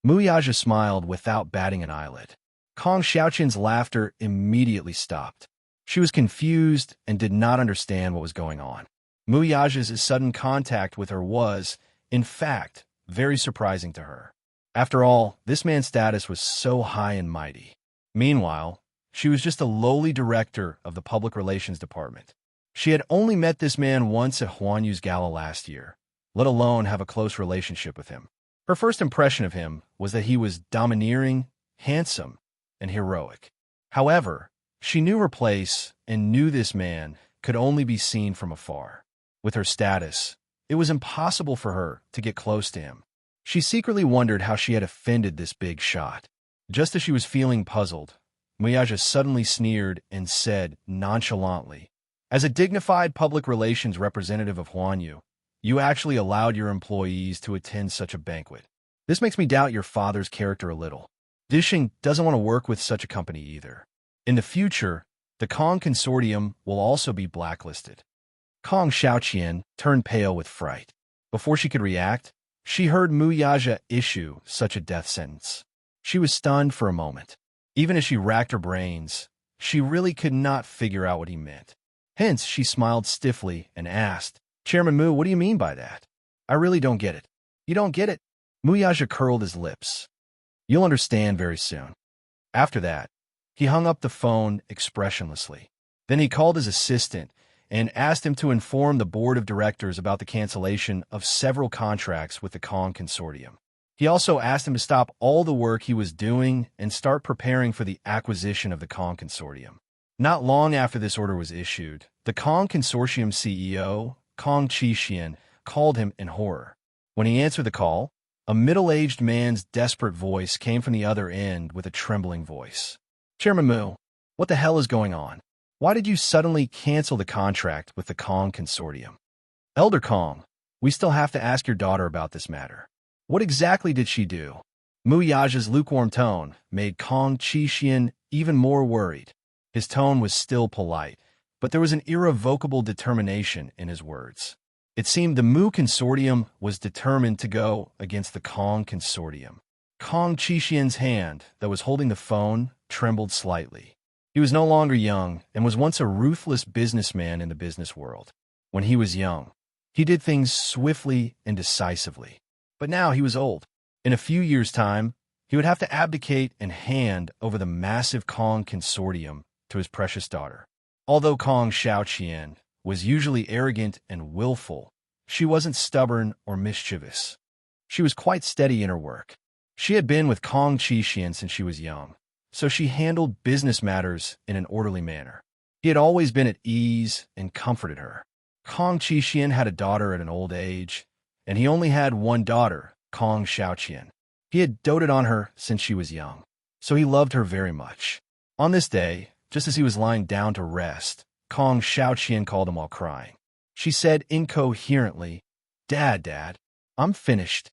Muyaja smiled without batting an eyelid. Kong Xiaoqian's laughter immediately stopped. She was confused and did not understand what was going on. Muyaja's sudden contact with her was, in fact, very surprising to her. After all, this man's status was so high and mighty. Meanwhile, she was just a lowly director of the public relations department. She had only met this man once at Huan Yu's gala last year, let alone have a close relationship with him. Her first impression of him was that he was domineering, handsome, and heroic. However, she knew her place and knew this man could only be seen from afar. With her status, it was impossible for her to get close to him. She secretly wondered how she had offended this big shot. Just as she was feeling puzzled, Muyaja suddenly sneered and said nonchalantly, "As a dignified public relations representative of Huan Yu, you actually allowed your employees to attend such a banquet. This makes me doubt your father's character a little. Dishing doesn't want to work with such a company either. In the future, the Kong Consortium will also be blacklisted." Kong Xiaoqian turned pale with fright. Before she could react, she heard Muyaja issue such a death sentence. She was stunned for a moment. Even as she racked her brains, she really could not figure out what he meant. Hence, she smiled stiffly and asked, "Chairman Mu, what do you mean by that? I really don't get it." "You don't get it?" Muyaja curled his lips. "You'll understand very soon." After that, he hung up the phone expressionlessly. Then he called his assistant and asked him to inform the board of directors about the cancellation of several contracts with the Kong Consortium. He also asked him to stop all the work he was doing and start preparing for the acquisition of the Kong Consortium. Not long after this order was issued, the Kong Consortium CEO, Kong Qixian, called him in horror. When he answered the call, a middle-aged man's desperate voice came from the other end with a trembling voice. "Chairman Mu, what the hell is going on? Why did you suddenly cancel the contract with the Kong Consortium?" "Elder Kong, we still have to ask your daughter about this matter. What exactly did she do?" Muyaja's lukewarm tone made Kong Qixian even more worried. His tone was still polite, but there was an irrevocable determination in his words. It seemed the Mu Consortium was determined to go against the Kong Consortium. Kong Qixian's hand that was holding the phone trembled slightly. He was no longer young and was once a ruthless businessman in the business world. When he was young, he did things swiftly and decisively. But now he was old. In a few years' time, he would have to abdicate and hand over the massive Kong Consortium to his precious daughter. Although Kong Xiaoqian was usually arrogant and willful, she wasn't stubborn or mischievous. She was quite steady in her work. She had been with Kong Qixian since she was young, so she handled business matters in an orderly manner. He had always been at ease and comforted her. Kong Qixian had a daughter at an old age, and he only had one daughter, Kong Xiaoqian. He had doted on her since she was young, so he loved her very much. On this day, just as he was lying down to rest, Kong Xiaoqian called him while crying. She said incoherently, Dad, I'm finished."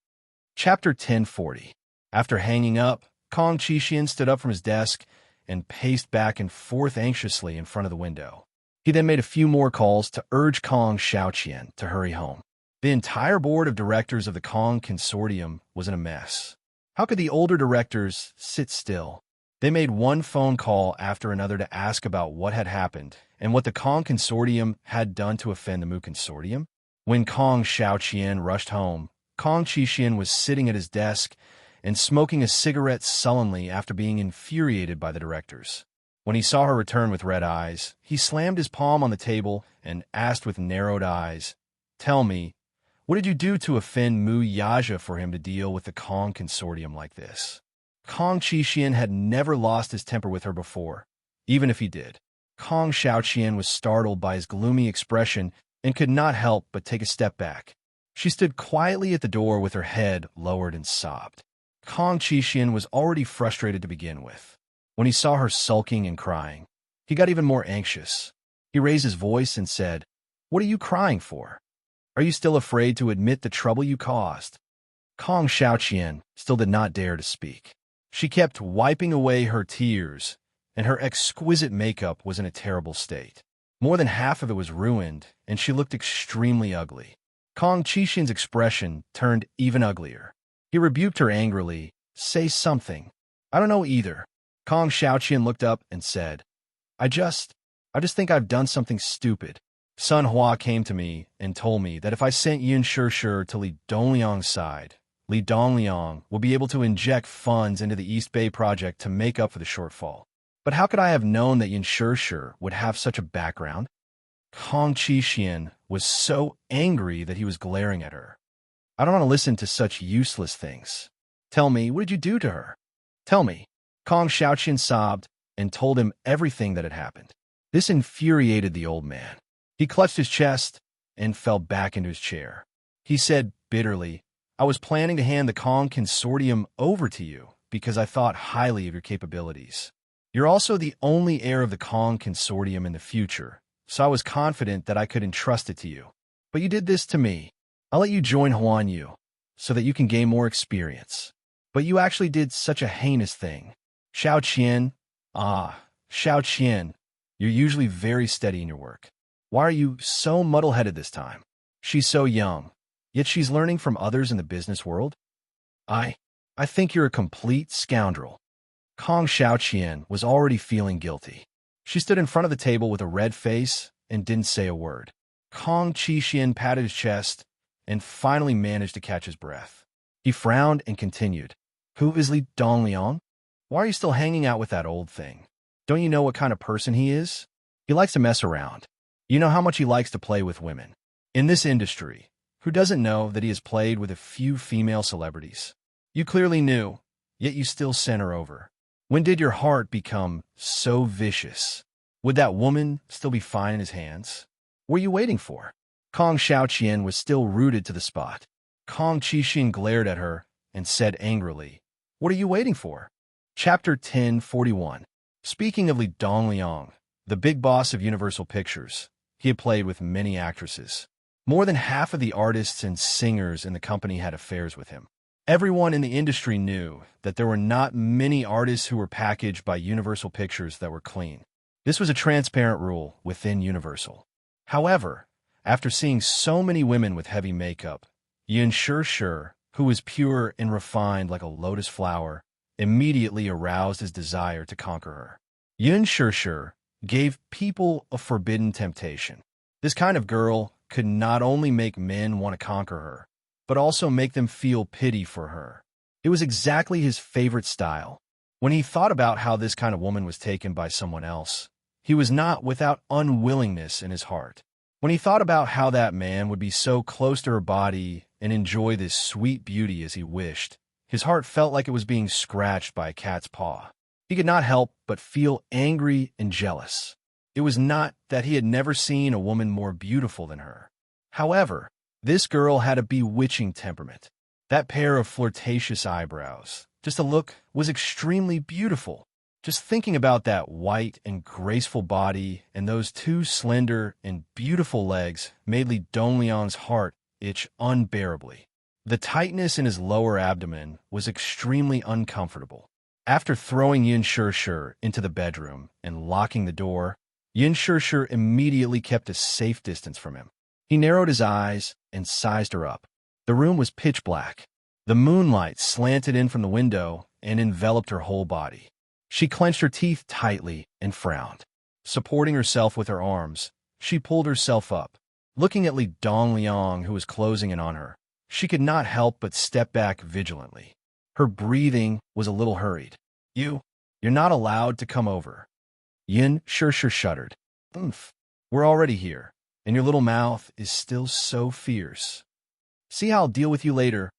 Chapter 1040. After hanging up, Kong Qixian stood up from his desk and paced back and forth anxiously in front of the window. He then made a few more calls to urge Kong Xiaoqian to hurry home. The entire board of directors of the Kong Consortium was in a mess. How could the older directors sit still? They made one phone call after another to ask about what had happened and what the Kong Consortium had done to offend the Mu Consortium. When Kong Xiaoqian rushed home, Kong Qixian was sitting at his desk and smoking a cigarette sullenly after being infuriated by the directors. When he saw her return with red eyes, he slammed his palm on the table and asked with narrowed eyes, "Tell me, what did you do to offend Mu Yaja for him to deal with the Kong Consortium like this?" Kong Qixian had never lost his temper with her before, even if he did. Kong Xiaoqian was startled by his gloomy expression and could not help but take a step back. She stood quietly at the door with her head lowered and sobbed. Kong Qixian was already frustrated to begin with. When he saw her sulking and crying, he got even more anxious. He raised his voice and said, "What are you crying for? Are you still afraid to admit the trouble you caused?" Kong Xiaoqian still did not dare to speak. She kept wiping away her tears, and her exquisite makeup was in a terrible state. More than half of it was ruined, and she looked extremely ugly. Kong Qixian's expression turned even uglier. He rebuked her angrily, "Say something." "I don't know either." Kong Xiaoqian looked up and said, I just think I've done something stupid. Sun Hua came to me and told me that if I sent Yin Shishir to Li Dongliang's side, Li Dongliang will be able to inject funds into the East Bay project to make up for the shortfall. But how could I have known that Yin Shishir would have such a background? Kong Qixian was so angry that he was glaring at her. "I don't want to listen to such useless things. Tell me, what did you do to her? Tell me." Kong Xiaoqian sobbed and told him everything that had happened. This infuriated the old man. He clutched his chest and fell back into his chair. He said bitterly, "I was planning to hand the Kong Consortium over to you because I thought highly of your capabilities. You're also the only heir of the Kong Consortium in the future, so I was confident that I could entrust it to you. But you did this to me. I'll let you join Huan Yu so that you can gain more experience. But you actually did such a heinous thing. Xiaoqian, Xiaoqian, you're usually very steady in your work. Why are you so muddle-headed this time? She's so young, yet she's learning from others in the business world. I think you're a complete scoundrel." Kong Xiaoqian was already feeling guilty. She stood in front of the table with a red face and didn't say a word. Kong Qixian patted his chest and finally managed to catch his breath. He frowned and continued, "Who is Li Dongliang? Why are you still hanging out with that old thing? Don't you know what kind of person he is? He likes to mess around. You know how much he likes to play with women. In this industry, who doesn't know that he has played with a few female celebrities? You clearly knew, yet you still sent her over. When did your heart become so vicious? Would that woman still be fine in his hands? What are you waiting for?" Kong Xiaoqian was still rooted to the spot. Kong Qixian glared at her and said angrily, "What are you waiting for?" Chapter 1041. Speaking of Li Dongliang, the big boss of Universal Pictures, he had played with many actresses. More than half of the artists and singers in the company had affairs with him. Everyone in the industry knew that there were not many artists who were packaged by Universal Pictures that were clean. This was a transparent rule within Universal. However, after seeing so many women with heavy makeup, Yin Shishir, who was pure and refined like a lotus flower, immediately aroused his desire to conquer her. Yin Shishir gave people a forbidden temptation. This kind of girl could not only make men want to conquer her, but also make them feel pity for her. It was exactly his favorite style. When he thought about how this kind of woman was taken by someone else, he was not without unwillingness in his heart. When he thought about how that man would be so close to her body and enjoy this sweet beauty as he wished, his heart felt like it was being scratched by a cat's paw. He could not help but feel angry and jealous. It was not that he had never seen a woman more beautiful than her. However, this girl had a bewitching temperament. That pair of flirtatious eyebrows, just a look, was extremely beautiful. Just thinking about that white and graceful body and those two slender and beautiful legs made Li Dongliang's heart itch unbearably. The tightness in his lower abdomen was extremely uncomfortable. After throwing Yin Shirshir into the bedroom and locking the door, Yin Shirshir immediately kept a safe distance from him. He narrowed his eyes and sized her up. The room was pitch black. The moonlight slanted in from the window and enveloped her whole body. She clenched her teeth tightly and frowned. Supporting herself with her arms, she pulled herself up. Looking at Li Dongliang, who was closing in on her, she could not help but step back vigilantly. Her breathing was a little hurried. You're not allowed to come over." Yin Shirshir shuddered. We're already here, and your little mouth is still so fierce. See how I'll deal with you later.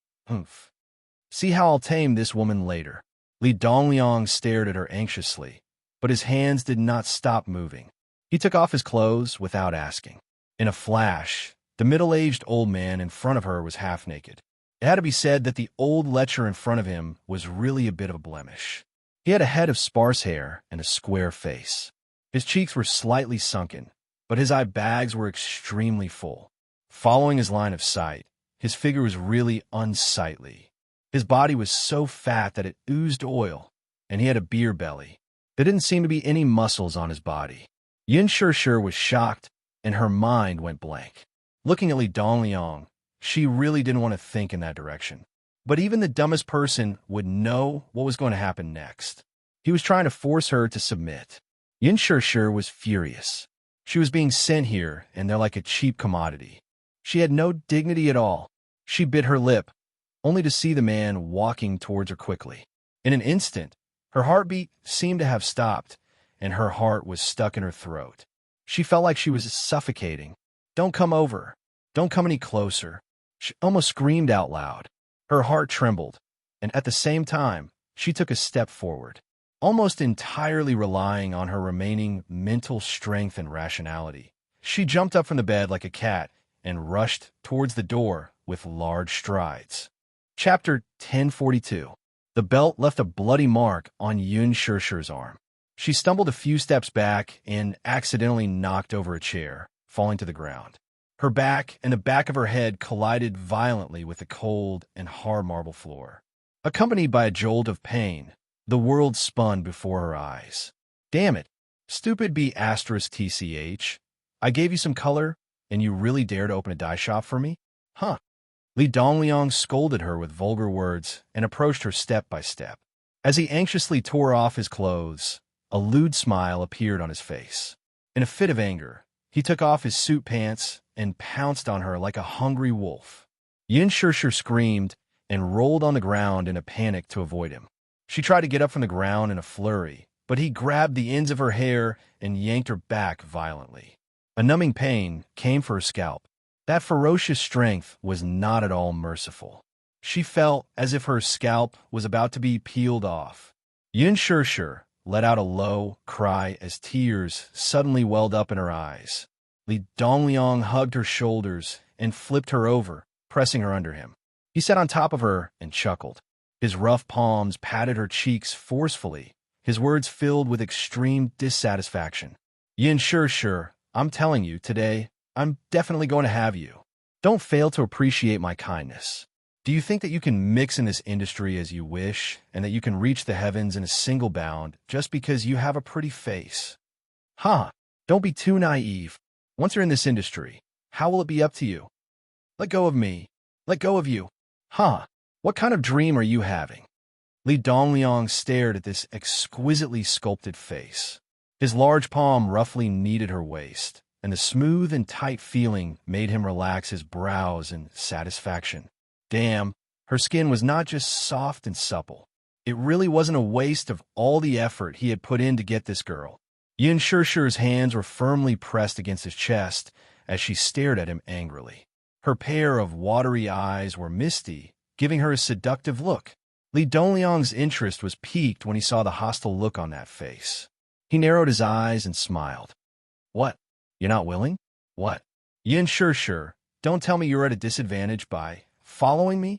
See how I'll tame this woman later." Li Dongliang stared at her anxiously, but his hands did not stop moving. He took off his clothes without asking. In a flash, the middle-aged old man in front of her was half naked. It had to be said that the old lecher in front of him was really a bit of a blemish. He had a head of sparse hair and a square face. His cheeks were slightly sunken, but his eye bags were extremely full. Following his line of sight, his figure was really unsightly. His body was so fat that it oozed oil, and he had a beer belly. There didn't seem to be any muscles on his body. Yin Shirshir was shocked, and her mind went blank. Looking at Li Dongliang, she really didn't want to think in that direction. But even the dumbest person would know what was going to happen next. He was trying to force her to submit. Yin Shirshir was furious. She was being sent here, and they're like a cheap commodity. She had no dignity at all. She bit her lip, only to see the man walking towards her quickly. In an instant, her heartbeat seemed to have stopped, and her heart was stuck in her throat. She felt like she was suffocating. "Don't come over. Don't come any closer." She almost screamed out loud. Her heart trembled, and at the same time, she took a step forward, almost entirely relying on her remaining mental strength and rationality. She jumped up from the bed like a cat and rushed towards the door with large strides. Chapter 1042. The belt left a bloody mark on Yin Shirshir's arm. She stumbled a few steps back and accidentally knocked over a chair, falling to the ground. Her back and the back of her head collided violently with the cold and hard marble floor. Accompanied by a jolt of pain, the world spun before her eyes. "Damn it! Stupid B*TCH. I gave you some color, and you really dare to open a dye shop for me? Huh?" Li Dongliang scolded her with vulgar words and approached her step by step. As he anxiously tore off his clothes, a lewd smile appeared on his face. In a fit of anger, he took off his suit pants and pounced on her like a hungry wolf. Yin Shirshir screamed and rolled on the ground in a panic to avoid him. She tried to get up from the ground in a flurry, but he grabbed the ends of her hair and yanked her back violently. A numbing pain came for her scalp. That ferocious strength was not at all merciful. She felt as if her scalp was about to be peeled off. Yin Shirshir let out a low cry as tears suddenly welled up in her eyes. Li Dongliang hugged her shoulders and flipped her over, pressing her under him. He sat on top of her and chuckled. His rough palms patted her cheeks forcefully, his words filled with extreme dissatisfaction. "Yin Shirshir, I'm telling you, today, I'm definitely going to have you. Don't fail to appreciate my kindness. Do you think that you can mix in this industry as you wish, and that you can reach the heavens in a single bound just because you have a pretty face? Don't be too naive. Once you're in this industry, how will it be up to you? Let go of me. Let go of you. What kind of dream are you having?" Li Dongliang stared at this exquisitely sculpted face. His large palm roughly kneaded her waist, and the smooth and tight feeling made him relax his brows in satisfaction. Damn, her skin was not just soft and supple. It really wasn't a waste of all the effort he had put in to get this girl. Yin Shirshi's hands were firmly pressed against his chest as she stared at him angrily. Her pair of watery eyes were misty, giving her a seductive look. Li Dongliang's interest was piqued when he saw the hostile look on that face. He narrowed his eyes and smiled. What? You're not willing? What? Yin Shirshir, don't tell me you're at a disadvantage by following me?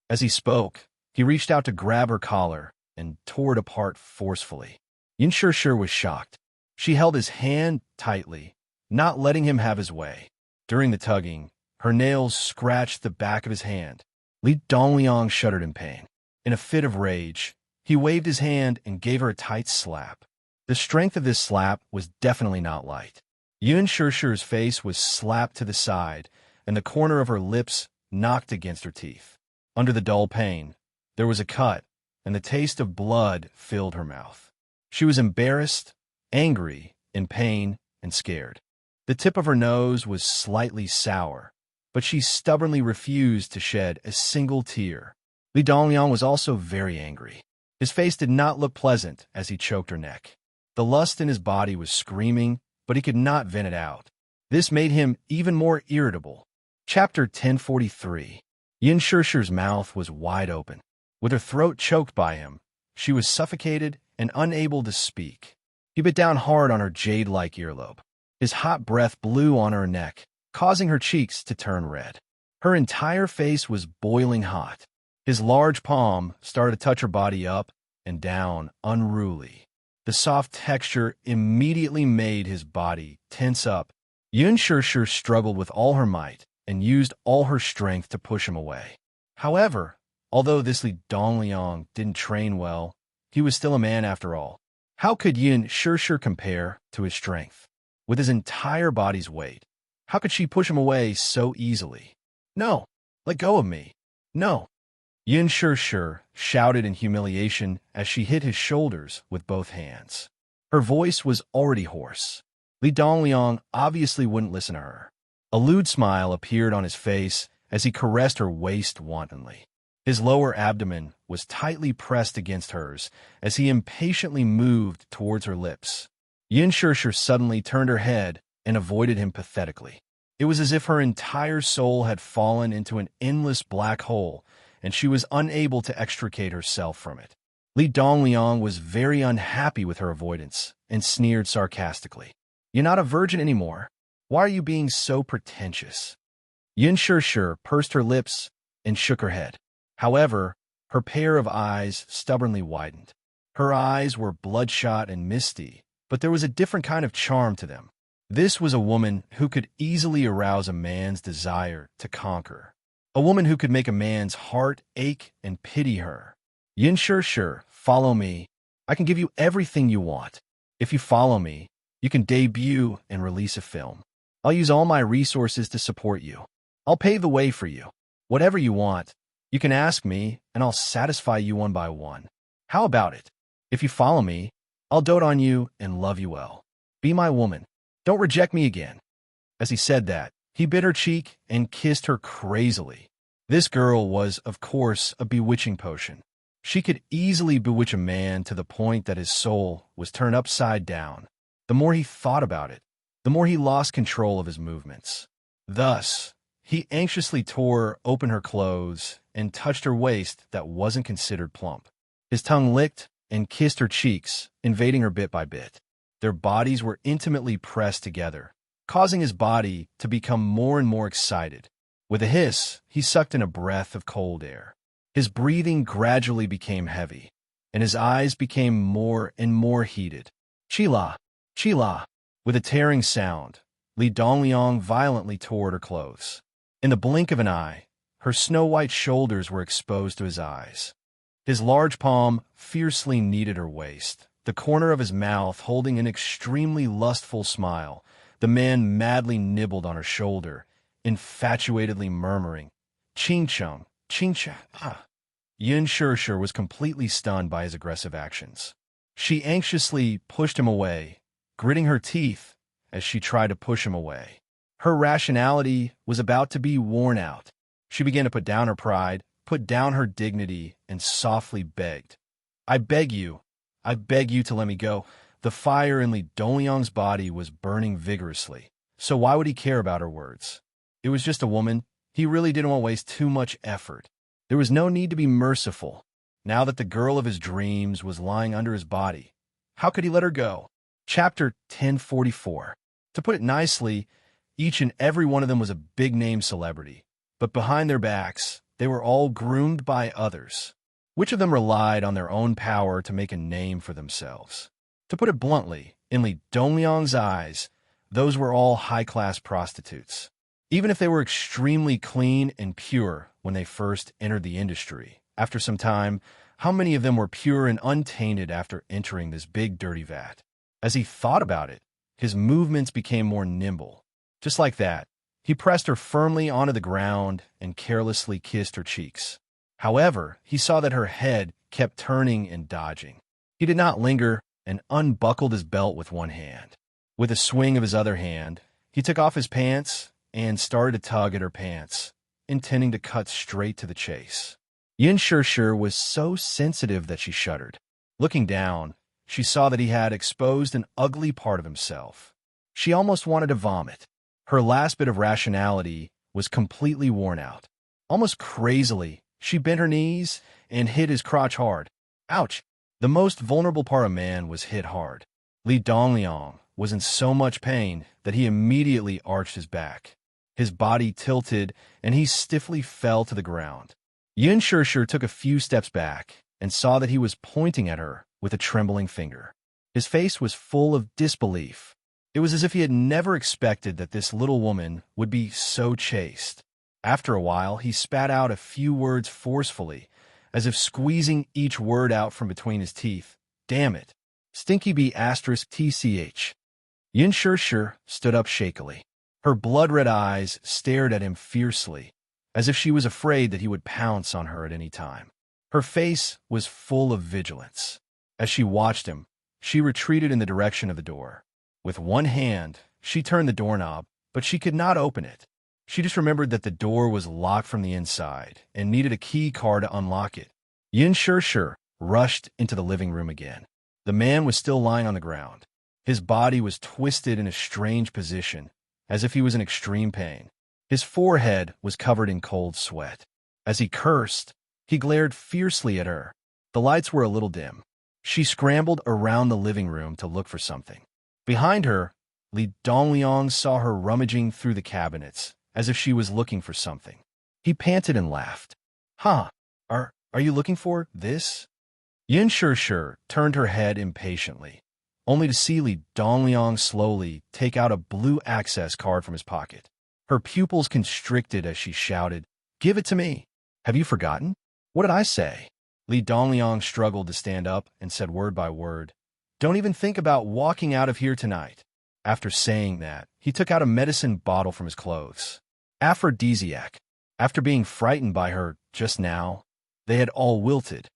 As he spoke, he reached out to grab her collar and tore it apart forcefully. Yin Shirshir was shocked. She held his hand tightly, not letting him have his way. During the tugging, her nails scratched the back of his hand. Li Dongliang shuddered in pain. In a fit of rage, he waved his hand and gave her a tight slap. The strength of this slap was definitely not light. Yun Shirshir's face was slapped to the side, and the corner of her lips knocked against her teeth. Under the dull pain, there was a cut, and the taste of blood filled her mouth. She was embarrassed, angry, in pain, and scared. The tip of her nose was slightly sour, but she stubbornly refused to shed a single tear. Li Dongliang was also very angry. His face did not look pleasant as he choked her neck. The lust in his body was screaming, but he could not vent it out. This made him even more irritable. Chapter 1043. Yin Shirshir's mouth was wide open. With her throat choked by him, she was suffocated and unable to speak. He bit down hard on her jade-like earlobe. His hot breath blew on her neck, causing her cheeks to turn red. Her entire face was boiling hot. His large palm started to touch her body up and down, unruly. The soft texture immediately made his body tense up. Yun Shirshir struggled with all her might and used all her strength to push him away. However, although this Li Dongliang didn't train well, he was still a man after all. How could Yun Shirshir compare to his strength? With his entire body's weight, how could she push him away so easily? No, let go of me. No. Yin Shirshir shouted in humiliation as she hit his shoulders with both hands. Her voice was already hoarse. Li Dongliang obviously wouldn't listen to her. A lewd smile appeared on his face as he caressed her waist wantonly. His lower abdomen was tightly pressed against hers as he impatiently moved towards her lips. Yin Shirshir suddenly turned her head and avoided him pathetically. It was as if her entire soul had fallen into an endless black hole, and she was unable to extricate herself from it. Li Dongliang was very unhappy with her avoidance and sneered sarcastically. You're not a virgin anymore. Why are you being so pretentious? Yin Shirshir pursed her lips and shook her head. However, her pair of eyes stubbornly widened. Her eyes were bloodshot and misty, but there was a different kind of charm to them. This was a woman who could easily arouse a man's desire to conquer. A woman who could make a man's heart ache and pity her. Yin Shirshir, follow me. I can give you everything you want. If you follow me, you can debut and release a film. I'll use all my resources to support you. I'll pave the way for you. Whatever you want, you can ask me, and I'll satisfy you one by one. How about it? If you follow me, I'll dote on you and love you well. Be my woman. Don't reject me again. As he said that, he bit her cheek and kissed her crazily. This girl was, of course, a bewitching potion. She could easily bewitch a man to the point that his soul was turned upside down. The more he thought about it, the more he lost control of his movements. Thus, he anxiously tore open her clothes and touched her waist that wasn't considered plump. His tongue licked and kissed her cheeks, invading her bit by bit. Their bodies were intimately pressed together, causing his body to become more and more excited. With a hiss, he sucked in a breath of cold air. His breathing gradually became heavy, and his eyes became more and more heated. Chila! Chila! With a tearing sound, Li Dongliang violently tore at her clothes. In the blink of an eye, her snow-white shoulders were exposed to his eyes. His large palm fiercely kneaded her waist, the corner of his mouth holding an extremely lustful smile. The man madly nibbled on her shoulder, infatuatedly murmuring, "Ching-chung, ching-cha." Yin Shirshir was completely stunned by his aggressive actions. She anxiously pushed him away, gritting her teeth as she tried to push him away. Her rationality was about to be worn out. She began to put down her pride, put down her dignity, and softly begged, I beg you to let me go. The fire in Li Dongliang's body was burning vigorously, so why would he care about her words? It was just a woman. He really didn't want to waste too much effort. There was no need to be merciful. Now that the girl of his dreams was lying under his body, how could he let her go? Chapter 1044. To put it nicely, each and every one of them was a big-name celebrity, but behind their backs, they were all groomed by others. Which of them relied on their own power to make a name for themselves? To put it bluntly, in Li Dongliang's eyes, those were all high-class prostitutes. Even if they were extremely clean and pure when they first entered the industry, after some time, how many of them were pure and untainted after entering this big dirty vat? As he thought about it, his movements became more nimble. Just like that, he pressed her firmly onto the ground and carelessly kissed her cheeks. However, he saw that her head kept turning and dodging. He did not linger and unbuckled his belt with one hand. With a swing of his other hand, he took off his pants and started to tug at her pants, intending to cut straight to the chase. Yin Shishir was so sensitive that she shuddered. Looking down, she saw that he had exposed an ugly part of himself. She almost wanted to vomit. Her last bit of rationality was completely worn out. Almost crazily, she bent her knees and hit his crotch hard. Ouch! The most vulnerable part of man was hit hard. Li Dongliang was in so much pain that he immediately arched his back. His body tilted, and he stiffly fell to the ground. Yin Shishir took a few steps back and saw that he was pointing at her with a trembling finger. His face was full of disbelief. It was as if he had never expected that this little woman would be so chaste. After a while, he spat out a few words forcefully, as if squeezing each word out from between his teeth. Damn it. Stinky B******. Yin Shishir stood up shakily. Her blood-red eyes stared at him fiercely, as if she was afraid that he would pounce on her at any time. Her face was full of vigilance. As she watched him, she retreated in the direction of the door. With one hand, she turned the doorknob, but she could not open it. She just remembered that the door was locked from the inside and needed a key card to unlock it. Yin Shishir rushed into the living room again. The man was still lying on the ground. His body was twisted in a strange position, as if he was in extreme pain. His forehead was covered in cold sweat. As he cursed, he glared fiercely at her. The lights were a little dim. She scrambled around the living room to look for something. Behind her, Li Dongliang saw her rummaging through the cabinets, as if she was looking for something. He panted and laughed. Huh, are you looking for this? Yin Shishir turned her head impatiently, only to see Li Dongliang slowly take out a blue access card from his pocket. Her pupils constricted as she shouted, Give it to me. Have you forgotten? What did I say? Li Dongliang struggled to stand up and said word by word, Don't even think about walking out of here tonight. After saying that, he took out a medicine bottle from his clothes. Aphrodisiac. After being frightened by her just now, they had all wilted.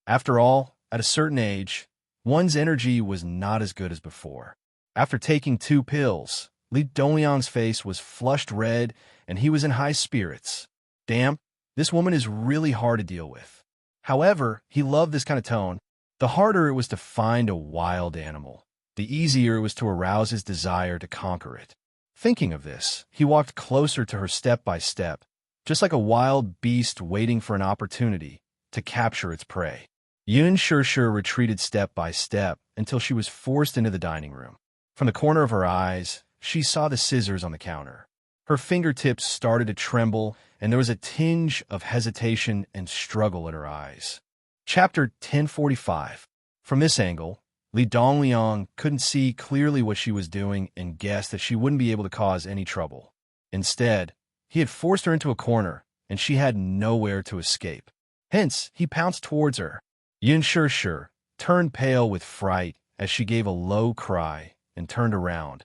After all, at a certain age, one's energy was not as good as before. After taking 2 pills, Li Dongliang's face was flushed red and he was in high spirits. Damn, this woman is really hard to deal with. However, he loved this kind of tone. The harder it was to find a wild animal, the easier it was to arouse his desire to conquer it. Thinking of this, he walked closer to her step by step, just like a wild beast waiting for an opportunity to capture its prey. Yin Shishir retreated step by step until she was forced into the dining room. From the corner of her eyes, she saw the scissors on the counter. Her fingertips started to tremble, and there was a tinge of hesitation and struggle in her eyes. Chapter 1045. From this angle, Li Dongliang couldn't see clearly what she was doing and guessed that she wouldn't be able to cause any trouble. Instead, he had forced her into a corner, and she had nowhere to escape. Hence, he pounced towards her. Yin Shishir turned pale with fright as she gave a low cry and turned around,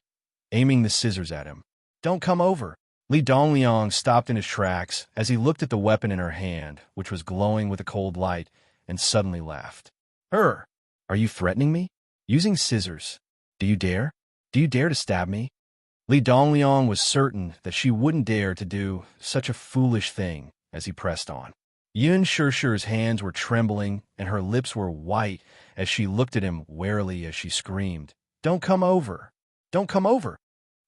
aiming the scissors at him. Don't come over. Li Dongliang stopped in his tracks as he looked at the weapon in her hand, which was glowing with a cold light, and suddenly laughed. Are you threatening me? Using scissors. Do you dare? Do you dare to stab me? Li Dongliang was certain that she wouldn't dare to do such a foolish thing as he pressed on. Yun Shirshi's hands were trembling, and her lips were white as she looked at him warily as she screamed, "Don't come over! Don't come over!"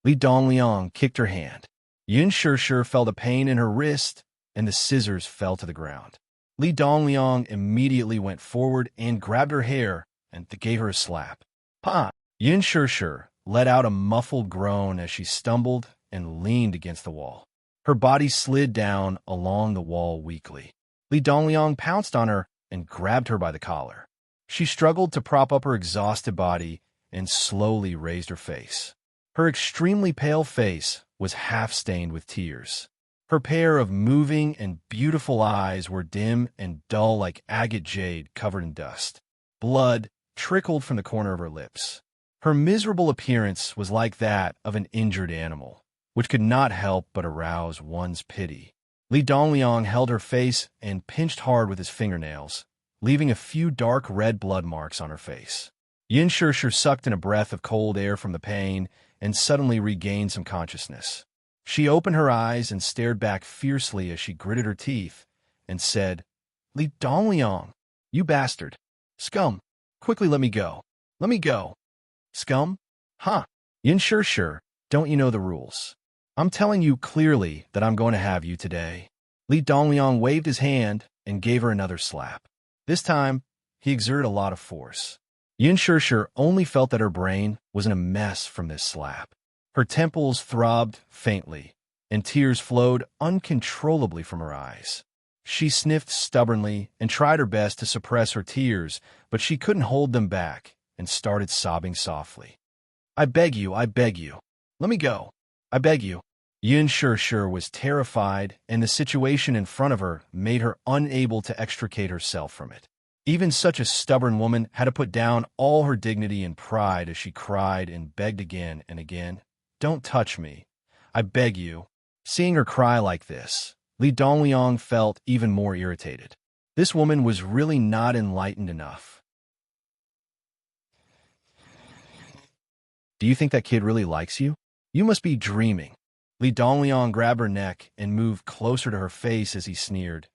Li Dongliang kicked her hand. Yun Shirshir felt a pain in her wrist, and the scissors fell to the ground. Li Dongliang immediately went forward and grabbed her hair and gave her a slap. "Pa!" Yun Shirshir let out a muffled groan as she stumbled and leaned against the wall. Her body slid down along the wall weakly. Li Dongliang pounced on her and grabbed her by the collar. She struggled to prop up her exhausted body and slowly raised her face. Her extremely pale face was half-stained with tears. Her pair of moving and beautiful eyes were dim and dull like agate jade covered in dust. Blood trickled from the corner of her lips. Her miserable appearance was like that of an injured animal, which could not help but arouse one's pity. Li Dongliang held her face and pinched hard with his fingernails, leaving a few dark red blood marks on her face. Yin Shirshir sucked in a breath of cold air from the pain and suddenly regained some consciousness. She opened her eyes and stared back fiercely as she gritted her teeth and said, "Li Dongliang, you bastard! Scum! Quickly let me go! Let me go!" "Scum? Huh? Yin Shirshir, don't you know the rules? I'm telling you clearly that I'm going to have you today." Li Dongliang waved his hand and gave her another slap. This time, he exerted a lot of force. Yin Shirshir only felt that her brain was in a mess from this slap. Her temples throbbed faintly, and tears flowed uncontrollably from her eyes. She sniffed stubbornly and tried her best to suppress her tears, but she couldn't hold them back and started sobbing softly. I beg you, let me go. I beg you." Yin Shirshir was terrified, and the situation in front of her made her unable to extricate herself from it. Even such a stubborn woman had to put down all her dignity and pride as she cried and begged again and again, "Don't touch me. I beg you." Seeing her cry like this, Li Dongliang felt even more irritated. This woman was really not enlightened enough. "Do you think that kid really likes you? You must be dreaming." Li Dongliang grabbed her neck and moved closer to her face as he sneered.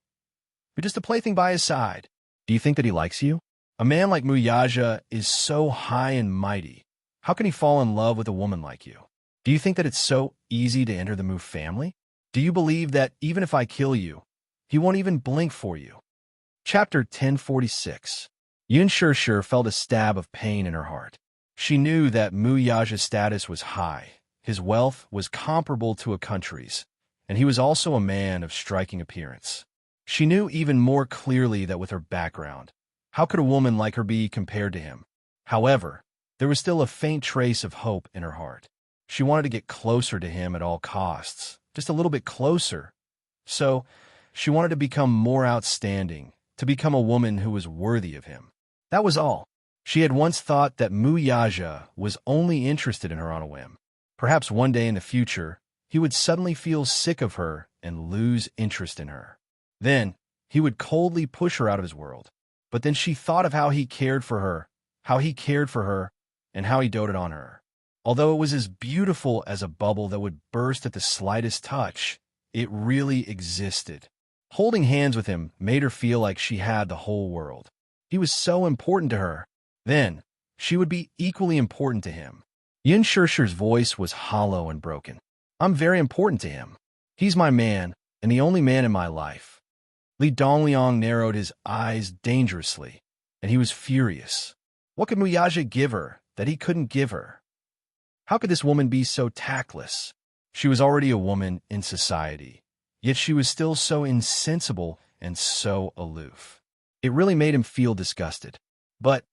"You're just a plaything by his side. Do you think that he likes you? A man like Muyaja is so high and mighty. How can he fall in love with a woman like you? Do you think that it's so easy to enter the Mu family? Do you believe that even if I kill you, he won't even blink for you?" Chapter 1046. Yun Shirshir felt a stab of pain in her heart. She knew that Muyaja's status was high. His wealth was comparable to a country's, and he was also a man of striking appearance. She knew even more clearly that with her background, how could a woman like her be compared to him? However, there was still a faint trace of hope in her heart. She wanted to get closer to him at all costs, just a little bit closer. So, she wanted to become more outstanding, to become a woman who was worthy of him. That was all. She had once thought that Muyaja was only interested in her on a whim. Perhaps one day in the future, he would suddenly feel sick of her and lose interest in her. Then, he would coldly push her out of his world. But then she thought of how he cared for her, and how he doted on her. Although it was as beautiful as a bubble that would burst at the slightest touch, it really existed. Holding hands with him made her feel like she had the whole world. He was so important to her. Then, she would be equally important to him. Yin Shirshir's voice was hollow and broken. "I'm very important to him. He's my man, and the only man in my life." Li Dongliang narrowed his eyes dangerously, and he was furious. What could Muyaja give her that he couldn't give her? How could this woman be so tactless? She was already a woman in society, yet she was still so insensible and so aloof. It really made him feel disgusted. But,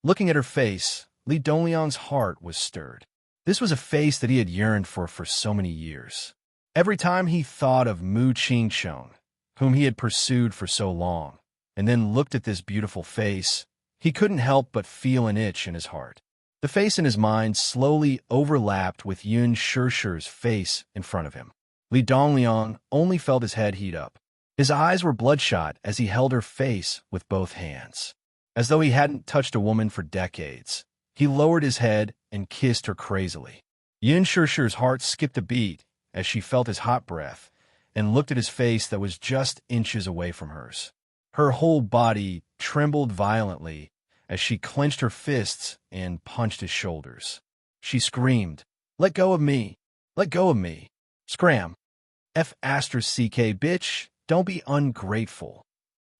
looking at her face, Li Dongliang's heart was stirred. This was a face that he had yearned for so many years. Every time he thought of Mu Qingcheng, whom he had pursued for so long, and then looked at this beautiful face, he couldn't help but feel an itch in his heart. The face in his mind slowly overlapped with Yun Shirshir's face in front of him. Li Dongliang only felt his head heat up. His eyes were bloodshot as he held her face with both hands. As though he hadn't touched a woman for decades, he lowered his head and kissed her crazily. Yin Shirshir's heart skipped a beat as she felt his hot breath, and looked at his face that was just inches away from hers. Her whole body trembled violently as she clenched her fists and punched his shoulders. She screamed, "Let go of me! Let go of me! Scram! F***CK, bitch! Don't be ungrateful!"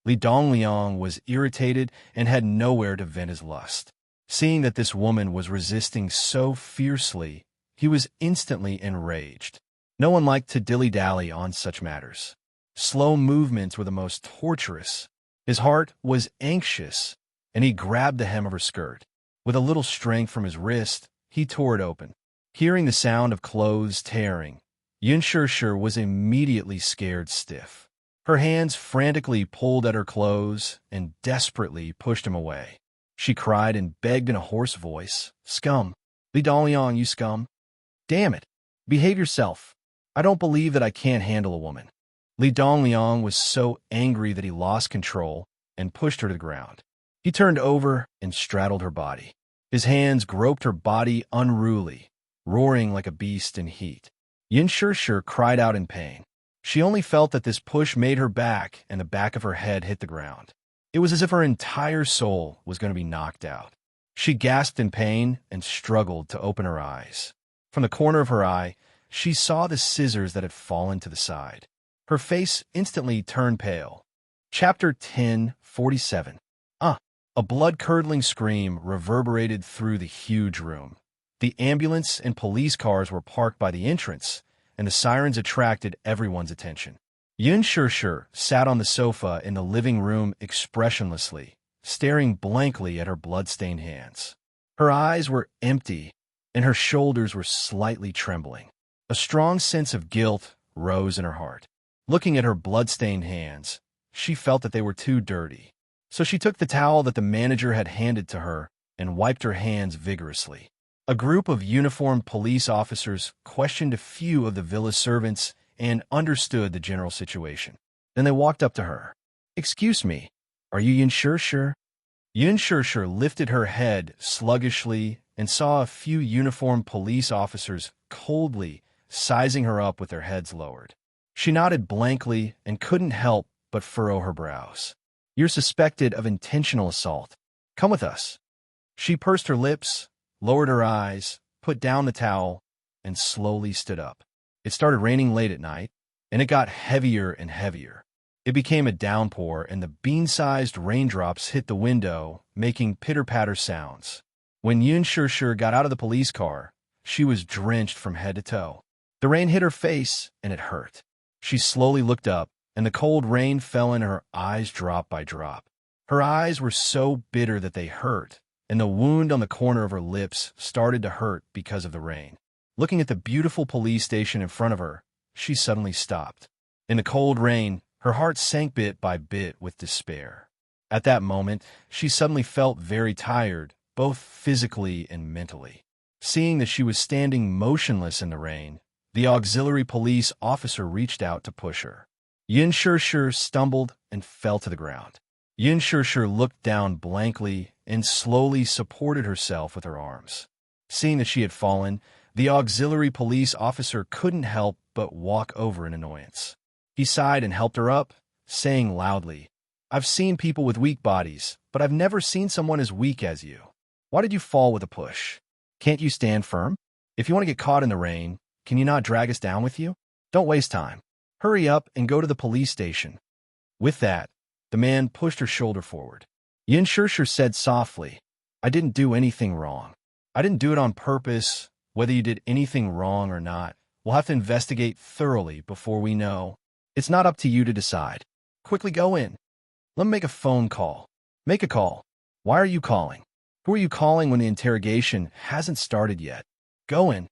Li Dongliang was irritated and had nowhere to vent his lust. Seeing that this woman was resisting so fiercely, he was instantly enraged. No one liked to dilly-dally on such matters. Slow movements were the most torturous. His heart was anxious, and he grabbed the hem of her skirt. With a little strength from his wrist, he tore it open. Hearing the sound of clothes tearing, Yun Shishir was immediately scared stiff. Her hands frantically pulled at her clothes and desperately pushed him away. She cried and begged in a hoarse voice, "Scum! Li Dongliang, you scum! Damn it! Behave yourself! I don't believe that I can't handle a woman." Li Dongliang was so angry that he lost control and pushed her to the ground. He turned over and straddled her body. His hands groped her body unruly, roaring like a beast in heat. Yun Shishir cried out in pain. She only felt that this push made her back and the back of her head hit the ground. It was as if her entire soul was going to be knocked out. She gasped in pain and struggled to open her eyes. From the corner of her eye, she saw the scissors that had fallen to the side. Her face instantly turned pale. Chapter 1047. A blood-curdling scream reverberated through the huge room. The ambulance and police cars were parked by the entrance, and the sirens attracted everyone's attention. Yun Shishir sat on the sofa in the living room expressionlessly, staring blankly at her blood-stained hands. Her eyes were empty, and her shoulders were slightly trembling. A strong sense of guilt rose in her heart. Looking at her blood-stained hands, she felt that they were too dirty. So she took the towel that the manager had handed to her and wiped her hands vigorously. A group of uniformed police officers questioned a few of the villa servants and understood the general situation. Then they walked up to her. "Excuse me, are you Yun Shishir?" Yun Shishir lifted her head sluggishly and saw a few uniformed police officers coldly sizing her up with their heads lowered. She nodded blankly and couldn't help but furrow her brows. "You're suspected of intentional assault. Come with us." She pursed her lips, lowered her eyes, put down the towel, and slowly stood up. It started raining late at night, and it got heavier and heavier. It became a downpour, and the bean-sized raindrops hit the window, making pitter-patter sounds. When Yun Shishir got out of the police car, she was drenched from head to toe. The rain hit her face, and it hurt. She slowly looked up, and the cold rain fell in her eyes drop by drop. Her eyes were so bitter that they hurt, and the wound on the corner of her lips started to hurt because of the rain. Looking at the beautiful police station in front of her, she suddenly stopped. In the cold rain, her heart sank bit by bit with despair. At that moment, she suddenly felt very tired, both physically and mentally. Seeing that she was standing motionless in the rain, the auxiliary police officer reached out to push her. Yun Shishir stumbled and fell to the ground. Yun Shishir looked down blankly and slowly supported herself with her arms. Seeing that she had fallen, the auxiliary police officer couldn't help but walk over in annoyance. He sighed and helped her up, saying loudly, "I've seen people with weak bodies, but I've never seen someone as weak as you. Why did you fall with a push? Can't you stand firm? If you want to get caught in the rain, can you not drag us down with you? Don't waste time. Hurry up and go to the police station." With that, the man pushed her shoulder forward. Yun Shishir said softly, "I didn't do anything wrong. I didn't do it on purpose. Whether you did anything wrong or not, we'll have to investigate thoroughly before we know. It's not up to you to decide. Quickly go in. Let me make a phone call." "Make a call. Why are you calling? Who are you calling when the interrogation hasn't started yet? Go in."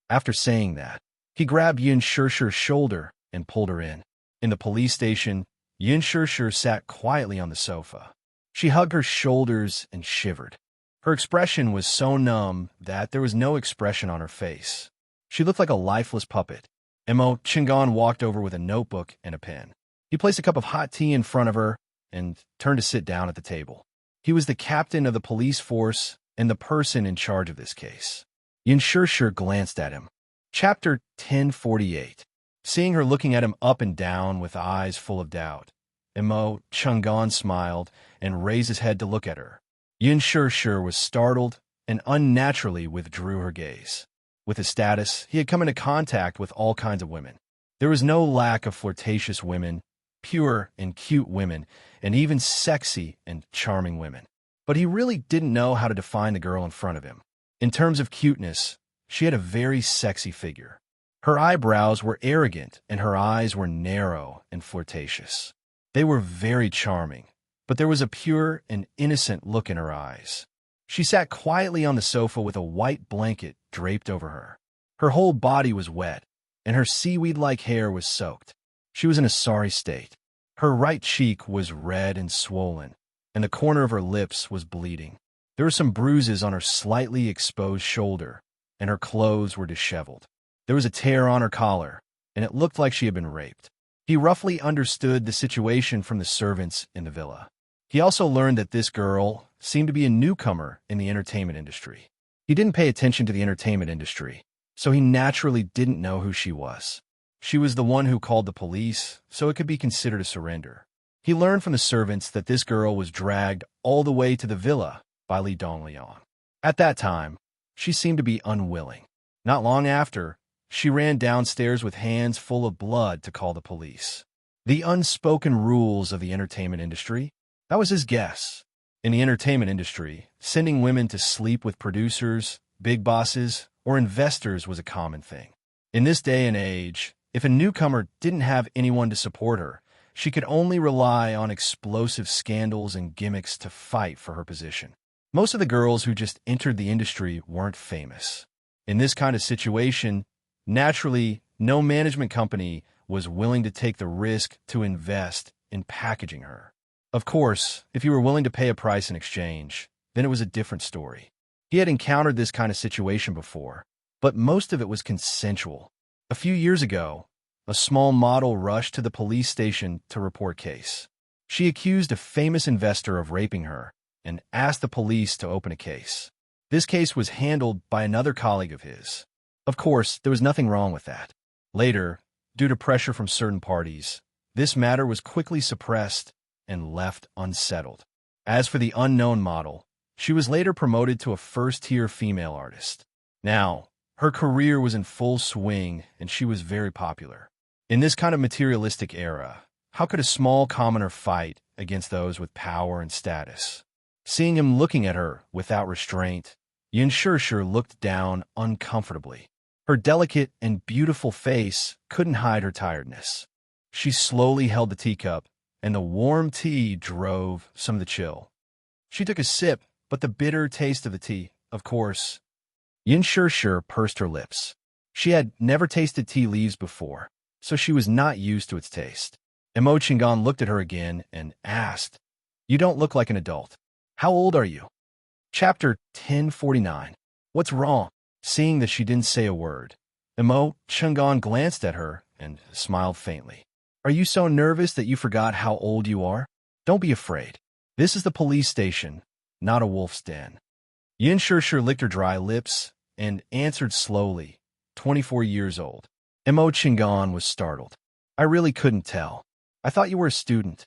After saying that, he grabbed Yun Shishir's shoulder and pulled her in. In the police station, Yun Shishir sat quietly on the sofa. She hugged her shoulders and shivered. Her expression was so numb that there was no expression on her face. She looked like a lifeless puppet. Mo Chingon walked over with a notebook and a pen. He placed a cup of hot tea in front of her and turned to sit down at the table. He was the captain of the police force and the person in charge of this case. Yun Shishir glanced at him. Chapter 1048. Seeing her looking at him up and down with eyes full of doubt, Imo Chungan smiled and raised his head to look at her. Yin Shir was startled and unnaturally withdrew her gaze. With his status, he had come into contact with all kinds of women. There was no lack of flirtatious women, pure and cute women, and even sexy and charming women. But he really didn't know how to define the girl in front of him. In terms of cuteness, she had a very sexy figure. Her eyebrows were arrogant and her eyes were narrow and flirtatious. They were very charming, but there was a pure and innocent look in her eyes. She sat quietly on the sofa with a white blanket draped over her. Her whole body was wet, and her seaweed-like hair was soaked. She was in a sorry state. Her right cheek was red and swollen, and the corner of her lips was bleeding. There were some bruises on her slightly exposed shoulder, and her clothes were disheveled. There was a tear on her collar, and it looked like she had been raped. He roughly understood the situation from the servants in the villa. He also learned that this girl seemed to be a newcomer in the entertainment industry. He didn't pay attention to the entertainment industry, so he naturally didn't know who she was. She was the one who called the police, so it could be considered a surrender. He learned from the servants that this girl was dragged all the way to the villa by Li Dongliang. At that time, she seemed to be unwilling. Not long after, she ran downstairs with hands full of blood to call the police. The unspoken rules of the entertainment industry, that was his guess. In the entertainment industry, sending women to sleep with producers, big bosses, or investors was a common thing. In this day and age, if a newcomer didn't have anyone to support her, she could only rely on explosive scandals and gimmicks to fight for her position. Most of the girls who just entered the industry weren't famous. In this kind of situation, naturally, no management company was willing to take the risk to invest in packaging her. Of course, if you were willing to pay a price in exchange, then it was a different story. He had encountered this kind of situation before, but most of it was consensual. A few years ago, a small model rushed to the police station to report case. She accused a famous investor of raping her and asked the police to open a case. This case was handled by another colleague of his. Of course, there was nothing wrong with that. Later, due to pressure from certain parties, this matter was quickly suppressed and left unsettled. As for the unknown model, she was later promoted to a first-tier female artist. Now, her career was in full swing and she was very popular. In this kind of materialistic era, how could a small commoner fight against those with power and status? Seeing him looking at her without restraint, Yin Shir looked down uncomfortably. Her delicate and beautiful face couldn't hide her tiredness. She slowly held the teacup, and the warm tea drove some of the chill. She took a sip, but the bitter taste of the tea, of course. Yin Shir pursed her lips. She had never tasted tea leaves before, so she was not used to its taste. Imo Chingan looked at her again and asked, "You don't look like an adult. How old are you?" Chapter 1049. What's wrong? Seeing that she didn't say a word, Imo Chingan glanced at her and smiled faintly. Are you so nervous that you forgot how old you are? Don't be afraid. This is the police station, not a wolf's den. Yin Shir licked her dry lips and answered slowly, 24 years old. Imo Chingan was startled. I really couldn't tell. I thought you were a student.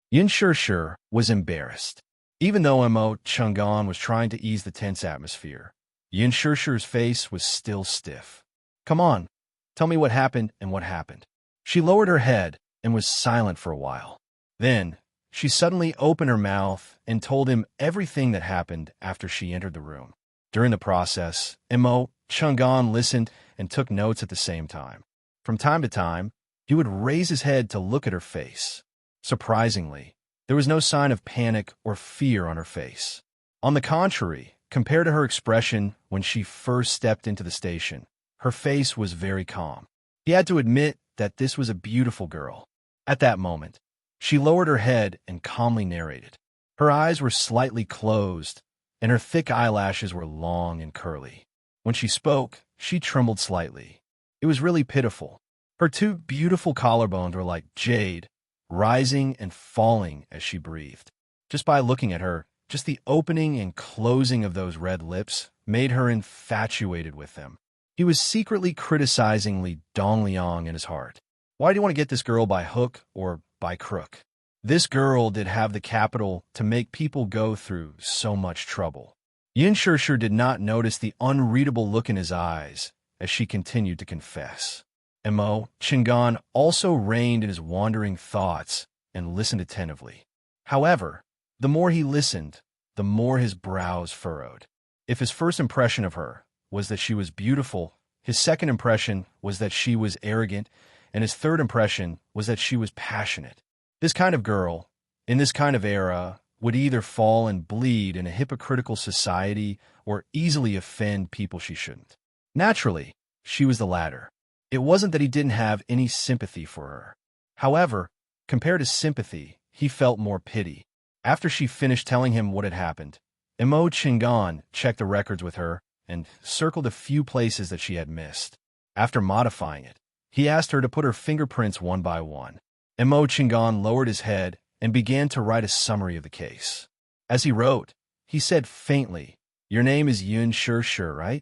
Yin Shir was embarrassed. Even though Imo Chingan was trying to ease the tense atmosphere, Yin Shir's face was still stiff. Come on, tell me what happened and what happened. She lowered her head and was silent for a while. Then, she suddenly opened her mouth and told him everything that happened after she entered the room. During the process, Imo Chingan listened and took notes at the same time. From time to time, he would raise his head to look at her face. Surprisingly, there was no sign of panic or fear on her face. On the contrary, compared to her expression when she first stepped into the station, her face was very calm. He had to admit that this was a beautiful girl. At that moment, she lowered her head and calmly narrated. Her eyes were slightly closed, and her thick eyelashes were long and curly. When she spoke, she trembled slightly. It was really pitiful. Her two beautiful collarbones were like jade, rising and falling as she breathed. Just by looking at her, just the opening and closing of those red lips made her infatuated with them. He was secretly criticizing Li Dongliang in his heart. Why do you want to get this girl by hook or by crook? This girl did have the capital to make people go through so much trouble. Yin Shishir did not notice the unreadable look in his eyes as she continued to confess. Mo Chingan also reined in his wandering thoughts and listened attentively. However, the more he listened, the more his brows furrowed. If his first impression of her was that she was beautiful, his second impression was that she was arrogant, and his third impression was that she was passionate. This kind of girl, in this kind of era, would either fall and bleed in a hypocritical society or easily offend people she shouldn't. Naturally, she was the latter. It wasn't that he didn't have any sympathy for her. However, compared to sympathy, he felt more pity. After she finished telling him what had happened, Mo Chingan checked the records with her and circled a few places that she had missed. After modifying it, he asked her to put her fingerprints one by one. Mo Chingan lowered his head and began to write a summary of the case. As he wrote, he said faintly, "Your name is Yun Shishir, right?"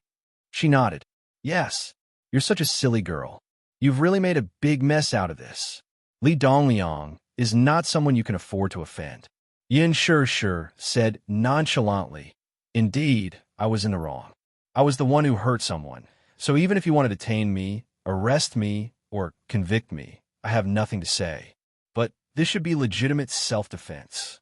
She nodded. "Yes. You're such a silly girl. You've really made a big mess out of this. Li Dongliang is not someone you can afford to offend." Yin Shishir said nonchalantly, "Indeed, I was in the wrong. I was the one who hurt someone. So even if you want to detain me, arrest me, or convict me, I have nothing to say. But this should be legitimate self-defense."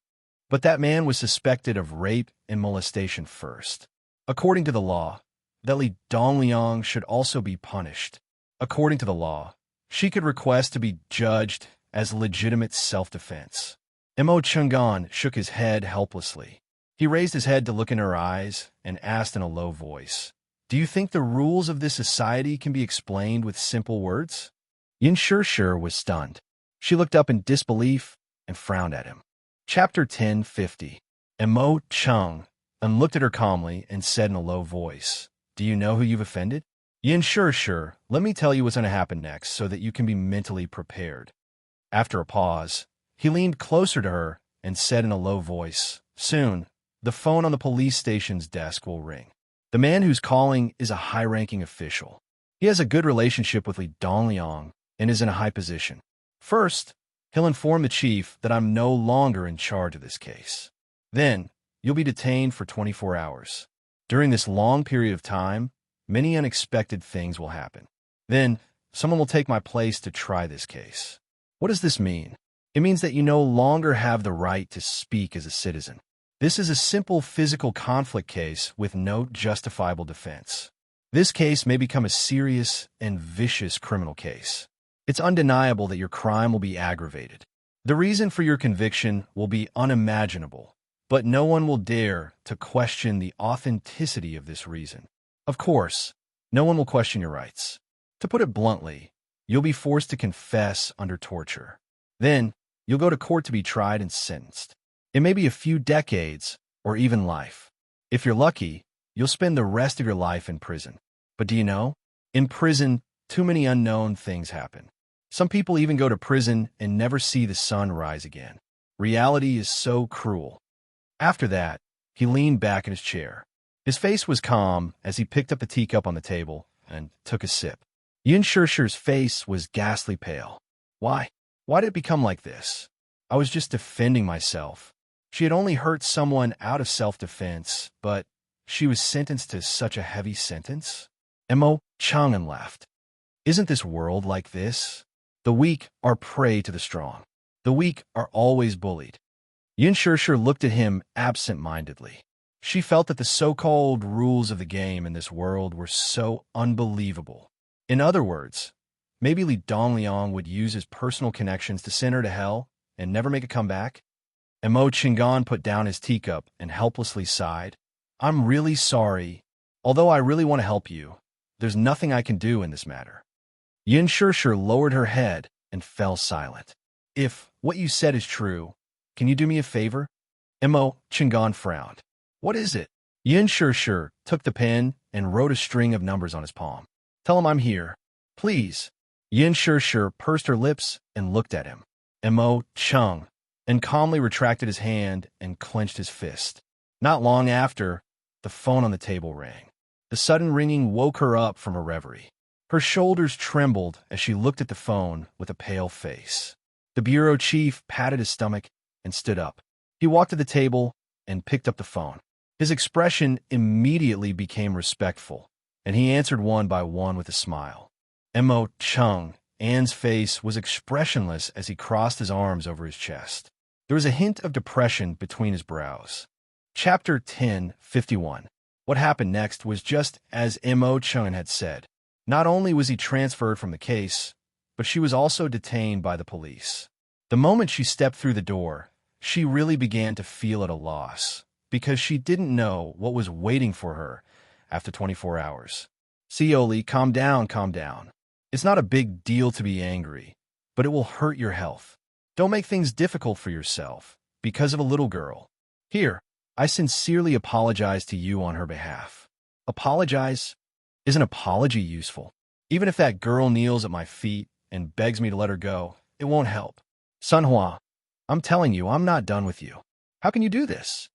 But that man was suspected of rape and molestation first. According to the law, that Li Dongliang should also be punished. According to the law, she could request to be judged as legitimate self-defense. Mo Chingan shook his head helplessly. He raised his head to look in her eyes and asked in a low voice, "Do you think the rules of this society can be explained with simple words?" Yin Shishir was stunned. She looked up in disbelief and frowned at him. Chapter 1050. Mo Chung and looked at her calmly and said in a low voice, "Do you know who you've offended?" Yin Shishir, let me tell you what's going to happen next so that you can be mentally prepared. After a pause, he leaned closer to her and said in a low voice, "Soon, the phone on the police station's desk will ring. The man who's calling is a high-ranking official. He has a good relationship with Li Dongliang and is in a high position. First, he'll inform the chief that I'm no longer in charge of this case. Then, you'll be detained for 24 hours. During this long period of time, many unexpected things will happen. Then, someone will take my place to try this case. What does this mean? It means that you no longer have the right to speak as a citizen. This is a simple physical conflict case with no justifiable defense. This case may become a serious and vicious criminal case. It's undeniable that your crime will be aggravated. The reason for your conviction will be unimaginable, but no one will dare to question the authenticity of this reason. Of course, no one will question your rights. To put it bluntly, you'll be forced to confess under torture. Then, you'll go to court to be tried and sentenced. It may be a few decades or even life. If you're lucky, you'll spend the rest of your life in prison. But do you know? In prison, too many unknown things happen. Some people even go to prison and never see the sun rise again. Reality is so cruel. After that, he leaned back in his chair. His face was calm as he picked up the teacup on the table and took a sip. Yin Shishir's face was ghastly pale. Why? Why did it become like this? I was just defending myself. She had only hurt someone out of self-defense, but she was sentenced to such a heavy sentence? Mo Chang'an laughed. Isn't this world like this? The weak are prey to the strong. The weak are always bullied. Yin Shishir looked at him absent-mindedly. She felt that the so-called rules of the game in this world were so unbelievable. In other words, maybe Li Dongliang would use his personal connections to send her to hell and never make a comeback? And Mo Chingan put down his teacup and helplessly sighed. I'm really sorry. Although I really want to help you, there's nothing I can do in this matter. Yin Shishir lowered her head and fell silent. If what you said is true, can you do me a favor? Mo Chingan frowned. What is it? Yin Shishir took the pen and wrote a string of numbers on his palm. Tell him I'm here. Please. Yin Shishir pursed her lips and looked at him. Mo Chung and calmly retracted his hand and clenched his fist. Not long after, the phone on the table rang. The sudden ringing woke her up from a reverie. Her shoulders trembled as she looked at the phone with a pale face. The bureau chief patted his stomach and stood up. He walked to the table and picked up the phone. His expression immediately became respectful, and he answered one by one with a smile. Mo Chung, Anne's face was expressionless as he crossed his arms over his chest. There was a hint of depression between his brows. Chapter 10:51. What happened next was just as Mo Chung had said. Not only was he transferred from the case, but she was also detained by the police. The moment she stepped through the door, she really began to feel at a loss, because she didn't know what was waiting for her after 24 hours. Seoli, calm down, calm down. It's not a big deal to be angry, but it will hurt your health. Don't make things difficult for yourself because of a little girl. Here, I sincerely apologize to you on her behalf. Apologize? Is an apology useful? Even if that girl kneels at my feet and begs me to let her go, it won't help. Sunhua, I'm telling you, I'm not done with you. How can you do this?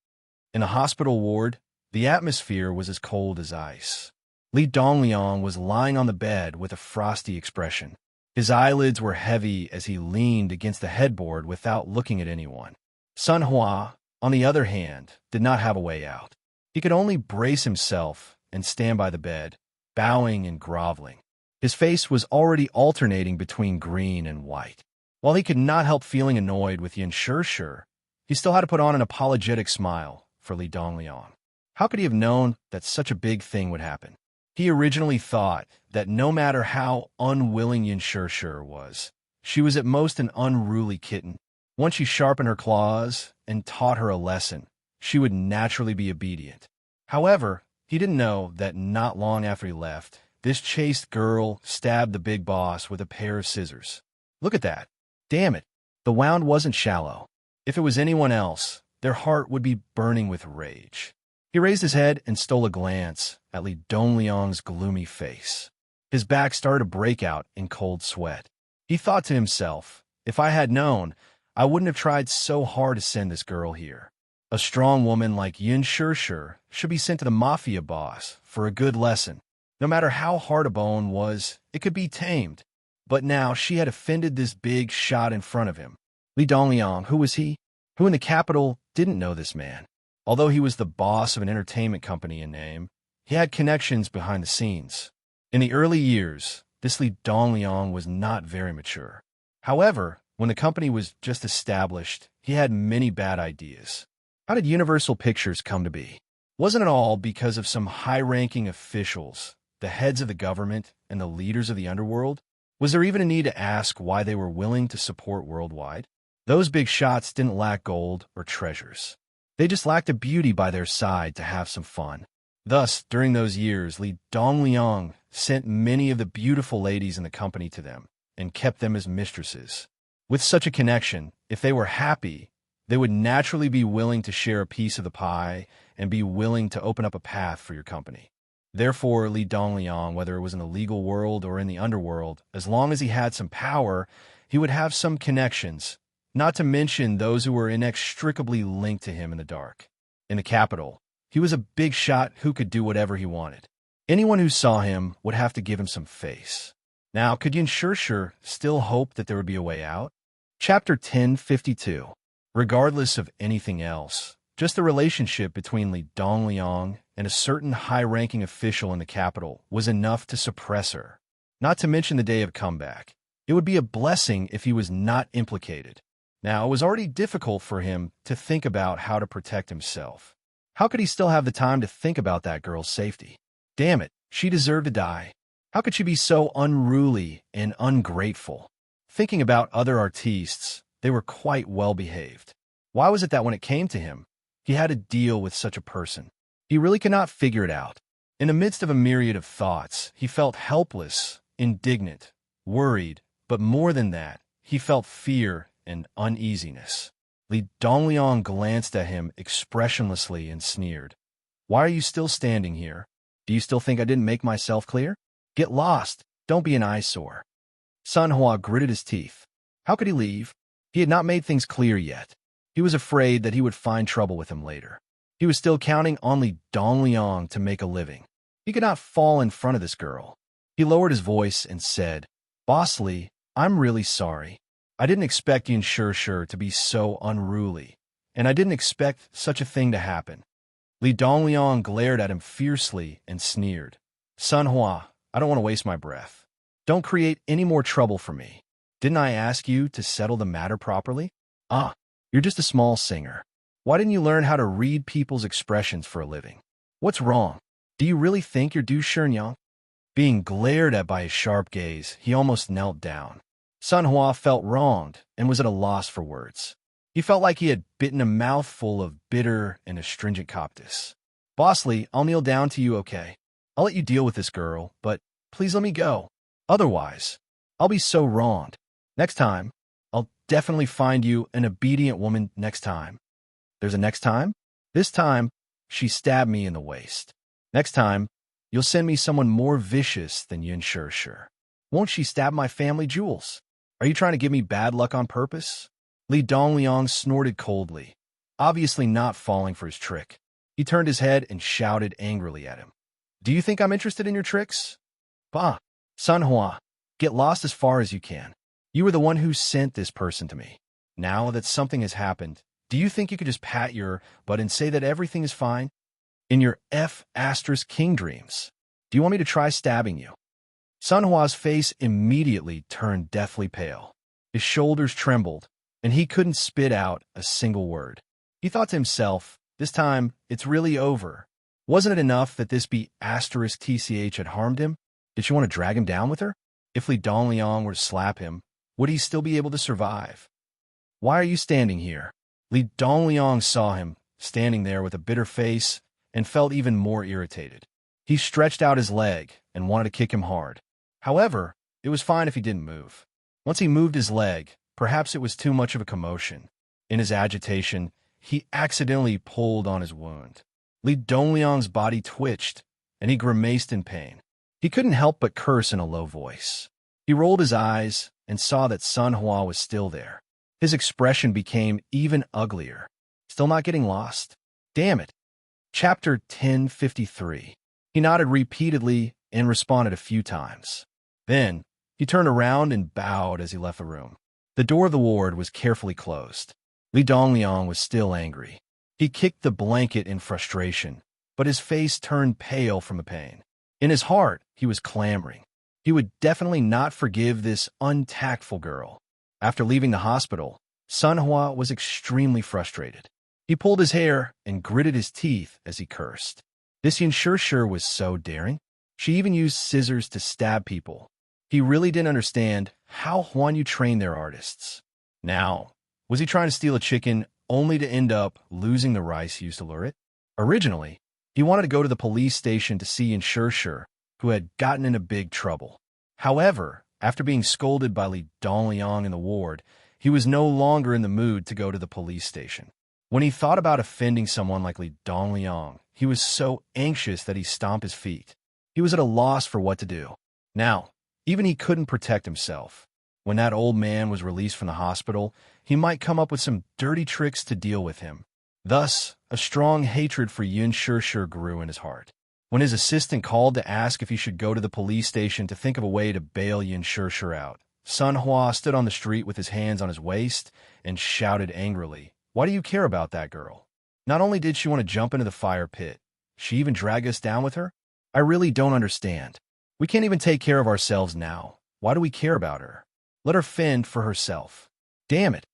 In a hospital ward, the atmosphere was as cold as ice. Li Dongliang was lying on the bed with a frosty expression. His eyelids were heavy as he leaned against the headboard without looking at anyone. Sunhua, on the other hand, did not have a way out. He could only brace himself and stand by the bed, bowing and groveling. His face was already alternating between green and white. While he could not help feeling annoyed with Yin Shishir, he still had to put on an apologetic smile for Li Dongliang. How could he have known that such a big thing would happen? He originally thought that no matter how unwilling Yin Shishir was, she was at most an unruly kitten. Once she sharpened her claws and taught her a lesson, she would naturally be obedient. However, he didn't know that not long after he left, this chaste girl stabbed the big boss with a pair of scissors. Look at that. Damn it, the wound wasn't shallow. If it was anyone else, their heart would be burning with rage. He raised his head and stole a glance at Li Dongliang's gloomy face. His back started to break out in cold sweat. He thought to himself, if I had known, I wouldn't have tried so hard to send this girl here. A strong woman like Yin Shishir should be sent to the mafia boss for a good lesson. No matter how hard a bone was, it could be tamed. But now she had offended this big shot in front of him. Li Dongliang, who was he? Who in the capital didn't know this man? Although he was the boss of an entertainment company in name, he had connections behind the scenes. In the early years, this Li Dongliang was not very mature. However, when the company was just established, he had many bad ideas. How did Universal Pictures come to be? Wasn't it all because of some high-ranking officials, the heads of the government, and the leaders of the underworld? Was there even a need to ask why they were willing to support worldwide? Those big shots didn't lack gold or treasures. They just lacked a beauty by their side to have some fun. Thus, during those years, Li Dongliang sent many of the beautiful ladies in the company to them and kept them as mistresses. With such a connection, if they were happy, they would naturally be willing to share a piece of the pie and be willing to open up a path for your company. Therefore, Li Dongliang, whether it was in the legal world or in the underworld, as long as he had some power, he would have some connections, not to mention those who were inextricably linked to him in the dark. In the capital, he was a big shot who could do whatever he wanted. Anyone who saw him would have to give him some face. Now, could Yin Shishir still hope that there would be a way out? Chapter 10:52. Regardless of anything else, just the relationship between Li Dongliang and a certain high-ranking official in the capital was enough to suppress her. Not to mention the day of comeback. It would be a blessing if he was not implicated. Now, it was already difficult for him to think about how to protect himself. How could he still have the time to think about that girl's safety? Damn it, she deserved to die. How could she be so unruly and ungrateful? Thinking about other artistes, they were quite well-behaved. Why was it that when it came to him, he had to deal with such a person? He really could not figure it out. In the midst of a myriad of thoughts, he felt helpless, indignant, worried, but more than that, he felt fear and uneasiness. Li Dongliang glanced at him expressionlessly and sneered. Why are you still standing here? Do you still think I didn't make myself clear? Get lost. Don't be an eyesore. Sunhua gritted his teeth. How could he leave? He had not made things clear yet. He was afraid that he would find trouble with him later. He was still counting on Li Dongliang to make a living. He could not fall in front of this girl. He lowered his voice and said, "Boss Lee, I'm really sorry. I didn't expect Yin Shishir to be so unruly, and I didn't expect such a thing to happen." Li Dongliang glared at him fiercely and sneered. "Sun Hua, I don't want to waste my breath. Don't create any more trouble for me. Didn't I ask you to settle the matter properly? Ah, you're just a small singer. Why didn't you learn how to read people's expressions for a living? What's wrong? Do you really think you're Du Shenyang?" Being glared at by his sharp gaze, he almost knelt down. Sun Hua felt wronged and was at a loss for words. He felt like he had bitten a mouthful of bitter and astringent coptis. "Boss Lee, I'll kneel down to you, okay? I'll let you deal with this girl, but please let me go. Otherwise, I'll be so wronged. Next time, I'll definitely find you an obedient woman next time." "There's a next time? This time, she stabbed me in the waist. Next time, you'll send me someone more vicious than Yin Shishir. Won't she stab my family jewels? Are you trying to give me bad luck on purpose?" Li Dongliang snorted coldly, obviously not falling for his trick. He turned his head and shouted angrily at him. "Do you think I'm interested in your tricks? Bah, Sun Hua, get lost as far as you can. You were the one who sent this person to me. Now that something has happened, do you think you could just pat your butt and say that everything is fine? In your King dreams, do you want me to try stabbing you?" Sun Hua's face immediately turned deathly pale. His shoulders trembled, and he couldn't spit out a single word. He thought to himself, this time, it's really over. Wasn't it enough that this TCH had harmed him? Did she want to drag him down with her? If Li Dongliang were to slap him, would he still be able to survive? "Why are you standing here?" Li Dongliang saw him, standing there with a bitter face, and felt even more irritated. He stretched out his leg and wanted to kick him hard. However, it was fine if he didn't move. Once he moved his leg, perhaps it was too much of a commotion. In his agitation, he accidentally pulled on his wound. Li Dongliang's body twitched, and he grimaced in pain. He couldn't help but curse in a low voice. He rolled his eyes and saw that Sun Hua was still there. His expression became even uglier. Still not getting lost? Damn it. Chapter 1053. He nodded repeatedly and responded a few times. Then, he turned around and bowed as he left the room. The door of the ward was carefully closed. Li Dongliang was still angry. He kicked the blanket in frustration, but his face turned pale from the pain. In his heart, he was clamoring. He would definitely not forgive this untactful girl. After leaving the hospital, Sun Hua was extremely frustrated. He pulled his hair and gritted his teeth as he cursed. This Yin Shishir was so daring. She even used scissors to stab people. He really didn't understand how Huan Yu trained their artists. Now, was he trying to steal a chicken only to end up losing the rice he used to lure it? Originally, he wanted to go to the police station to see Yin Shishir, who had gotten into big trouble. However, after being scolded by Li Dongliang in the ward, he was no longer in the mood to go to the police station. When he thought about offending someone like Li Dongliang, he was so anxious that he stomped his feet. He was at a loss for what to do. Now, even he couldn't protect himself. When that old man was released from the hospital, he might come up with some dirty tricks to deal with him. Thus, a strong hatred for Yin Shishir grew in his heart. When his assistant called to ask if he should go to the police station to think of a way to bail Yin Shishir out, Sun Hua stood on the street with his hands on his waist and shouted angrily, "Why do you care about that girl? Not only did she want to jump into the fire pit, she even dragged us down with her? I really don't understand. We can't even take care of ourselves now. Why do we care about her? Let her fend for herself. Damn it."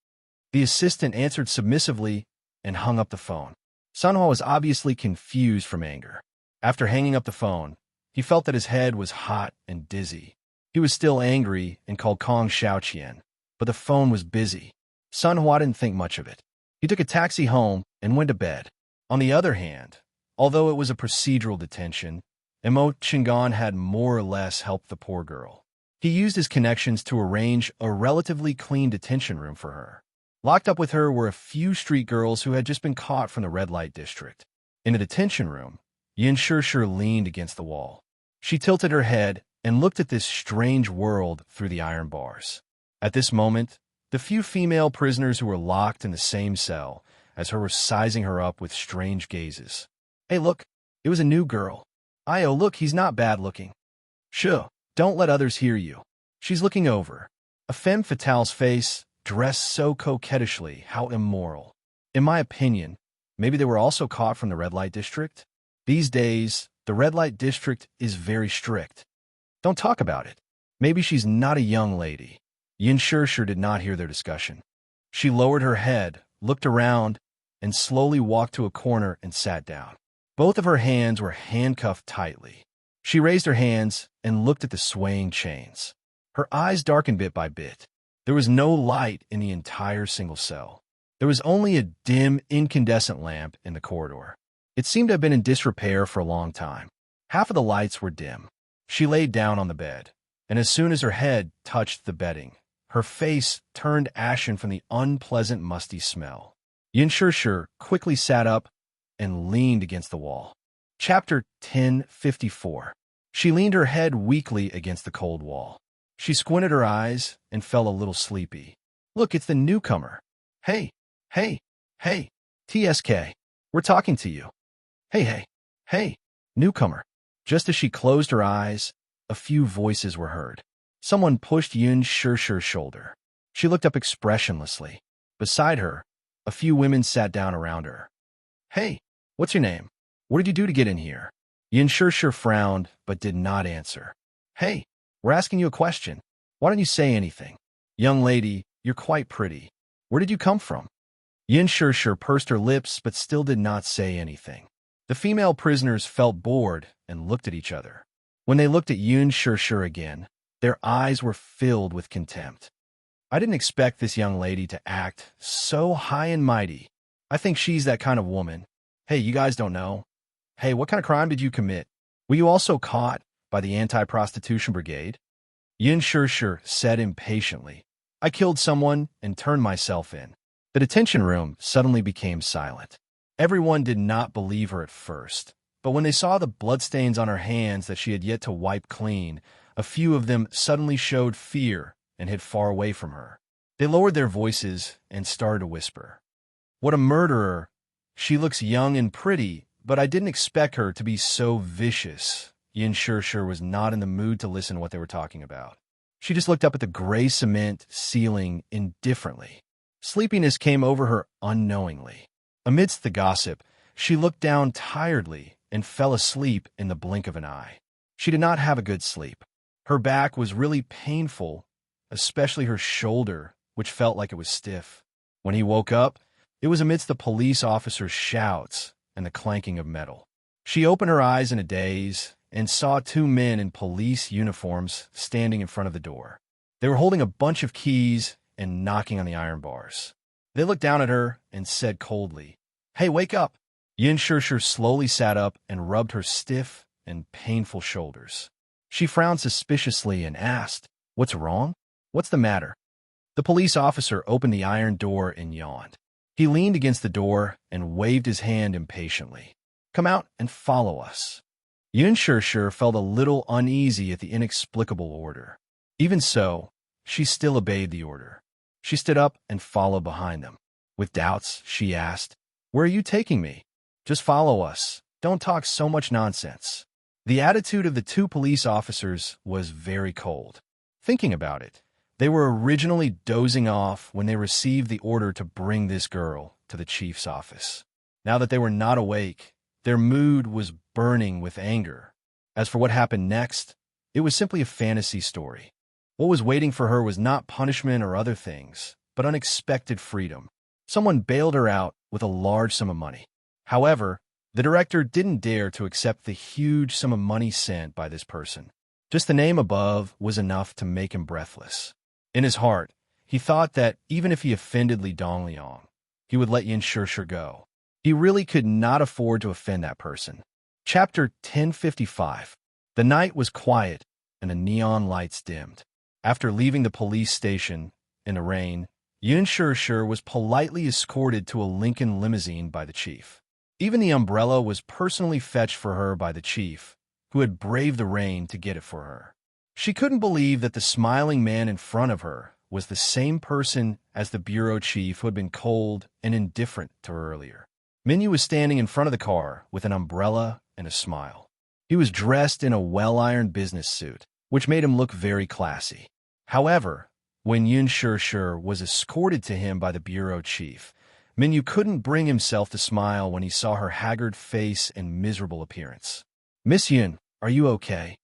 The assistant answered submissively and hung up the phone. Sun Hua was obviously confused from anger. After hanging up the phone, he felt that his head was hot and dizzy. He was still angry and called Kong Xiaoqian, but the phone was busy. Sun Hua didn't think much of it. He took a taxi home and went to bed. On the other hand, although it was a procedural detention, Emo Chingon had more or less helped the poor girl. He used his connections to arrange a relatively clean detention room for her. Locked up with her were a few street girls who had just been caught from the red light district. In the detention room, Yin Shishir leaned against the wall. She tilted her head and looked at this strange world through the iron bars. At this moment, the few female prisoners who were locked in the same cell as her were sizing her up with strange gazes. Hey look, it was a new girl. Io, look, he's not bad looking. Sure, don't let others hear you. She's looking over. A femme fatale's face, dressed so coquettishly, how immoral. In my opinion, maybe they were also caught from the red light district? These days, the red light district is very strict. Don't talk about it. Maybe she's not a young lady. Yin Shirshir did not hear their discussion. She lowered her head, looked around, and slowly walked to a corner and sat down. Both of her hands were handcuffed tightly. She raised her hands and looked at the swaying chains. Her eyes darkened bit by bit. There was no light in the entire single cell. There was only a dim, incandescent lamp in the corridor. It seemed to have been in disrepair for a long time. Half of the lights were dim. She laid down on the bed, and as soon as her head touched the bedding, her face turned ashen from the unpleasant, musty smell. Yin Shirshir quickly sat up and leaned against the wall. Chapter 1054. She leaned her head weakly against the cold wall. She squinted her eyes and felt a little sleepy. Look, it's the newcomer. Hey, TSK. We're talking to you. Hey, newcomer. Just as she closed her eyes, a few voices were heard. Someone pushed Yin Shirshir's shoulder. She looked up expressionlessly. Beside her, a few women sat down around her. Hey, what's your name? What did you do to get in here? Yin Shirshir frowned, but did not answer. Hey, we're asking you a question. Why don't you say anything? Young lady, you're quite pretty. Where did you come from? Yin Shirshir pursed her lips, but still did not say anything. The female prisoners felt bored and looked at each other. When they looked at Yin Shirshir again, their eyes were filled with contempt. I didn't expect this young lady to act so high and mighty. I think she's that kind of woman. Hey, you guys don't know. Hey, what kind of crime did you commit? Were you also caught by the anti-prostitution brigade? Yin Shirshir said impatiently. I killed someone and turned myself in. The detention room suddenly became silent. Everyone did not believe her at first, but when they saw the bloodstains on her hands that she had yet to wipe clean, a few of them suddenly showed fear and hid far away from her. They lowered their voices and started to whisper. What a murderer! She looks young and pretty, but I didn't expect her to be so vicious. Yin Shirshir was not in the mood to listen to what they were talking about. She just looked up at the gray cement ceiling indifferently. Sleepiness came over her unknowingly. Amidst the gossip, she looked down tiredly and fell asleep in the blink of an eye. She did not have a good sleep. Her back was really painful, especially her shoulder, which felt like it was stiff. When he woke up, it was amidst the police officer's shouts and the clanking of metal. She opened her eyes in a daze and saw two men in police uniforms standing in front of the door. They were holding a bunch of keys and knocking on the iron bars. They looked down at her and said coldly, Hey, wake up! Yin Shirshir slowly sat up and rubbed her stiff and painful shoulders. She frowned suspiciously and asked, What's wrong? What's the matter? The police officer opened the iron door and yawned. He leaned against the door and waved his hand impatiently. Come out and follow us. Yin Shirshir felt a little uneasy at the inexplicable order. Even so, she still obeyed the order. She stood up and followed behind them. With doubts, she asked, Where are you taking me? Just follow us. Don't talk so much nonsense. The attitude of the two police officers was very cold. Thinking about it, they were originally dozing off when they received the order to bring this girl to the chief's office. Now that they were not awake, their mood was burning with anger. As for what happened next, it was simply a fantasy story. What was waiting for her was not punishment or other things, but unexpected freedom. Someone bailed her out with a large sum of money. However, the director didn't dare to accept the huge sum of money sent by this person. Just the name above was enough to make him breathless. In his heart, he thought that even if he offended Li Dongliang, he would let Yin Shirshir go. He really could not afford to offend that person. Chapter 1055. The night was quiet, and the neon lights dimmed. After leaving the police station in the rain, Yin Shirshir was politely escorted to a Lincoln limousine by the chief. Even the umbrella was personally fetched for her by the chief, who had braved the rain to get it for her. She couldn't believe that the smiling man in front of her was the same person as the bureau chief who had been cold and indifferent to her earlier. Minyu was standing in front of the car with an umbrella and a smile. He was dressed in a well-ironed business suit, which made him look very classy. However, when Yun Shishir was escorted to him by the bureau chief, Minyu couldn't bring himself to smile when he saw her haggard face and miserable appearance. "Miss Yun, are you okay?"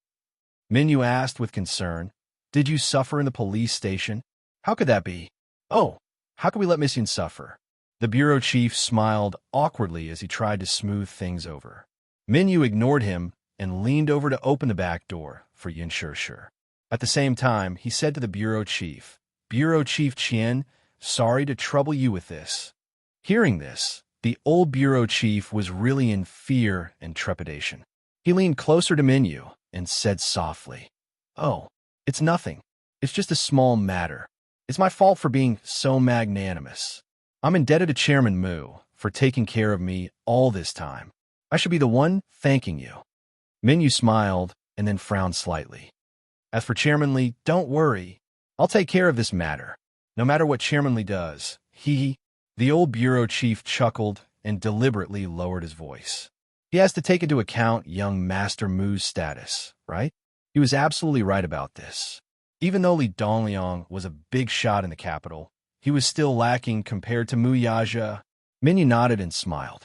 Minyu asked with concern. "Did you suffer in the police station?" "How could that be?" "Oh, how could we let Miss Yun suffer?" The bureau chief smiled awkwardly as he tried to smooth things over. Minyu ignored him and leaned over to open the back door for Yun Shishir. At the same time, he said to the bureau chief, "Bureau Chief Qian, sorry to trouble you with this." Hearing this, the old bureau chief was really in fear and trepidation. He leaned closer to Minyu and said softly, "Oh, it's nothing. It's just a small matter. It's my fault for being so magnanimous. I'm indebted to Chairman Mu for taking care of me all this time. I should be the one thanking you." Minyu smiled and then frowned slightly. "As for Chairman Li, don't worry. I'll take care of this matter. No matter what Chairman Li does, The old bureau chief chuckled and deliberately lowered his voice. "He has to take into account young Master Mu's status, right?" He was absolutely right about this. Even though Li Dongliang was a big shot in the capital, he was still lacking compared to Mu Yaja. Minyu nodded and smiled.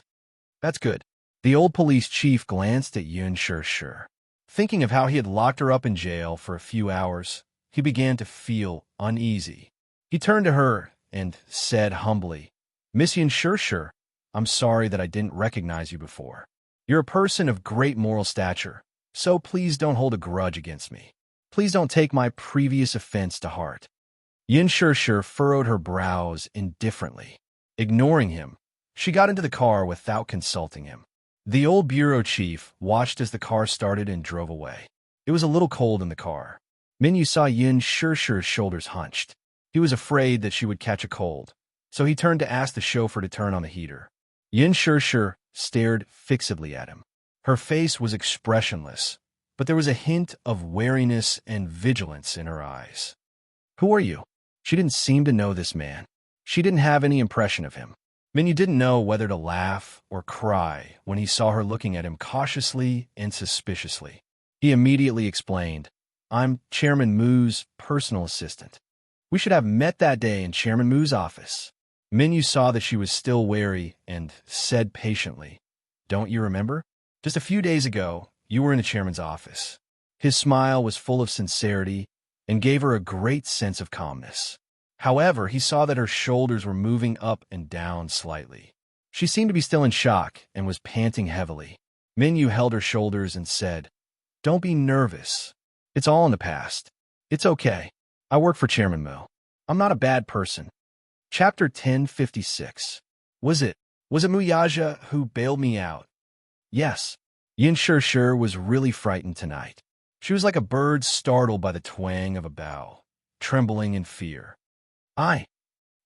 "That's good." The old police chief glanced at Yun Shishir. Thinking of how he had locked her up in jail for a few hours, he began to feel uneasy. He turned to her and said humbly, "Miss Yun Shishir, I'm sorry that I didn't recognize you before. You're a person of great moral stature, so please don't hold a grudge against me. Please don't take my previous offense to heart." Yun Shishir furrowed her brows indifferently. Ignoring him, she got into the car without consulting him. The old bureau chief watched as the car started and drove away. It was a little cold in the car. Minyu saw Yun Shishir's shoulders hunched. He was afraid that she would catch a cold, so he turned to ask the chauffeur to turn on the heater. Yun Shishir stared fixedly at him. Her face was expressionless, but there was a hint of wariness and vigilance in her eyes. "Who are you?" She didn't seem to know this man. She didn't have any impression of him. Minyu didn't know whether to laugh or cry when he saw her looking at him cautiously and suspiciously. He immediately explained, "I'm Chairman Mu's personal assistant. We should have met that day in Chairman Mu's office." Minyu saw that she was still wary and said patiently, "Don't you remember? Just a few days ago, you were in the chairman's office." His smile was full of sincerity and gave her a great sense of calmness. However, he saw that her shoulders were moving up and down slightly. She seemed to be still in shock and was panting heavily. Minyu held her shoulders and said, "Don't be nervous. It's all in the past. It's okay. I work for Chairman Mu. I'm not a bad person." Chapter 1056. Was it Mu Yaja who bailed me out? Yes. Yun Shishir was really frightened tonight. She was like a bird startled by the twang of a bough, trembling in fear. I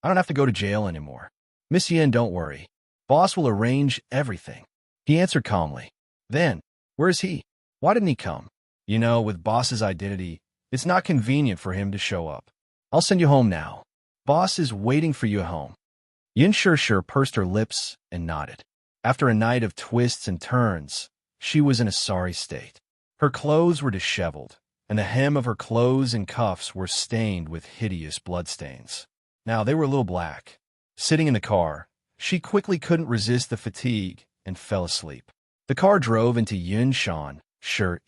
don't have to go to jail anymore. Miss Yin, don't worry. Boss will arrange everything." He answered calmly. "Then, where is he? Why didn't he come? You know, with Boss's identity, it's not convenient for him to show up. I'll send you home now. Boss is waiting for you at home." Yun Shishir pursed her lips and nodded. After a night of twists and turns, she was in a sorry state. Her clothes were disheveled, and the hem of her clothes and cuffs were stained with hideous bloodstains. Now they were a little black. Sitting in the car, she quickly couldn't resist the fatigue and fell asleep. The car drove into Yun Shishir.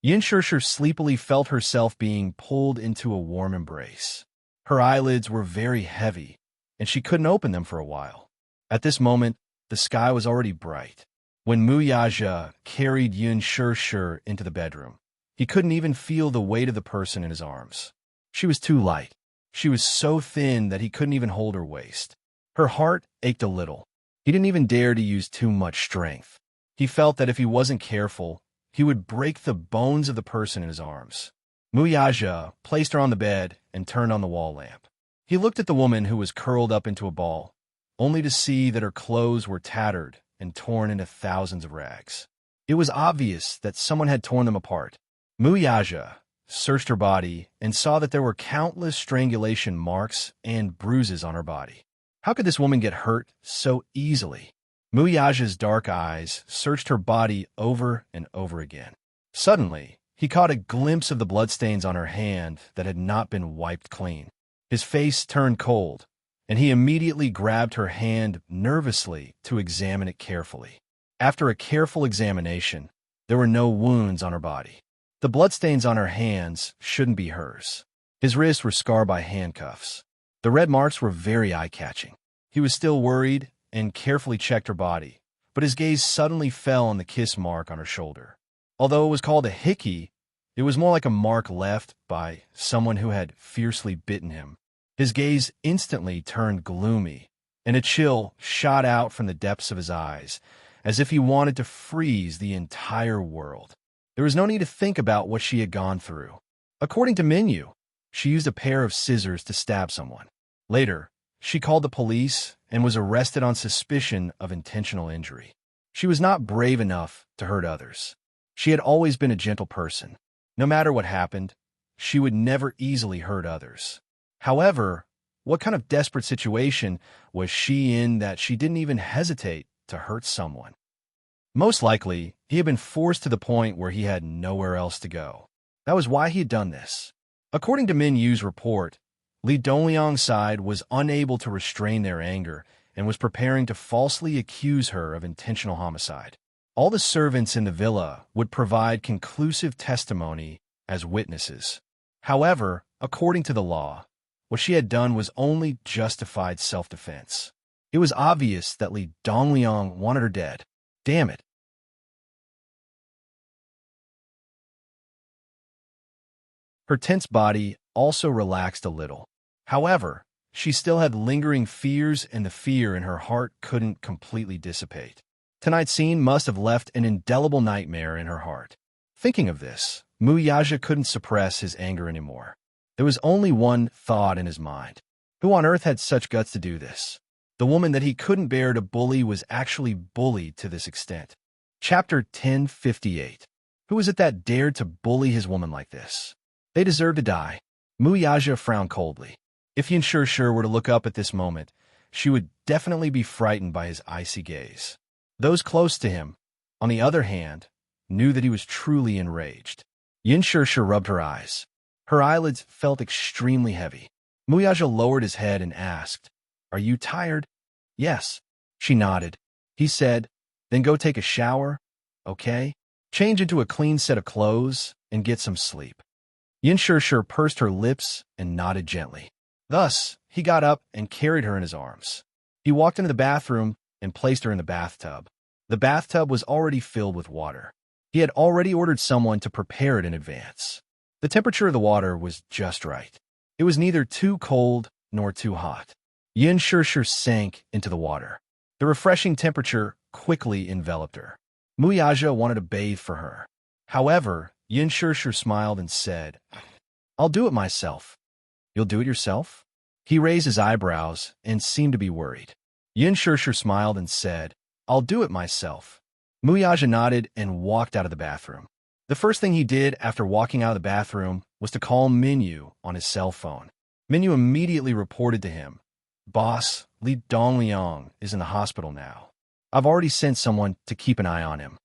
Yun Shishir sleepily felt herself being pulled into a warm embrace. Her eyelids were very heavy, and she couldn't open them for a while. At this moment, the sky was already bright. When Mu Yaja carried Yun Shishir into the bedroom, he couldn't even feel the weight of the person in his arms. She was too light. She was so thin that he couldn't even hold her waist. Her heart ached a little. He didn't even dare to use too much strength. He felt that if he wasn't careful, he would break the bones of the person in his arms. Mu Yaja placed her on the bed and turned on the wall lamp. He looked at the woman who was curled up into a ball, only to see that her clothes were tattered and torn into thousands of rags. It was obvious that someone had torn them apart. Mu Yaja searched her body and saw that there were countless strangulation marks and bruises on her body. How could this woman get hurt so easily? Mu Yaja's dark eyes searched her body over and over again. Suddenly, he caught a glimpse of the bloodstains on her hand that had not been wiped clean. His face turned cold, and he immediately grabbed her hand nervously to examine it carefully. After a careful examination, there were no wounds on her body. The bloodstains on her hands shouldn't be hers. His wrists were scarred by handcuffs. The red marks were very eye-catching. He was still worried and carefully checked her body, but his gaze suddenly fell on the kiss mark on her shoulder. Although it was called a hickey, it was more like a mark left by someone who had fiercely bitten him. His gaze instantly turned gloomy, and a chill shot out from the depths of his eyes, as if he wanted to freeze the entire world. There was no need to think about what she had gone through. According to Minyu, she used a pair of scissors to stab someone. Later, she called the police and was arrested on suspicion of intentional injury. She was not brave enough to hurt others. She had always been a gentle person. No matter what happened, she would never easily hurt others. However, what kind of desperate situation was she in that she didn't even hesitate to hurt someone? Most likely, he had been forced to the point where he had nowhere else to go. That was why he had done this. According to Minyu's report, Li Dongliang's side was unable to restrain their anger and was preparing to falsely accuse her of intentional homicide. All the servants in the villa would provide conclusive testimony as witnesses. However, according to the law, what she had done was only justified self-defense. It was obvious that Li Dongliang wanted her dead. Damn it. Her tense body also relaxed a little. However, she still had lingering fears, and the fear in her heart couldn't completely dissipate. Tonight's scene must have left an indelible nightmare in her heart. Thinking of this, Muyaja couldn't suppress his anger anymore. There was only one thought in his mind. Who on earth had such guts to do this? The woman that he couldn't bear to bully was actually bullied to this extent. Chapter 1058. Who was it that dared to bully his woman like this? They deserve to die. Muyaja frowned coldly. If Yin Shishir were to look up at this moment, she would definitely be frightened by his icy gaze. Those close to him, on the other hand, knew that he was truly enraged. Yin Shishir rubbed her eyes. Her eyelids felt extremely heavy. Muyaja lowered his head and asked, "Are you tired?" "Yes." She nodded. He said, "Then go take a shower, okay? Change into a clean set of clothes and get some sleep." Yin Shishir pursed her lips and nodded gently. Thus, he got up and carried her in his arms. He walked into the bathroom and placed her in the bathtub. The bathtub was already filled with water. He had already ordered someone to prepare it in advance. The temperature of the water was just right. It was neither too cold nor too hot. Yin Shishir sank into the water. The refreshing temperature quickly enveloped her. Muyaja wanted to bathe for her. However, Yin Shishir smiled and said, "I'll do it myself." "You'll do it yourself?" He raised his eyebrows and seemed to be worried. Yin Shishir smiled and said, "I'll do it myself." Muyaja nodded and walked out of the bathroom. The first thing he did after walking out of the bathroom was to call Minyu on his cell phone. Minyu immediately reported to him, "Boss, Li Dongliang is in the hospital now. I've already sent someone to keep an eye on him."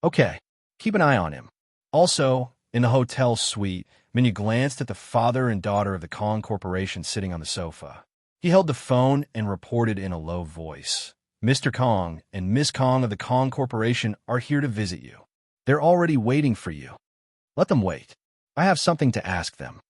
"Okay, keep an eye on him." Also, in the hotel suite, Minyu glanced at the father and daughter of the Kong Corporation sitting on the sofa. He held the phone and reported in a low voice, "Mr. Kong and Miss Kong of the Kong Corporation are here to visit you. They're already waiting for you. Let them wait. I have something to ask them."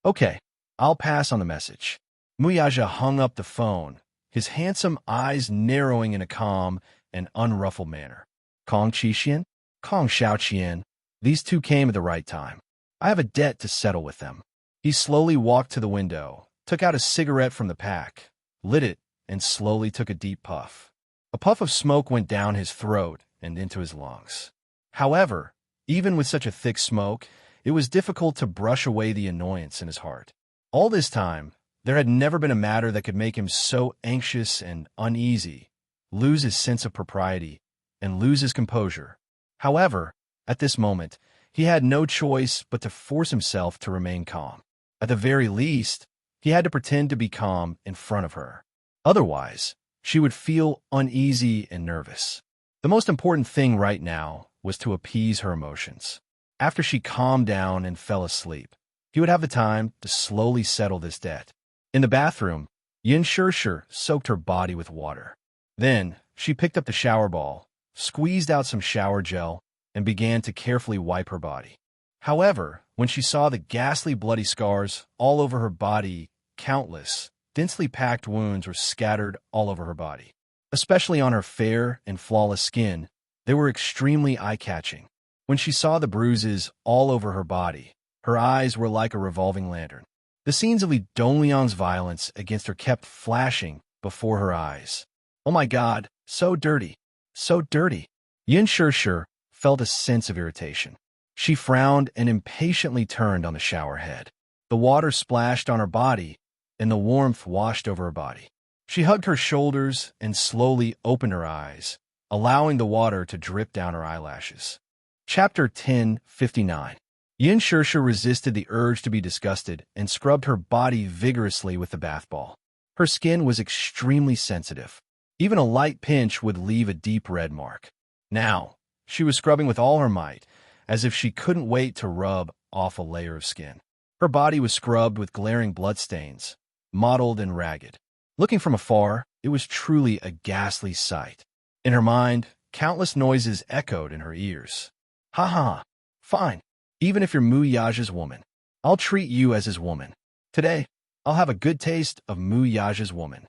"Okay, I'll pass on the message." Muyaja hung up the phone, his handsome eyes narrowing in a calm and unruffled manner. "Kong Qixian, Kong Shaoqian, these two came at the right time. I have a debt to settle with them." He slowly walked to the window, took out a cigarette from the pack, lit it, and slowly took a deep puff. A puff of smoke went down his throat and into his lungs. However, even with such a thick smoke, it was difficult to brush away the annoyance in his heart. All this time, there had never been a matter that could make him so anxious and uneasy, lose his sense of propriety, and lose his composure. However, at this moment, he had no choice but to force himself to remain calm. At the very least, he had to pretend to be calm in front of her. Otherwise, she would feel uneasy and nervous. The most important thing right now was to appease her emotions. After she calmed down and fell asleep, he would have the time to slowly settle this debt. In the bathroom, Yin Shirshir soaked her body with water. Then, she picked up the shower ball, squeezed out some shower gel, and began to carefully wipe her body. However, when she saw the ghastly bloody scars all over her body, countless, densely packed wounds were scattered all over her body. Especially on her fair and flawless skin, they were extremely eye-catching. When she saw the bruises all over her body, her eyes were like a revolving lantern. The scenes of Li Dongliang's violence against her kept flashing before her eyes. Oh my God, so dirty, so dirty. Yin Shirshir felt a sense of irritation. She frowned and impatiently turned on the shower head. The water splashed on her body, and the warmth washed over her body. She hugged her shoulders and slowly opened her eyes, allowing the water to drip down her eyelashes. Chapter 10:59. Yin Shirshir resisted the urge to be disgusted and scrubbed her body vigorously with the bath ball. Her skin was extremely sensitive. Even a light pinch would leave a deep red mark. Now, she was scrubbing with all her might, as if she couldn't wait to rub off a layer of skin. Her body was scrubbed with glaring bloodstains, mottled and ragged. Looking from afar, it was truly a ghastly sight. In her mind, countless noises echoed in her ears. Ha ha, fine. Even if you're Mu Yaja's woman, I'll treat you as his woman. Today, I'll have a good taste of Mu Yaja's woman.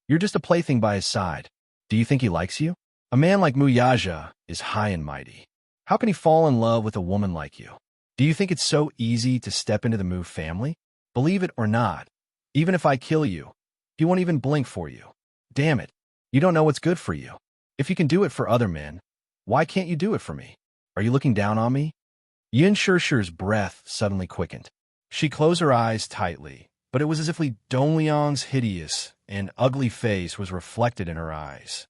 You're just a plaything by his side. Do you think he likes you? A man like Mu Yaja is high and mighty. How can he fall in love with a woman like you? Do you think it's so easy to step into the Mu family? Believe it or not, even if I kill you, he won't even blink for you. Damn it, you don't know what's good for you. If you can do it for other men, why can't you do it for me? Are you looking down on me? Yin Shirshir's breath suddenly quickened. She closed her eyes tightly, but it was as if Li Dongliang's hideous and ugly face was reflected in her eyes.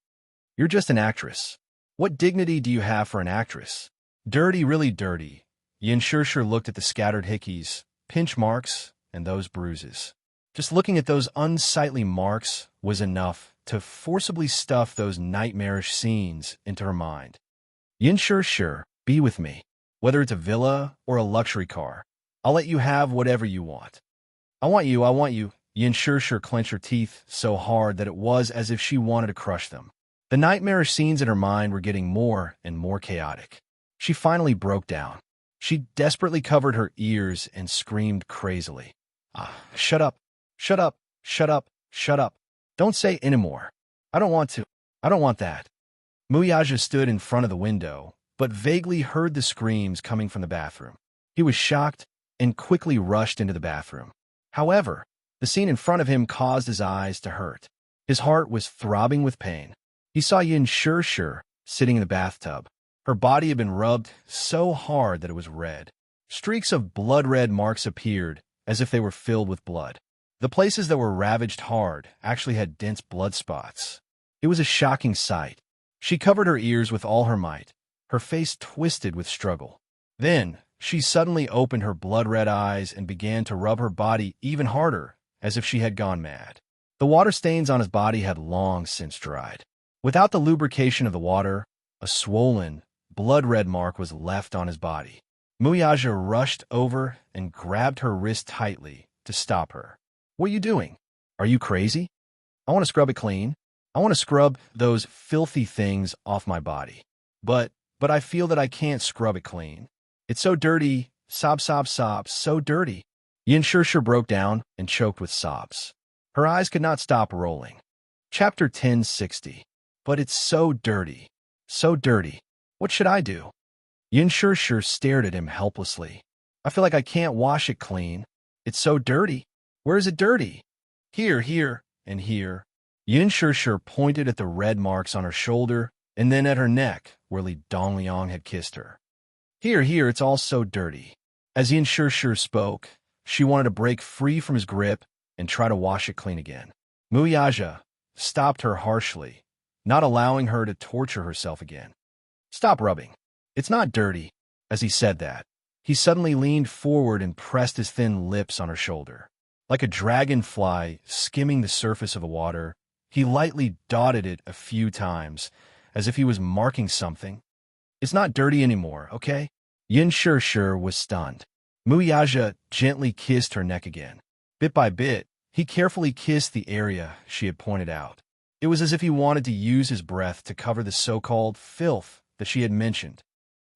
You're just an actress. What dignity do you have for an actress? Dirty, really dirty. Yin Shirshir looked at the scattered hickeys, pinch marks, and those bruises. Just looking at those unsightly marks was enough to forcibly stuff those nightmarish scenes into her mind. Yin Shirshir, be with me. Whether it's a villa or a luxury car, I'll let you have whatever you want. I want you. Yin Shirshir clenched her teeth so hard that it was as if she wanted to crush them. The nightmarish scenes in her mind were getting more and more chaotic. She finally broke down. She desperately covered her ears and screamed crazily. Shut up. Shut up. Shut up. Shut up. Don't say anymore. I don't want to. I don't want that. Mu Yaja stood in front of the window, but vaguely heard the screams coming from the bathroom. He was shocked and quickly rushed into the bathroom. However, the scene in front of him caused his eyes to hurt. His heart was throbbing with pain. He saw Yin Shirshir sitting in the bathtub. Her body had been rubbed so hard that it was red. Streaks of blood-red marks appeared, as if they were filled with blood. The places that were ravaged hard actually had dense blood spots. It was a shocking sight. She covered her ears with all her might, her face twisted with struggle. Then, she suddenly opened her blood-red eyes and began to rub her body even harder, as if she had gone mad. The water stains on his body had long since dried. Without the lubrication of the water, a swollen, blood-red mark was left on his body. Mu Yaja rushed over and grabbed her wrist tightly to stop her. What are you doing? Are you crazy? I want to scrub it clean. I want to scrub those filthy things off my body. But I feel that I can't scrub it clean. It's so dirty, sob, so dirty. Yin Shirshir broke down and choked with sobs. Her eyes could not stop rolling. Chapter 1060. But it's so dirty. So dirty. What should I do? Yin Shirshir stared at him helplessly. I feel like I can't wash it clean. It's so dirty. Where is it dirty? Here, and here. Yin Shirshir pointed at the red marks on her shoulder and then at her neck where Li Dongliang had kissed her. Here, it's all so dirty. As Yin Shirshir spoke, she wanted to break free from his grip and try to wash it clean again. Mu Yaja stopped her harshly, not allowing her to torture herself again. Stop rubbing. It's not dirty. As he said that, he suddenly leaned forward and pressed his thin lips on her shoulder. Like a dragonfly skimming the surface of the water, he lightly dotted it a few times, as if he was marking something. It's not dirty anymore, okay? Yin Shishir was stunned. Muyaja gently kissed her neck again. Bit by bit, he carefully kissed the area she had pointed out. It was as if he wanted to use his breath to cover the so-called filth that she had mentioned.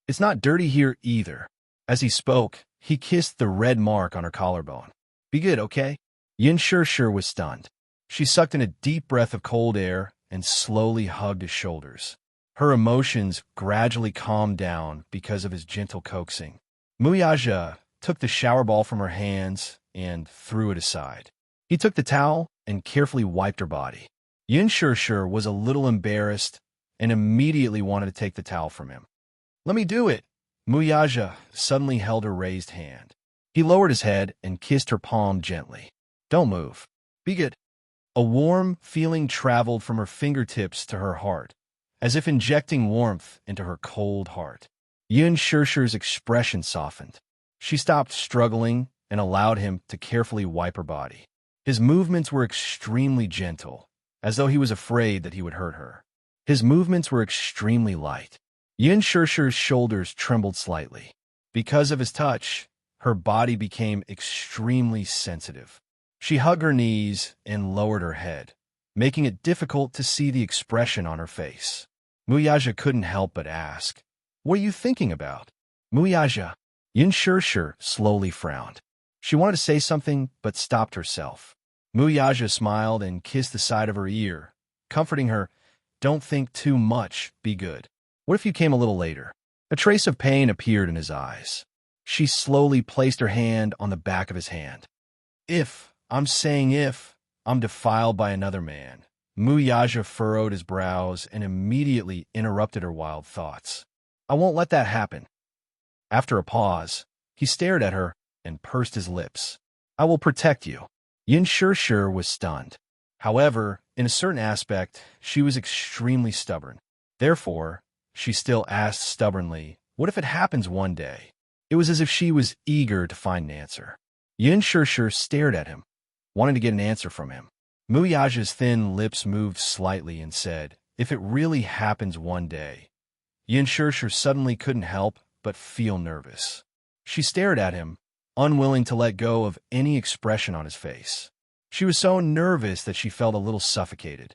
It's not dirty here either. As he spoke, he kissed the red mark on her collarbone. Be good, okay? Yin Shishir was stunned. She sucked in a deep breath of cold air and slowly hugged his shoulders. Her emotions gradually calmed down because of his gentle coaxing. Muyaja took the shower ball from her hands and threw it aside. He took the towel and carefully wiped her body. Yin Shishir was a little embarrassed and immediately wanted to take the towel from him. Let me do it. Muyaja suddenly held her raised hand. He lowered his head and kissed her palm gently. Don't move. Be good. A warm feeling traveled from her fingertips to her heart, as if injecting warmth into her cold heart. Yin Shishir's expression softened. She stopped struggling and allowed him to carefully wipe her body. His movements were extremely gentle, as though he was afraid that he would hurt her. His movements were extremely light. Yin Shishir's shoulders trembled slightly. Because of his touch, her body became extremely sensitive. She hugged her knees and lowered her head, making it difficult to see the expression on her face. Muyaja couldn't help but ask, "What are you thinking about?" Muyaja. Yin Shishir slowly frowned. She wanted to say something, but stopped herself. Muyaja smiled and kissed the side of her ear, comforting her. Don't think too much, be good. What if you came a little later? A trace of pain appeared in his eyes. She slowly placed her hand on the back of his hand. If I'm defiled by another man. Muyaja furrowed his brows and immediately interrupted her wild thoughts. I won't let that happen. After a pause, he stared at her and pursed his lips. I will protect you. Yin Shishir was stunned. However, in a certain aspect, she was extremely stubborn. Therefore, she still asked stubbornly, what if it happens one day? It was as if she was eager to find an answer. Yin Shishir stared at him, wanting to get an answer from him. Muyaja's thin lips moved slightly and said, if it really happens one day. Yin Shishir suddenly couldn't help but feel nervous. She stared at him, unwilling to let go of any expression on his face. She was so nervous that she felt a little suffocated.